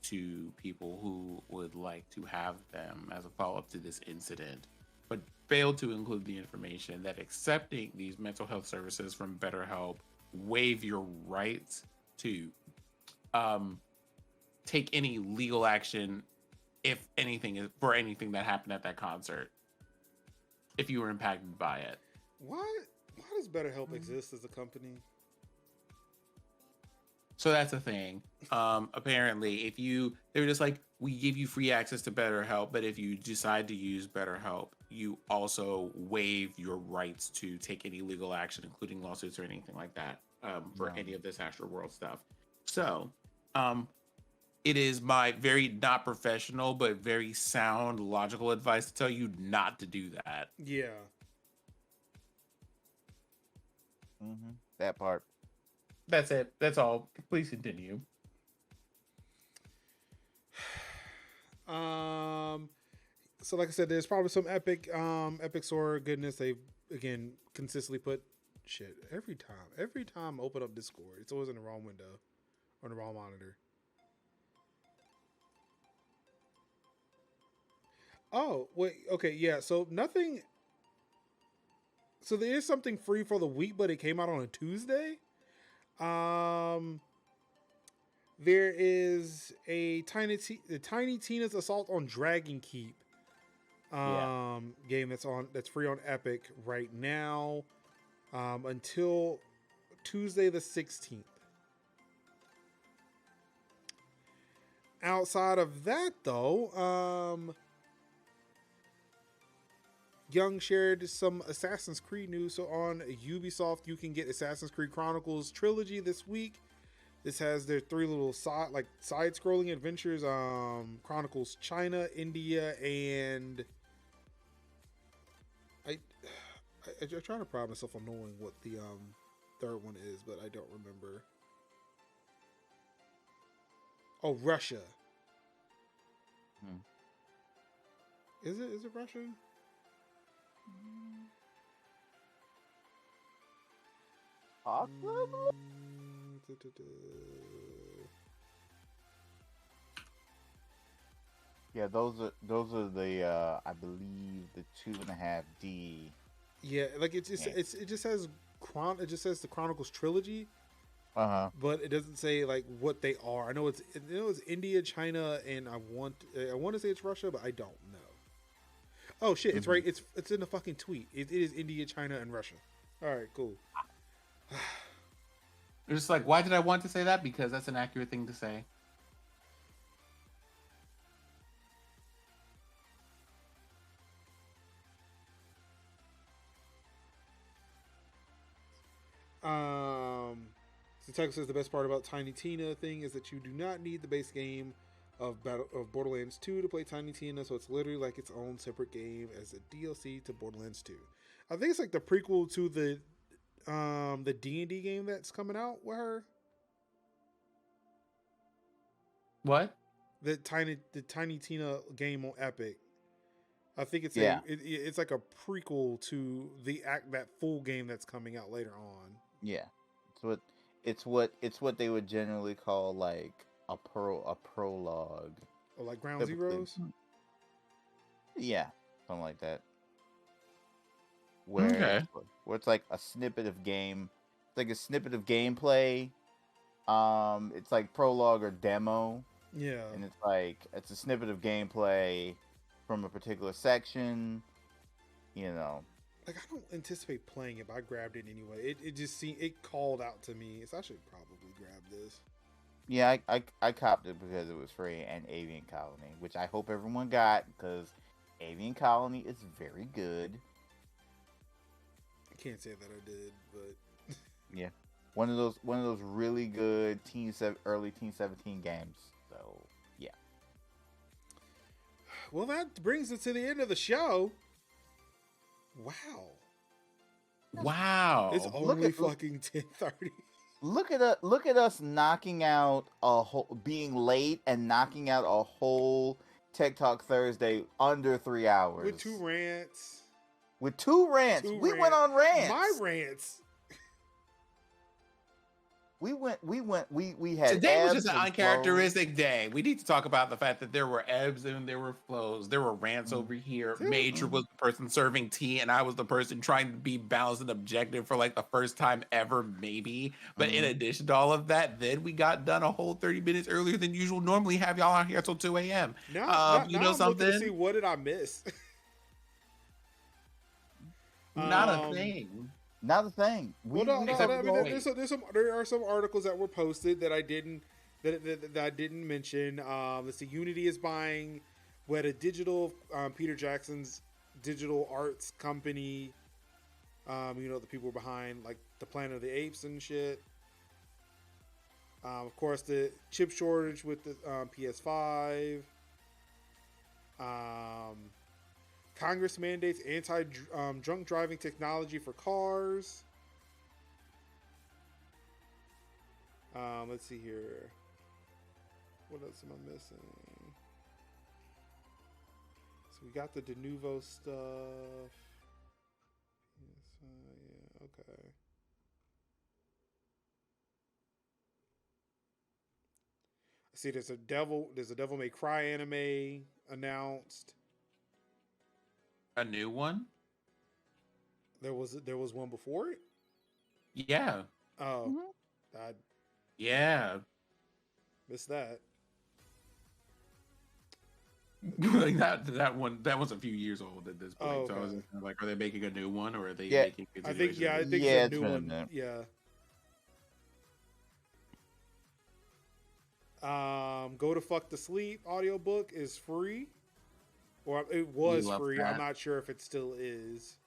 to people who would like to have them as a follow-up to this incident, but failed to include the information that accepting these mental health services from BetterHelp waive your rights to take any legal action, if anything, is for anything that happened at that concert, if you were impacted by it. Why does BetterHelp exist as a company? So that's a thing. Apparently, they were just like, we give you free access to BetterHelp, but if you decide to use BetterHelp, you also waive your rights to take any legal action, including lawsuits or anything like that, for any of this Astro World stuff. So, it is my very not professional, but very sound, logical advice to tell you not to do that. Yeah. That part. That's it. That's all. Please continue. So like I said, there's probably some epic Sora goodness. They've again consistently put shit every time I open up Discord. It's always in the wrong window or the wrong monitor. Oh, wait, okay, yeah. So nothing. So there is something free for the week, but it came out on a Tuesday. There is a Tiny Tina's Assault on Dragon Keep game that's free on Epic right now until Tuesday the 16th. Outside of that, though, Young shared some Assassin's Creed news. So on Ubisoft, you can get Assassin's Creed Chronicles Trilogy this week. This has their 3 little side-scrolling adventures. Chronicles China, India, and I try to pride myself on knowing what the third one is, but I don't remember. Oh, Russia. Is it Russia? Possible? Yeah, those are the I believe the 2.5D. Yeah, like it just says the Chronicles Trilogy. But it doesn't say like what they are. I know it's India, China, and I want to say it's Russia, but I don't know. Oh shit, it's right. It's in the fucking tweet. It is India, China, and Russia. All right, cool. It's just like, why did I want to say that? Because that's an accurate thing to say. So Texas says the best part about Tiny Tina thing is that you do not need the base game of Borderlands 2 to play Tiny Tina, so it's literally like its own separate game as a DLC to Borderlands 2. I think it's like the prequel to the D&D game that's coming out with her. What? The Tiny Tina game on Epic. I think it's it's like a prequel to that full game that's coming out later on. Yeah, it's what they would generally call like a prologue. Or like Ground Zeroes? Yeah, something like that. Where it's like a snippet of game. It's like a snippet of gameplay. It's like prologue or demo. Yeah. And it's a snippet of gameplay from a particular section. You know. Like, I don't anticipate playing it, but I grabbed it anyway. It just seemed, it called out to me, so I should probably grab this. Yeah, I copped it because it was free, and Avian Colony, which I hope everyone got, because Avian Colony is very good. I can't say that I did, but yeah, one of those really good early Teen 17 games. So yeah. Well, that brings us to the end of the show. Wow. It's only fucking 10:30. Look at us knocking out being late and knocking out a whole Tech Talk Thursday under 3 hours. With two rants. We went on rants. My rants. We had today was just an uncharacteristic day. We need to talk about the fact that there were ebbs and there were flows. There were rants over here. Major was the person serving tea, and I was the person trying to be balanced and objective for like the first time ever, maybe. But in addition to all of that, then we got done a whole 30 minutes earlier than usual. Normally have y'all out here till 2 a.m. Now know I'm something? looking to see what did I miss? Not a thing. Not a thing. There are some articles that were posted that I didn't that I didn't mention. Let's see, Unity is buying Weta Digital, Peter Jackson's digital arts company. The people behind like the Planet of the Apes and shit. Of course, the chip shortage with the PS5. Congress mandates anti-drunk driving technology for cars. Let's see here. What else am I missing? So we got the Denuvo stuff. Yeah, okay. See, there's a Devil May Cry anime announced. A new one? There was one before it? Yeah. Oh. I Yeah. missed that. Like that one's a few years old at this point. Oh, So I was okay. just kind of like, are they making a new one, or are they Yeah. making? I think continuation of it's Yeah, a it's new been a one. minute. Yeah. Go to Fuck to Sleep audiobook is free. Or it was love free. that. I'm not sure if it still is.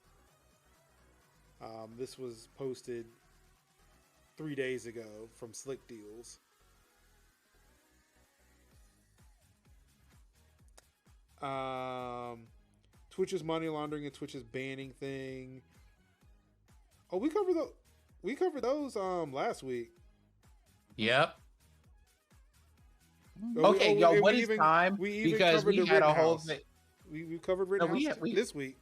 This was posted 3 days ago from Slick Deals. Twitch's money laundering and Twitch's banning thing. Oh, we covered those last week. Yep. Oh, Okay, what is time? Because we had a whole thing. We covered Rittenhouse this week.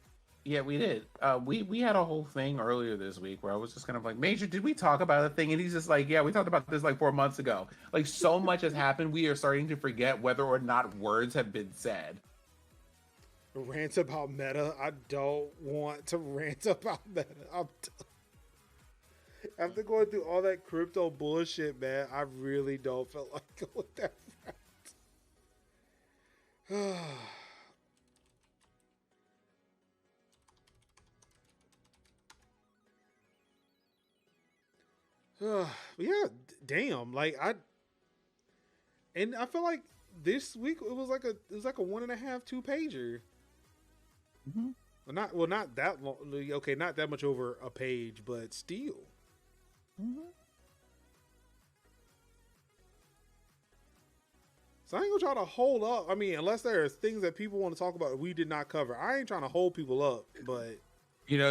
Yeah, we did. We had a whole thing earlier this week where I was just kind of like, Major, did we talk about a thing? And he's just like, yeah, we talked about this like 4 months ago. Like, so much has happened. We are starting to forget whether or not words have been said. Rant about Meta. I don't want to rant about Meta. After going through all that crypto bullshit, man, I really don't feel like going that route. Yeah, damn. Like I feel like this week it was like a 1.5, 2 pager. Not that long. Okay, not that much over a page, but still. So I ain't gonna try to hold up. I mean, unless there's things that people want to talk about that we did not cover. I ain't trying to hold people up, but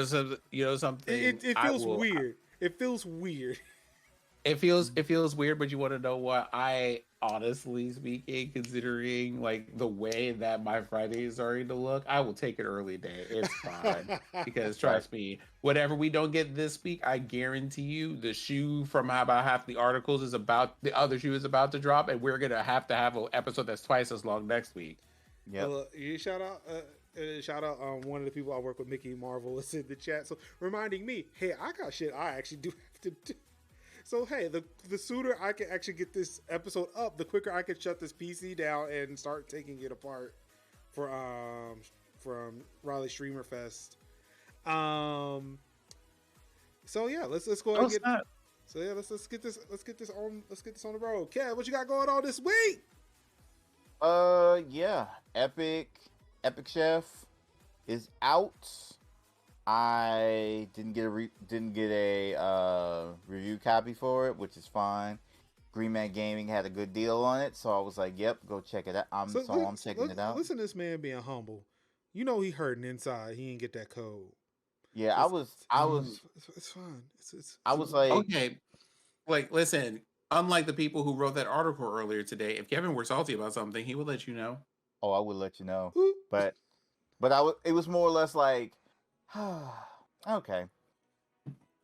something. It feels weird. It feels weird. It feels weird, but you want to know what? I honestly speaking, considering like the way that my Friday is starting to look, I will take it early day. It's fine. Because trust me, whatever we don't get this week, I guarantee you the shoe from about half the articles is about the other shoe is about to drop, and we're gonna have to have an episode that's twice as long next week. Yeah. Shout out one of the people I work with, Mickey Marvel, is in the chat. So reminding me, hey, I got shit I actually do have to do. So hey, the sooner I can actually get this episode up, the quicker I can shut this PC down and start taking it apart for from Raleigh Streamer Fest. So yeah, let's go ahead and get. So yeah, let's get this on the road. Kev, what you got going on this week? Yeah, Epic Chef is out. I didn't get a review copy for it, which is fine. Green Man Gaming had a good deal on it, so I was like, "Yep, go check it out." I'm checking it out. Listen to this man being humble. You know he hurting inside. He didn't get that code. Yeah, I was. It's fine. I was like, okay, like listen. Unlike the people who wrote that article earlier today, if Kevin were salty about something, he would let you know. Oh, I would let you know, but it was more or less like. Okay.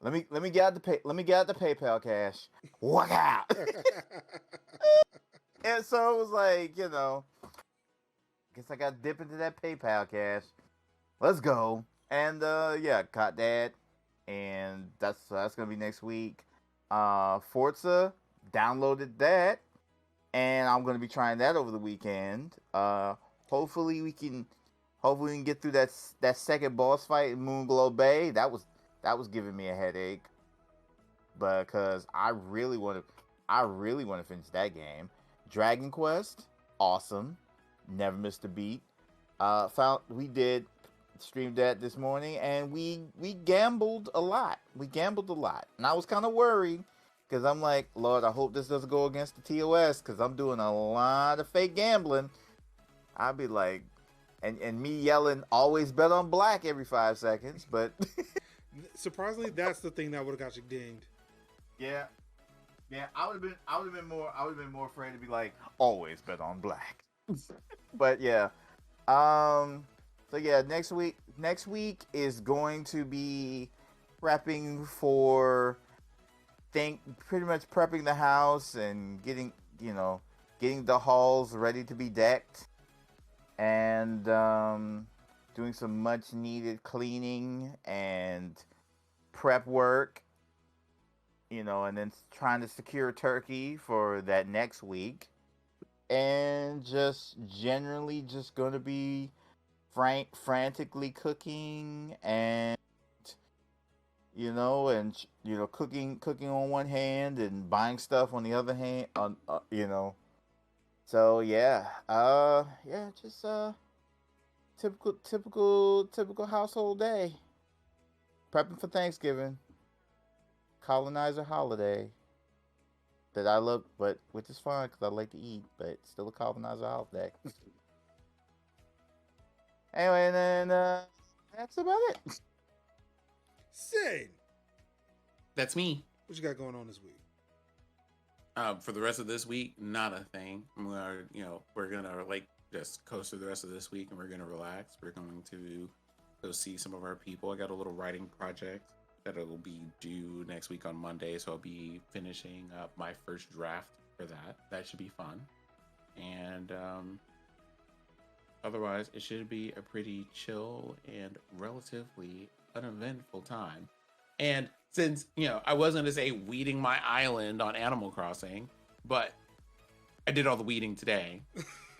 Let me get out the PayPal cash. Walk out. And so it was like, guess I got to dip into that PayPal cash. Let's go. And yeah, caught that. And that's gonna be next week. Forza, downloaded that, and I'm gonna be trying that over the weekend. Hopefully we can get through that second boss fight in Moonglow Bay. That was giving me a headache, because I really want to. I really want to finish that game. Dragon Quest, awesome. Never missed a beat. We did stream that this morning, and we gambled a lot. And I was kind of worried because I'm like, Lord, I hope this doesn't go against the TOS because I'm doing a lot of fake gambling. I'd be like, and me yelling, always bet on black every 5 seconds, but surprisingly, that's the thing that would have got you dinged. Yeah, I would have been more afraid to be like, always bet on black. But yeah, so yeah, next week is going to be prepping for, pretty much prepping the house and getting the halls ready to be decked, and doing some much needed cleaning and prep work. And then trying to secure turkey for that next week. And just generally just going to be frantically cooking and, cooking on one hand and buying stuff on the other hand, So, yeah. Just typical household day. Prepping for Thanksgiving. Colonizer holiday that I love, which is fine because I like to eat, but still a colonizer holiday. Anyway, and then that's about it. Sid, That's me. what you got going on this week? For the rest of this week, not a thing. We're gonna just coast through the rest of this week, and we're gonna relax. We're going to go see some of our people. I got a little writing project that will be due next week on Monday, so I'll be finishing up my first draft for that. That should be fun. And otherwise, it should be a pretty chill and relatively uneventful time. And since, I wasn't to say weeding my island on Animal Crossing, but I did all the weeding today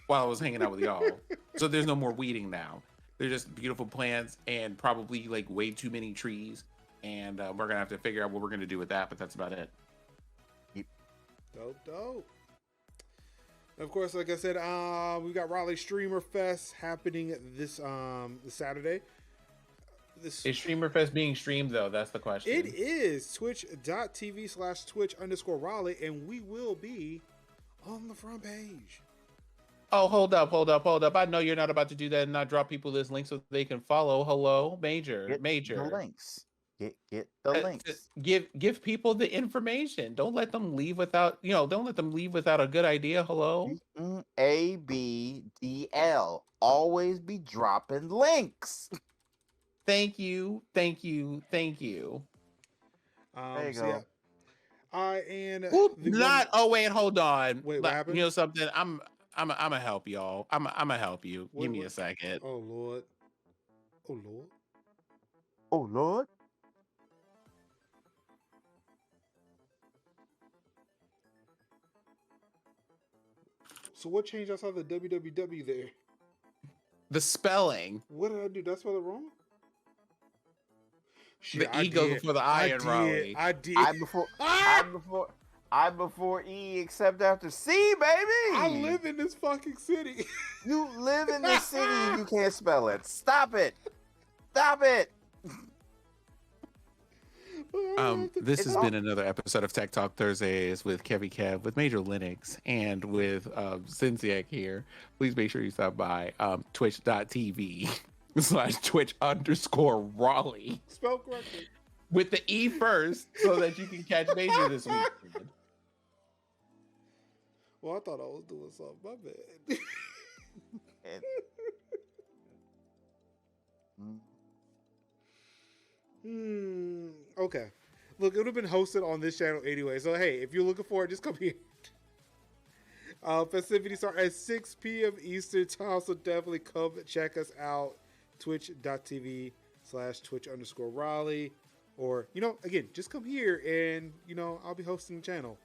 while I was hanging out with y'all. So there's no more weeding now. They're just beautiful plants and probably way too many trees. And we're gonna have to figure out what we're gonna do with that, but that's about it. Dope. Of course, like I said, we got Raleigh Streamer Fest happening this Saturday. Is Streamer Fest being streamed though? That's the question. It is twitch.tv/Twitch_Raleigh, and we will be on the front page. Oh, hold up. I know you're not about to do that and not drop people this link so they can follow. Hello, Major. The links. Get the links. Give people the information. Don't let them leave without a good idea. Hello. ABDL. Always be dropping links. Thank you. There you go. Wait, hold on. Wait, what happened? You know something? I'm gonna help y'all. I'm gonna help you. Give me a second. Oh Lord. So what changed outside the www there? The spelling. What did I do? Did I spell it wrong? Shit, the E goes before the I in Raleigh. I did. I before E except after C, baby. I live in this fucking city. You live in this city and you can't spell it. Stop it. This has been another episode of Tech Talk Thursdays with Kevy Kev, with Major Linux, and with Cinziak here. Please make sure you stop by twitch.tv/Twitch_Raleigh. Spell correctly. With the E first, so that you can catch Major this week. Well, I thought I was doing something. My bad. Okay. Look, it would have been hosted on this channel anyway. So, hey, if you're looking for it, just come here. Festivities start at 6 p.m. Eastern time, so definitely come check us out. Twitch.tv/Twitch_Raleigh. Or, again, just come here and, I'll be hosting the channel.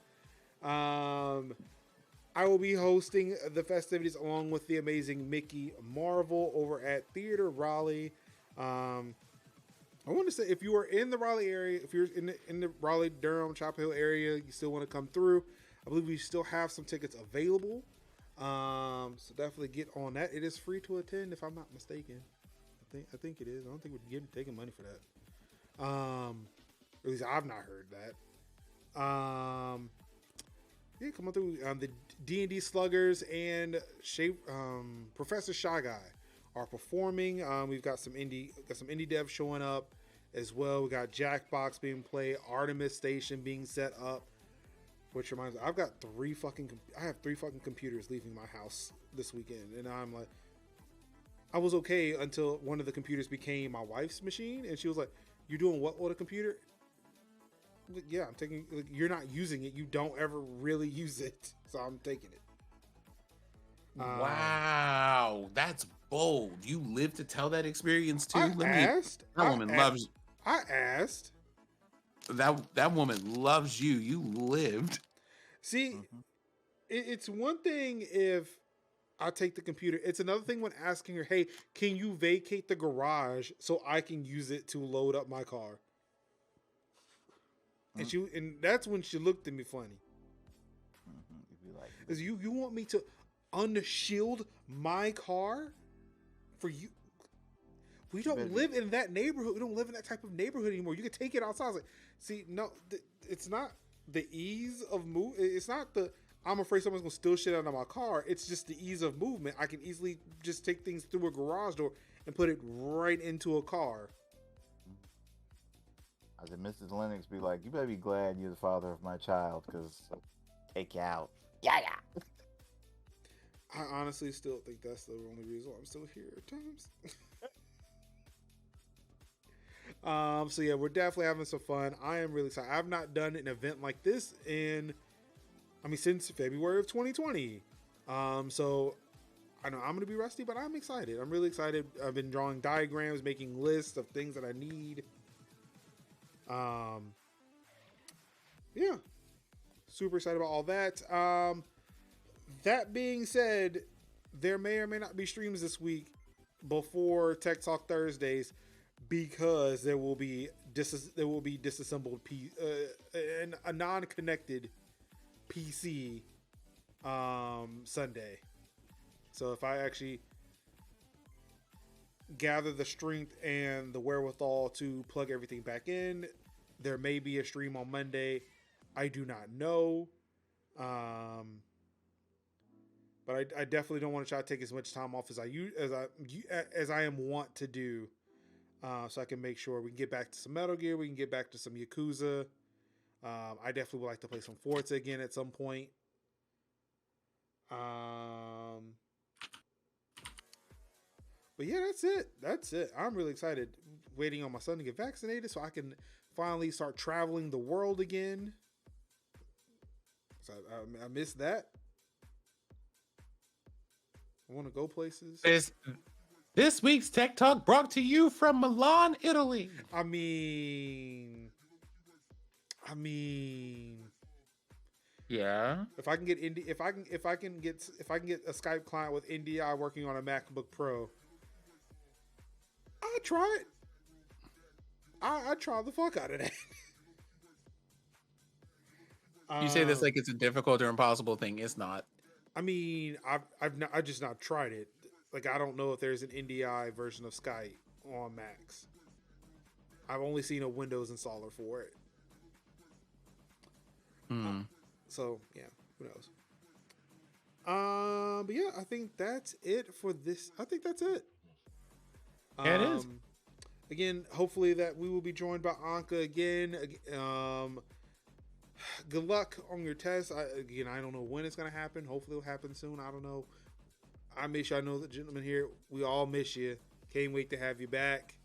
I will be hosting the festivities along with the amazing Mickey Marvel over at Theater Raleigh. I want to say, if you are in the Raleigh area, if you're in the Raleigh, Durham, Chapel Hill area, you still want to come through, I believe we still have some tickets available. So definitely get on that. It is free to attend, if I'm not mistaken. I think it is. I don't think we're taking money for that. At least I've not heard that. Yeah, come on through. The D&D Sluggers and Professor Shy Guy are performing. We've got some indie devs showing up as well. We got Jackbox being played, Artemis Station being set up. Which reminds me, I have three fucking computers leaving my house this weekend, and I'm like, I was okay until one of the computers became my wife's machine, and she was like, "You're doing what with a computer?" Like, yeah, I'm taking. Like, you're not using it. You don't ever really use it, so I'm taking it. Wow, that's bold. You lived to tell that experience too. That woman loves. I asked. That woman loves you. You lived. See, it's one thing if I take the computer. It's another thing when asking her, "Hey, can you vacate the garage so I can use it to load up my car?" And that's when she looked at me funny. Is you want me to unshield my car for you? We don't live in that neighborhood. We don't live in that type of neighborhood anymore. You can take it outside. I was like, see, no, it's not the ease of move. It's not the I'm afraid someone's gonna steal shit out of my car. It's just the ease of movement. I can easily just take things through a garage door and put it right into a car. I said, Mrs. Lennox be like, you better be glad you're the father of my child, because I'll take you out. Yeah. I honestly still think that's the only reason I'm still here at times. So yeah, we're definitely having some fun. I am really excited. I've not done an event like this since February of 2020. So I know I'm going to be rusty, but I'm excited. I'm really excited. I've been drawing diagrams, making lists of things that I need. Yeah, super excited about all that. That being said, there may or may not be streams this week before Tech Talk Thursdays, because there will be disassembled and a non-connected PC Sunday. So if I actually gather the strength and the wherewithal to plug everything back in, there may be a stream on Monday. I do not know. But I definitely don't want to try to take as much time off as I am want to do, so I can make sure we can get back to some Metal Gear, we can get back to some Yakuza. I definitely would like to play some Forza again at some point. But yeah, that's it. I'm really excited. Waiting on my son to get vaccinated so I can finally start traveling the world again. So I missed that. I want to go places. This week's Tech Talk brought to you from Milan, Italy. I mean, yeah. If I can get if I can get a Skype client with NDI working on a MacBook Pro, I'll try it. I try the fuck out of that. You say this like it's a difficult or impossible thing. It's not. I mean, I've just not tried it. Like, I don't know if there's an NDI version of Skype on Macs. I've only seen a Windows installer for it. So yeah, who knows? But yeah, I think that's it for this. I think that's it. Yeah, it is. Again, hopefully that we will be joined by Anka again. Good luck on your test. I don't know when it's going to happen. Hopefully it'll happen soon. I don't know. I miss you. I know the gentleman here. We all miss you. Can't wait to have you back.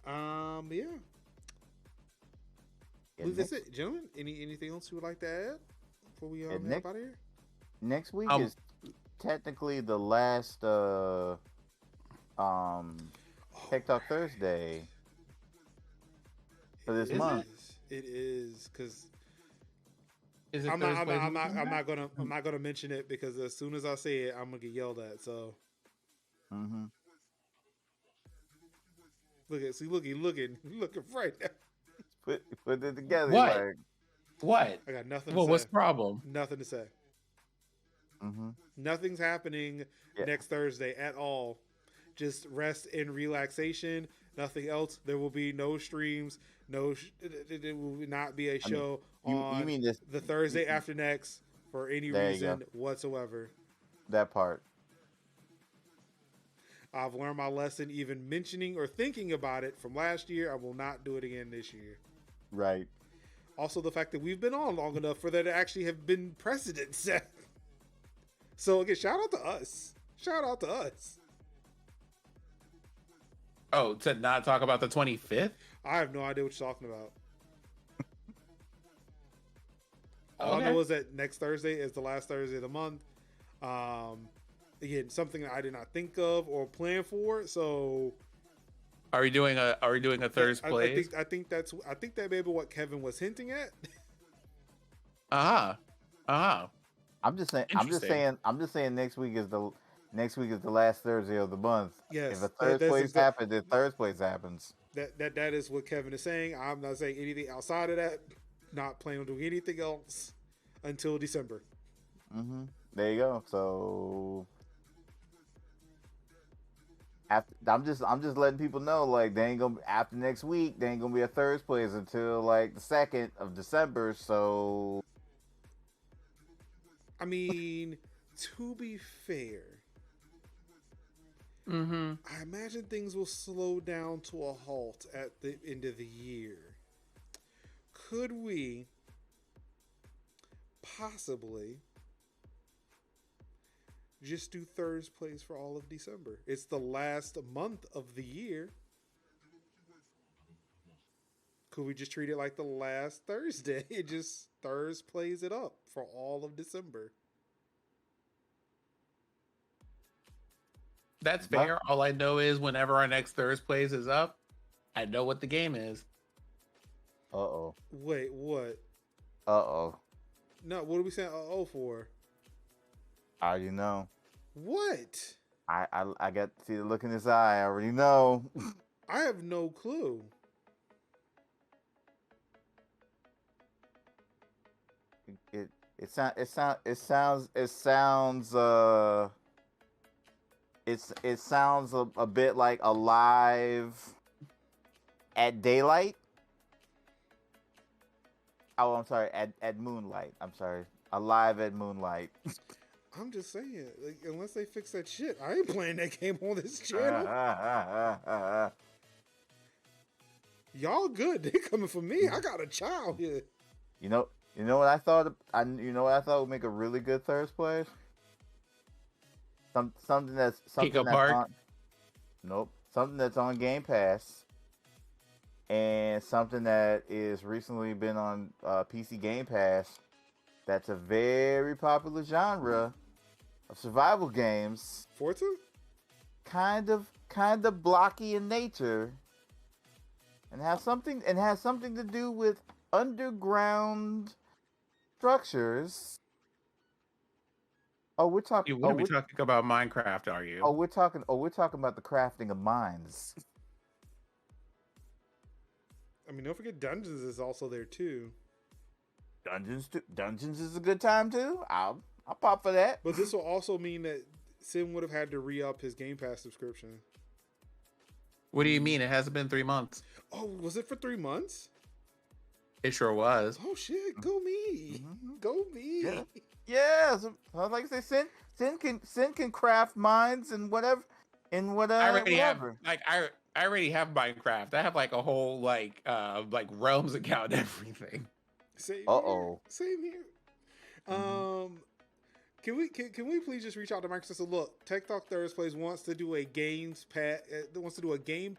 But yeah. That's it, gentlemen. Anything else you would like to add before we head out of here? Next week is technically the last Tech Talk Thursday for this month. It is, because Is it I'm not gonna mention it, because as soon as I say it, I'm gonna get yelled at. So, looking right now. Put it together. What? Like, What? I got nothing Well, to what's say. the problem? Nothing to say. Mm-hmm. Nothing's happening next Thursday at all. Just rest and relaxation. Nothing else. There will be no streams. It will not be a show on you mean this, the Thursday after next for any reason whatsoever. That part. I've learned my lesson. Even mentioning or thinking about it from last year, I will not do it again this year. Right. Also, the fact that we've been on long enough for there to actually have been precedent set. So again, shout out to us. Shout out to us. Oh, to not talk about the 25th? I have no idea what you're talking about. All Okay. I know is that next Thursday is the last Thursday of the month. Again, something that I did not think of or plan for. So, Are we doing a Thursday plays? I think that may be what Kevin was hinting at. I'm just saying next week is the last Thursday of the month. Yes, if a third place happens, then third place happens. That is what Kevin is saying. I'm not saying anything outside of that. Not planning on doing anything else until December. Mm-hmm. There you go. So I'm just letting people know, like, they ain't gonna, after next week, they ain't gonna be a third place until like the 2nd of December. So I mean, to be fair, I imagine things will slow down to a halt at the end of the year. Could we possibly just do third place for all of December? It's the last month of the year. Could we just treat it like the last Thursday? It just Thursday plays it up for all of December. That's fair. All I know is whenever our next Thursday plays is up, I know what the game is. Uh-oh. Wait, what? Uh-oh. No, what are we saying uh-oh for? I already know. What? I got to see the look in his eye. I already know. I have no clue. It sounds a bit like Alive at daylight. Oh, I'm sorry, at moonlight. I'm sorry, Alive at moonlight. I'm just saying, like, unless they fix that shit, I ain't playing that game on this channel. Y'all good? They coming for me. I got a child here. You know what I thought? Would make a really good third place. Something that's something that's on Game Pass, and something that is recently been on PC Game Pass. That's a very popular genre of survival games. Forza? Kind of blocky in nature, and has something to do with underground structures. Oh, we're talking. You wouldn't be talking about Minecraft, are you? We're talking about the crafting of mines. I mean, don't forget Dungeons is also there too. Dungeons is a good time too. I'll pop for that. But this will also mean that Sim would have had to re-up his Game Pass subscription. What do you mean? It hasn't been 3 months. Oh, was it for 3 months? It sure was. Oh shit! Go me! Go me! Yeah. So, like I say, Sin can craft mines and whatever. I already have Minecraft. I have like a whole like Realms account and everything. Same Uh-oh. here. Same here. Can we please just reach out to Microsoft? So look, Tech Talk Thursdays wants to do a Game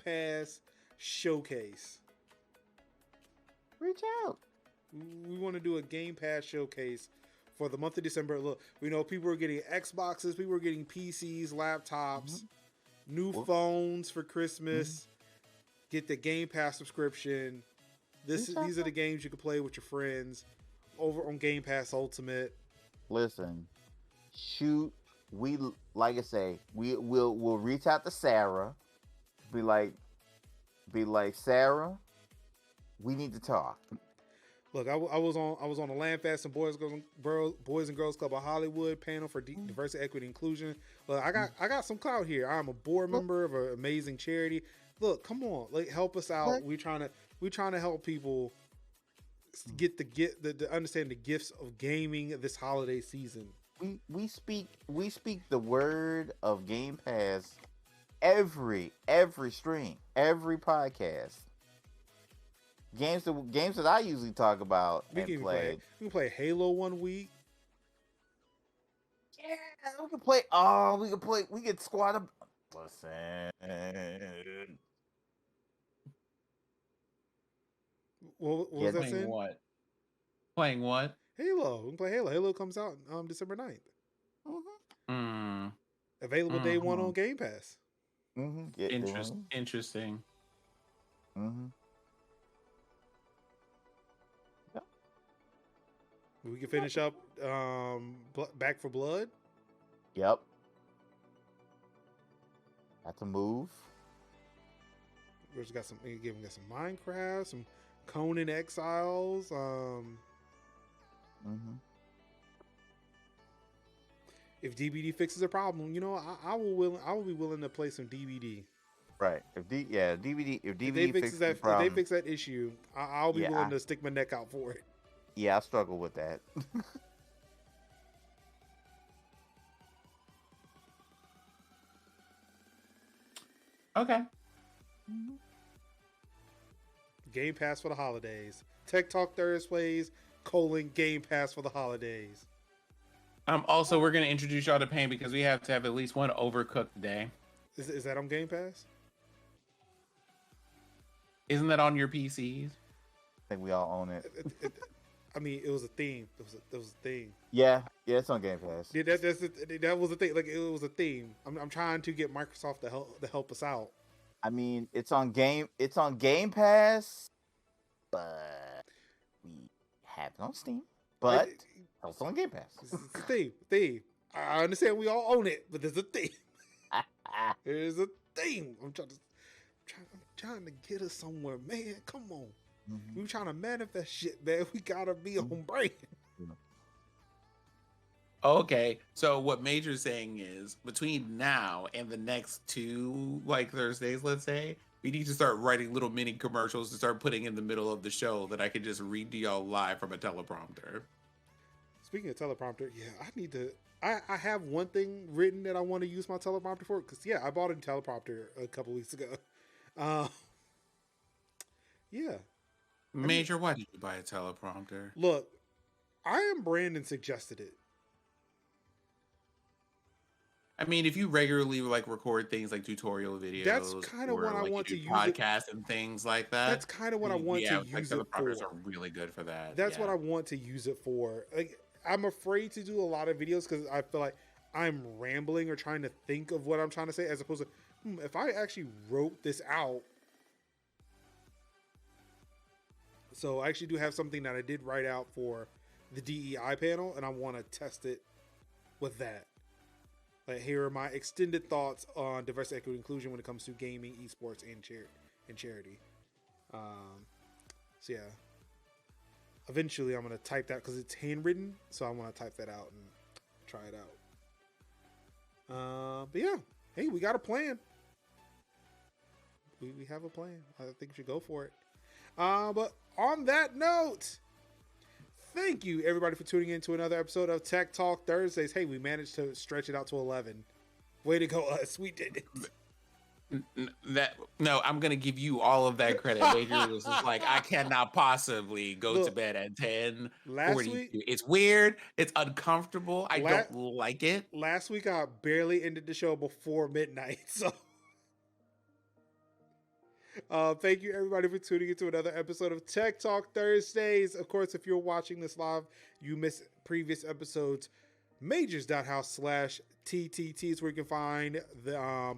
Pass showcase. Reach out. We want to do a Game Pass showcase for the month of December. Look, we know people are getting Xboxes, people are getting PCs, laptops, new phones for Christmas. Get the Game Pass subscription. These are the games you can play with your friends over on Game Pass Ultimate. Listen, like I say, we'll reach out to Sarah. Be like, Sarah, we need to talk. Look, I was on the Landfast and Boys and Girls Club of Hollywood panel for diversity, equity, inclusion. Look, I got some clout here. I'm a board member of an amazing charity. Look, come on, like help us out. We're trying to help people get the understand the gifts of gaming this holiday season. We speak the word of Game Pass every stream, every podcast. Games that I usually talk about We can play Halo one week. Yeah, we can play. Oh, we can squad up. Listen. What was that saying? Playing what? Halo. We can play Halo. Halo comes out December 9th. Mm-hmm. Available day one on Game Pass. Mm-hmm. Interesting. Mm-hmm. We can finish up Back for Blood. Yep. That's a move. We got some Minecraft, some Conan Exiles. If DBD fixes a problem, I will be willing to play some DBD. Right. If DVD fixes that, if they fix that issue, I'll be willing to stick my neck out for it. Yeah, I struggle with that. Okay. Game Pass for the holidays. Tech Talk Thursdays, Game Pass for the holidays. Also, we're going to introduce y'all to Pain because we have to have at least one Overcooked day. Is that on Game Pass? Isn't that on your PCs? I think we all own it. I mean, it was a theme. It was a thing. Yeah, it's on Game Pass. Yeah, that was the thing. Like, it was a theme. I'm trying to get Microsoft to help us out. I mean, it's on Game Pass, but we have it on Steam. But it's also on Game Pass. It's a theme. I understand we all own it, but there's a theme. There's a theme. I'm trying to get us somewhere, man. Come on. We trying to manifest shit, man. We gotta be on brand. Okay, so what Major's saying is between now and the next two Thursdays, let's say, we need to start writing little mini commercials to start putting in the middle of the show that I can just read to y'all live from a teleprompter. Speaking of teleprompter, I need to. I have one thing written that I want to use my teleprompter for because I bought a teleprompter a couple weeks ago. Major, why did you buy a teleprompter? Look, Brandon suggested it. I mean, if you regularly record things like tutorial videos, that's kind of what I want to use podcasts and things like that. That's kind of what I want to use it for. Teleprompters are really good for that. That's what I want to use it for. Like, I'm afraid to do a lot of videos because I feel like I'm rambling or trying to think of what I'm trying to say, as opposed to if I actually wrote this out. So I actually do have something that I did write out for the DEI panel, and I want to test it with that. Like, here are my extended thoughts on diversity, equity, inclusion when it comes to gaming, esports, and charity. So eventually I'm gonna type that because it's handwritten, so I want to type that out and try it out. But hey, we got a plan. We have a plan. I think we should go for it. But on that note, thank you everybody for tuning in to another episode of Tech Talk Thursdays. Hey, we managed to stretch it out to 11. Way to go, us. We did it. No, I'm gonna give you all of that credit. Major was just like, I cannot possibly go to bed at 10. Last week, it's weird. It's uncomfortable. I don't like it. Last week, I barely ended the show before midnight. So, thank you everybody for tuning into another episode of Tech Talk Thursdays. Of course, if you're watching this live, you missed previous episodes. Majors.house/TTT is where you can find the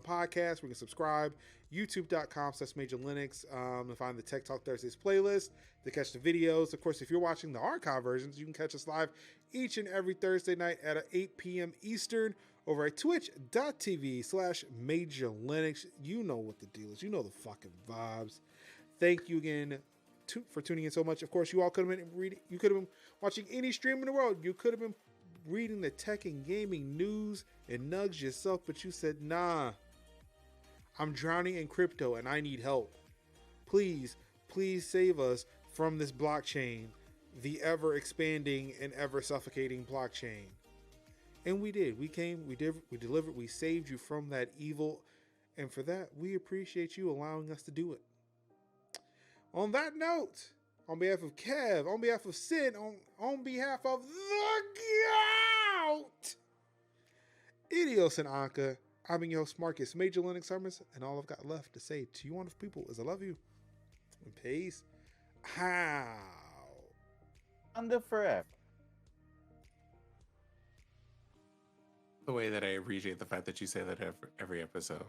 podcast, where you can subscribe. YouTube.com/Major Linux to find the Tech Talk Thursdays playlist, to catch the videos. Of course, if you're watching the archive versions, you can catch us live each and every Thursday night at 8 p.m. Eastern over at twitch.tv/Major Linux. You know what the deal is. You know the fucking vibes. Thank you again for tuning in so much. Of course, you all could have been reading. You could have been watching any stream in the world. You could have been reading the tech and gaming news and nugs yourself, but you said, nah, I'm drowning in crypto and I need help. Please save us from this blockchain, the ever expanding and ever suffocating blockchain. And we did. We came, we delivered, we saved you from that evil. And for that, we appreciate you allowing us to do it. On that note, on behalf of Kev, on behalf of Sid, on behalf of the Gout, Idios and Anka, I've been your host, Marcus, Major Linux Summers, and all I've got left to say to you wonderful people is I love you. And peace. How? Under forever. The way that I appreciate the fact that you say that every episode.